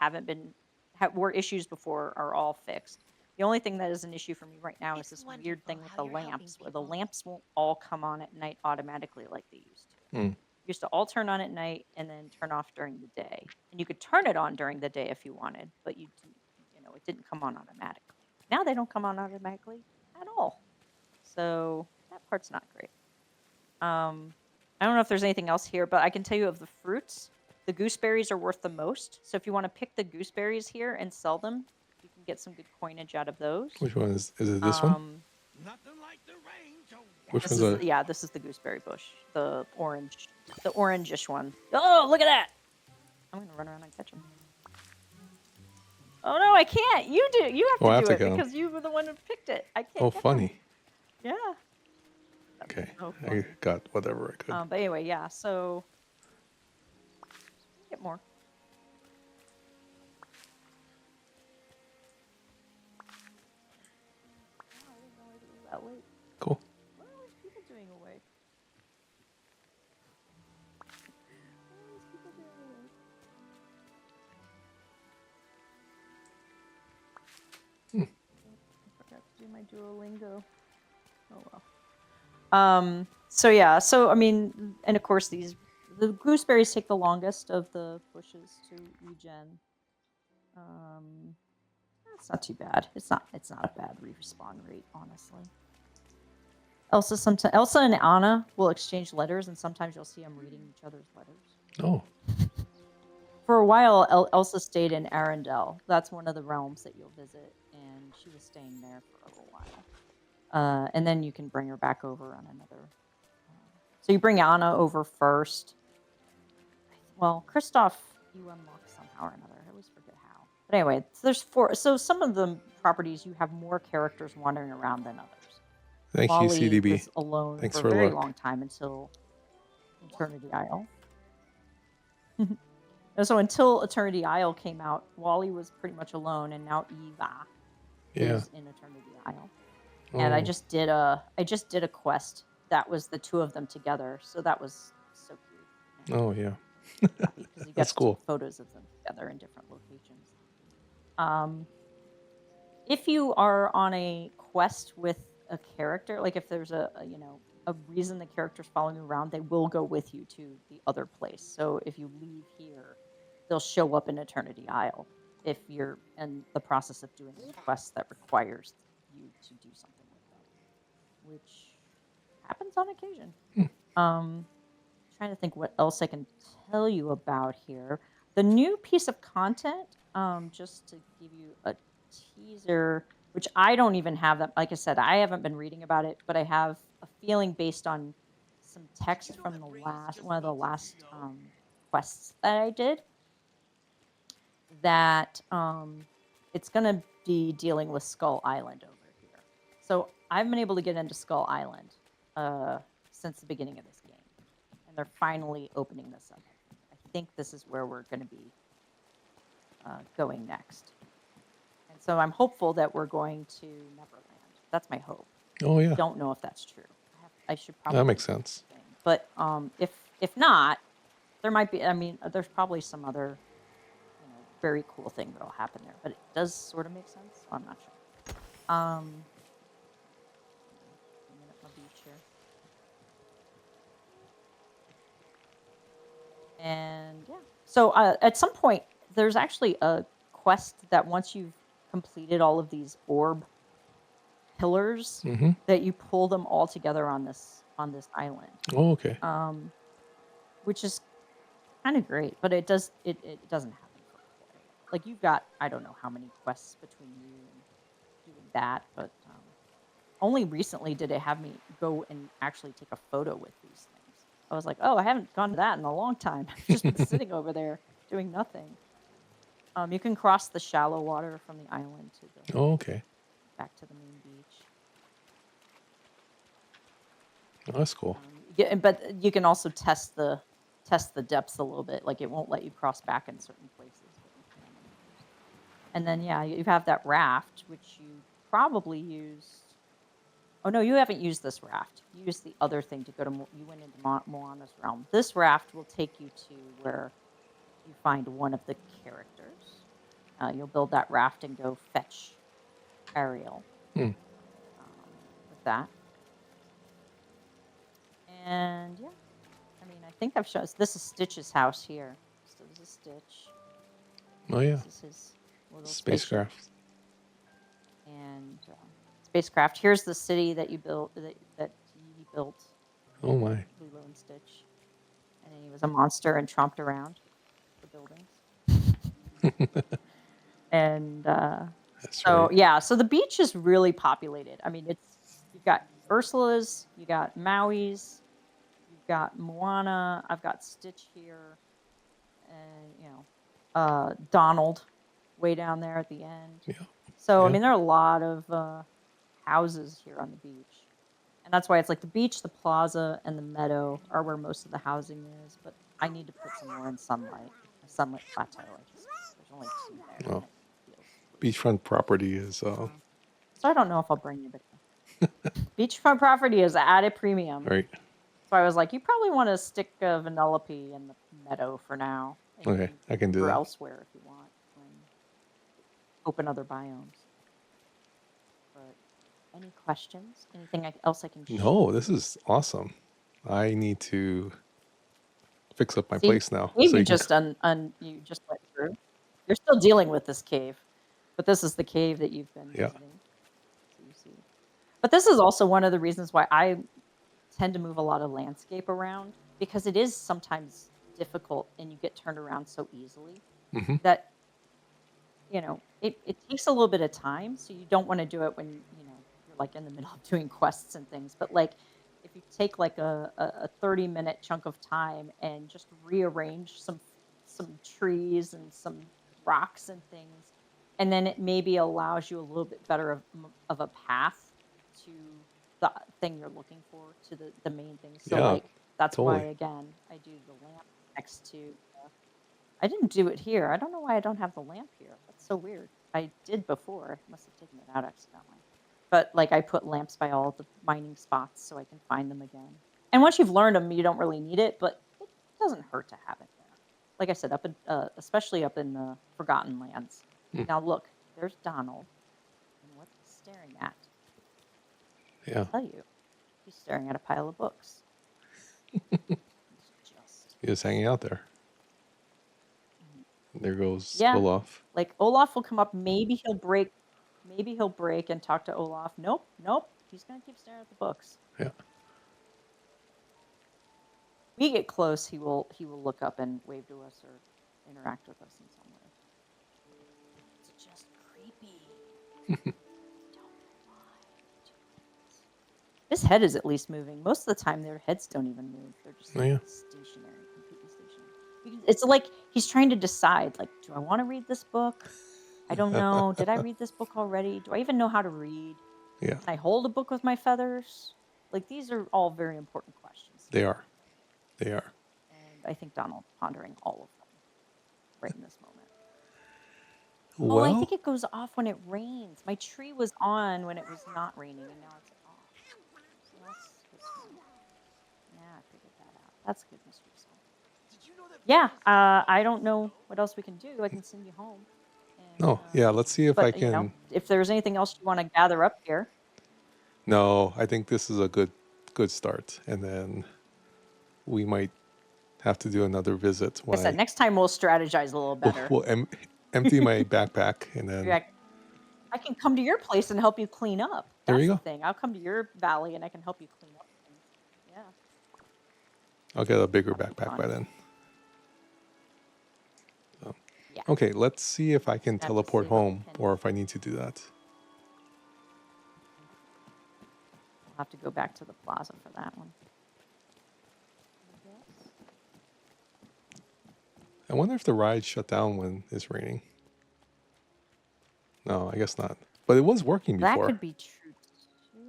were issues before are all fixed. The only thing that is an issue for me right now is It's this weird thing wonderful with how the you're helping lamps, where the people. lamps won't all come on at night automatically like they used to. Mm. Used to all turn on at night and then turn off during the day. And you could turn it on during the day if you wanted, but you didn't, it didn't come on automatically. Now they don't come on automatically at all. So that part's not great. I don't know if there's anything else here, but I can tell you of the fruits, the gooseberries are worth the most. So if you want to pick the gooseberries here and sell them, you can get some good coinage out of those. Which one is it? This one? Nothing like the rain to Which This one's is a? this is the gooseberry bush, the orangish one. Oh, look at that! I'm gonna run around and catch him. Oh no, I can't. You do. You Oh, I have have to to do it get 'em. because you were the one who picked it. I can't. Oh, get 'em. funny. Yeah. That's Okay, so I funny. got whatever I could. But anyway, yeah. So get more. Oh, I didn't realize it was that late. Cool. What are all these people doing awake? What are these people doing awake? I forgot to do my Duolingo. Oh well. So yeah. So I mean, and of course the gooseberries take the longest of the bushes to regen. It's not too bad. It's not a bad respawn rate, honestly. Elsa and Anna will exchange letters, and sometimes you'll see them reading each other's letters. Oh, For a while, Elsa stayed in Arendelle. That's one of the realms that you'll visit, and she was staying there for a little while. And then you can bring her back over on another. So you bring Anna over first. Well, Kristoff, you unlock somehow or another. I always forget how. But anyway, so there's 4. So some of the properties you have more characters wandering around than others. thank you, Wally CDB. was alone Thanks for for a very luck. long time until Eternity Isle. So until Eternity Isle came out, Wally was pretty much alone, and now Eva Yeah. is in Eternity Isle. And I Oh, just did a quest that was the 2 of them together, so that was so cute. oh yeah. Because you got That's to cool. take photos of them together in different locations. If you are on a quest with a character, like if there's a reason the character's following you around, they will go with you to the other place. So if you leave here, they'll show up in Eternity Isle if you're in the process of doing a quest that requires you to do something with them, which happens on occasion. Trying to think what else I can tell you about here. The new piece of content, just to give you a teaser, which I don't even have that. Like I said, I haven't been reading about it, but I have a feeling based on some text from the one of the last quests that I did, that it's going to be dealing with Skull Island over here. So I've been able to get into Skull Island since the beginning of this game, and they're finally opening this up. I think this is where we're going to be going next. And so I'm hopeful that we're going to Neverland. That's my hope. Oh yeah. Don't know if that's true. I should probably. That makes sense. But if not, there might be. I mean, there's probably some other, very cool thing that'll happen there. But it does sort of make sense. So I'm not sure. A minute on the beach here. And yeah. So at some point, there's actually a quest that once you've completed all of these orb pillars, Mm-hmm. that you pull them all together on this island, Oh, okay. which is kind of great. But it doesn't happen for a while. Like you've got, I don't know how many quests between you and doing that, but only recently did it have me go and actually take a photo with these things. I was like, oh, I haven't gone to that in a long time. I've just been sitting over there doing nothing. You can cross the shallow water from the island to the Oh, okay. back to the main beach. Oh, that's cool. But you can also test the depths a little bit. Like it won't let you cross back in certain places. But you can. And then yeah, you have that raft, which you probably used. Oh no, you haven't used this raft. You used the other thing to go to. You went into Moana's realm. This raft will take you to where you find one of the characters. You'll build that raft and go fetch Ariel Hmm. with that. And yeah, I mean, I think I've shown this is Stitch's house here. So this is Stitch. Oh yeah, This is his little spaceship spacecraft. and spacecraft. Here's the city that you built that he built, Oh my. Lilo and Stitch. And then he was a monster and tromped around the buildings. And That's so right. yeah, so the beach is really populated. I mean, you've got Ursula's, you got Maui's, you've got Moana. I've got Stitch here, and Donald way down there at the end. Yeah. So I Yeah. mean, there are a lot of houses here on the beach, and that's why it's like the beach, the plaza, and the meadow are where most of the housing is. But I need to put some more in sunlight. A sunlit plateau. There's only 2 there, Oh. and it feels Beachfront property is so I don't know if I'll bring anybody. Beachfront property is at a premium. right. So I was like, you probably want to stick a Vanellope in the meadow for now. And you Okay, I can do go that. elsewhere if you want. And open other biomes. But any questions? Anything else I can share? No, this is awesome. I need to fix up my See, place now. cave So you you can. just you just went through. You're still dealing with this cave, but this is the cave that you've been Yeah. visiting. So you see. But this is also one of the reasons why I tend to move a lot of landscape around, because it is sometimes difficult and you get turned around so easily Hmm. that it takes a little bit of time. So you don't want to do it when you're like in the middle of doing quests and things. But like if you take like a 30-minute chunk of time and just rearrange some trees and some rocks and things, and then it maybe allows you a little bit better of a path to the thing you're looking for, to the main thing. So Yeah, like that's why totally. again I do the lamp next to. I didn't do it here. I don't know why I don't have the lamp here. That's so weird. I did before. I must have taken it out accidentally. But like I put lamps by all the mining spots so I can find them again. And once you've learned them, you don't really need it, but it doesn't hurt to have it there. Like I said, up in especially up in the Forgotten Lands. Hmm. Now look, there's Donald. And what's he staring at? Yeah. I'll tell you. He's staring at a pile of books. Just hanging out there. There goes Yeah. Olaf. Like Olaf will come up, maybe he'll break and talk to Olaf. Nope. He's gonna keep staring at the books. Yeah. We get close, he will look up and wave to us or interact with us in some way. It's just creepy. Don't know why. His head is at least moving. Most of the time their heads don't even move. They're just Oh, yeah. stationary, completely stationary. It's like he's trying to decide, like, do I want to read this book? I don't know. Did I read this book already? Do I even know how to read? Yeah, Can I hold a book with my feathers? Like, these are all very important questions. they are. They are. And I think Donald's pondering all of them right in this moment. Well, I think it goes off when it rains. My tree was on when it was not raining, and now it's off. So that's good to know. Yeah, I figured that out. That's good, Mystery Solved. Yeah, I don't know what else we can do. I can send you home. And, oh, yeah, let's see if I but, you know, can. if there's anything else you want to gather up here. No, I think this is a good start. And then we might have to do another visit Like I said, next time we'll strategize a little better. we'll empty my backpack and then Yeah, I can come to your place and help you clean up. There That's you the go. thing. I'll come to your valley and I can help you clean up things. Yeah. I'll get a bigger That'd be backpack by fun. then. So, Yeah. okay, let's see if I can Have to teleport save up home pennies. or if I need to do that. I'll have to go back to the plaza for that one. I wonder if the ride shut down when it's raining. No, I guess not. But it was working That before. could be true too.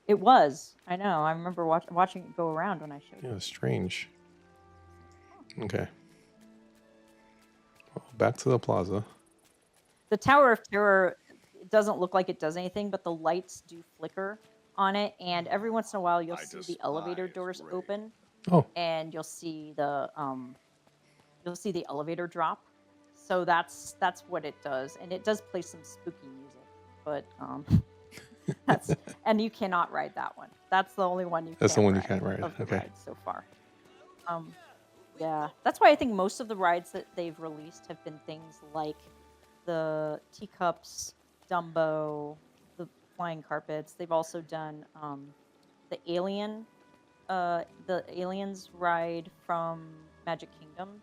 It was. I know. I remember watching it go around when I showed Yeah, you. it's strange. Okay. Well, back to the plaza. The Tower of Terror, it doesn't look like it does anything, but the lights do flicker on it, and every once in a while you'll I see the elevator despise doors rain. open, Oh, and you'll see the elevator drop. So that's what it does, and it does play some spooky music. but that's and you cannot ride that one. That's the only one you That's the can't one you ride can't ride. of the Okay. rides so far. Um, yeah, that's why I think most of the rides that they've released have been things like the teacups, Dumbo, the flying carpets. They've also done the aliens ride from Magic Kingdom,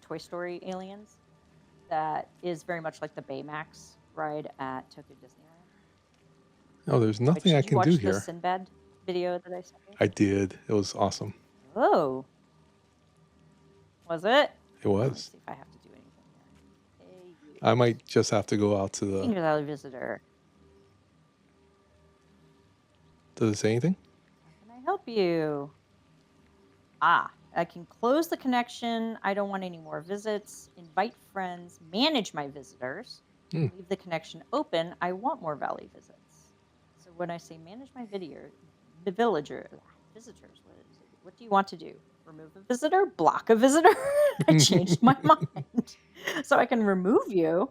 Toy Story Aliens. That is very much like the Baymax ride at Tokyo Disneyland. Oh, there's Which, nothing I did you can watch do the here. Sinbad video that I sent you? I did. It was awesome. Oh, was it? It Let me was. see if I have to do anything here. Hey, you. I might just have to go out to the. Disney Valley visitor. Does it say anything? How can I help you? I can close the connection. I don't want any more visits. Invite friends. Manage my visitors. Hmm. Leave the connection open. I want more valley visits. So when I say manage my visitors, what do you want to do? Remove a visitor? Block a visitor? I changed my mind. So I can remove you.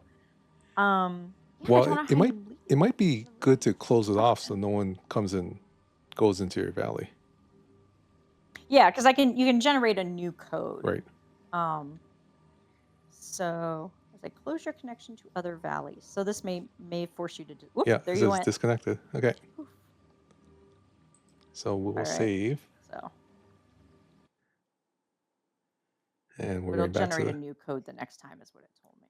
Yeah, I don't Well, know it how might you leave. it might be It's a good to really close it off so question. no one goes into your valley. Yeah, because you can generate a new code. Right. So as I close your connection to other valleys, so this may force you to do. Whoop, Yeah, there it you says went. disconnected. Okay. Oof. So we'll All right. save So and we're it'll going back to generate a the. new code the next time, is what it told me.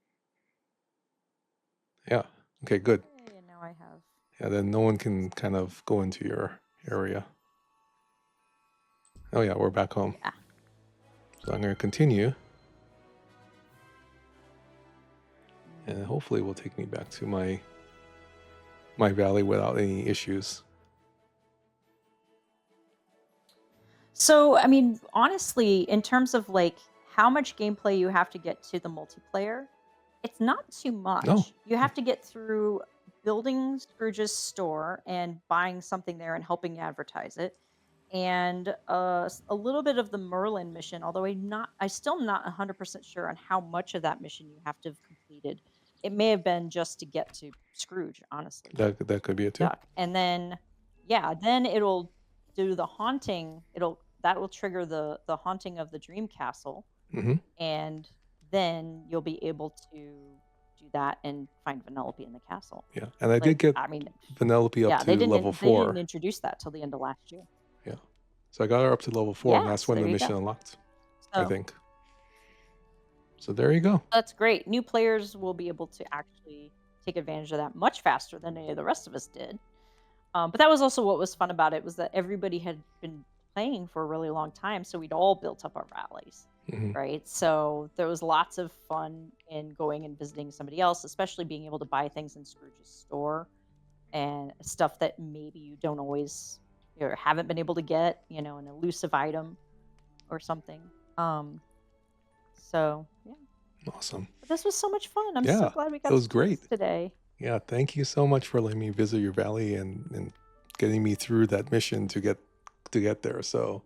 Yeah. Okay, good. Okay, and now I have. Yeah, then no one can kind of go into your area. Oh yeah, we're back home. Yeah. So I'm going to continue. And hopefully it will take me back to my valley without any issues. So, I mean, honestly, in terms of like how much gameplay you have to get to the multiplayer, it's not too much. No. You have to get through building Scrooge's store and buying something there and helping advertise it, and a little bit of the Merlin mission. Although I still not 100% sure on how much of that mission you have to have completed. It may have been just to get to Scrooge, honestly. That could be it too. Duck. And then then it'll do the haunting. That will trigger the haunting of the dream castle, Mm-hmm. and then you'll be able to do that and find Vanellope in the castle. Yeah, and I did get I mean, Vanellope up yeah, to they level didn't 4. introduce that till the end of last year. Yeah, so I got her up to level 4, and that's Yes, when the there you mission go. unlocked. I So think. So there you go. that's great. New players will be able to actually take advantage of that much faster than any of the rest of us did. But that was also what was fun about it, was that everybody had been playing for a really long time, so we'd all built up our valleys, Mhm. right? So there was lots of fun in going and visiting somebody else, especially being able to buy things in Scrooge's store and stuff that maybe you don't always or haven't been able to get, an elusive item or something. So yeah, Awesome. but this was so much fun. I'm so Yeah, glad we it got was to do this great. today. Yeah, thank you so much for letting me visit your valley and getting me through that mission to get there. So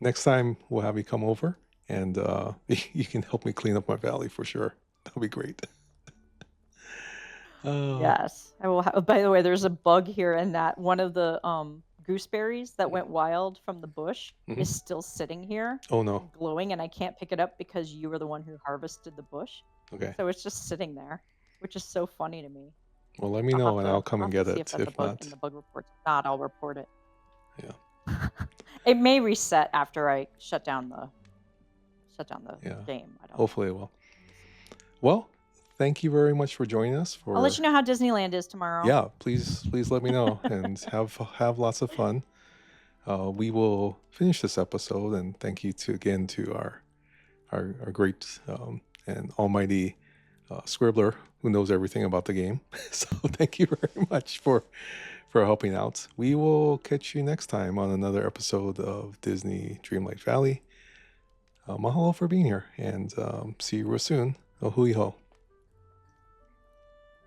next time we'll have you come over and you can help me clean up my valley for sure. That'll be great. Yes, I will. By the way, there's a bug here in that one of the gooseberries that went wild from the bush Mhm. is still sitting here Oh no. and glowing, and I can't pick it up because you were the one who harvested the bush. Okay. So it's just sitting there, which is so funny to me. Well, let me know and I'll come I'll and have get to see if it. that's a If bug not, in the bug report. If not, I'll report it. yeah. It may reset after I shut down the Yeah. game. I don't know. Hopefully it will. Well, thank you very much for joining us. I'll let you know how Disneyland is tomorrow. Yeah, please let me know and have lots of fun. We will finish this episode, and thank you again to our great and almighty scribbler who knows everything about the game. So thank you very much for helping out. We will catch you next time on another episode of Disney Dreamlight Valley. Mahalo for being here, and see you real soon. Hui ho.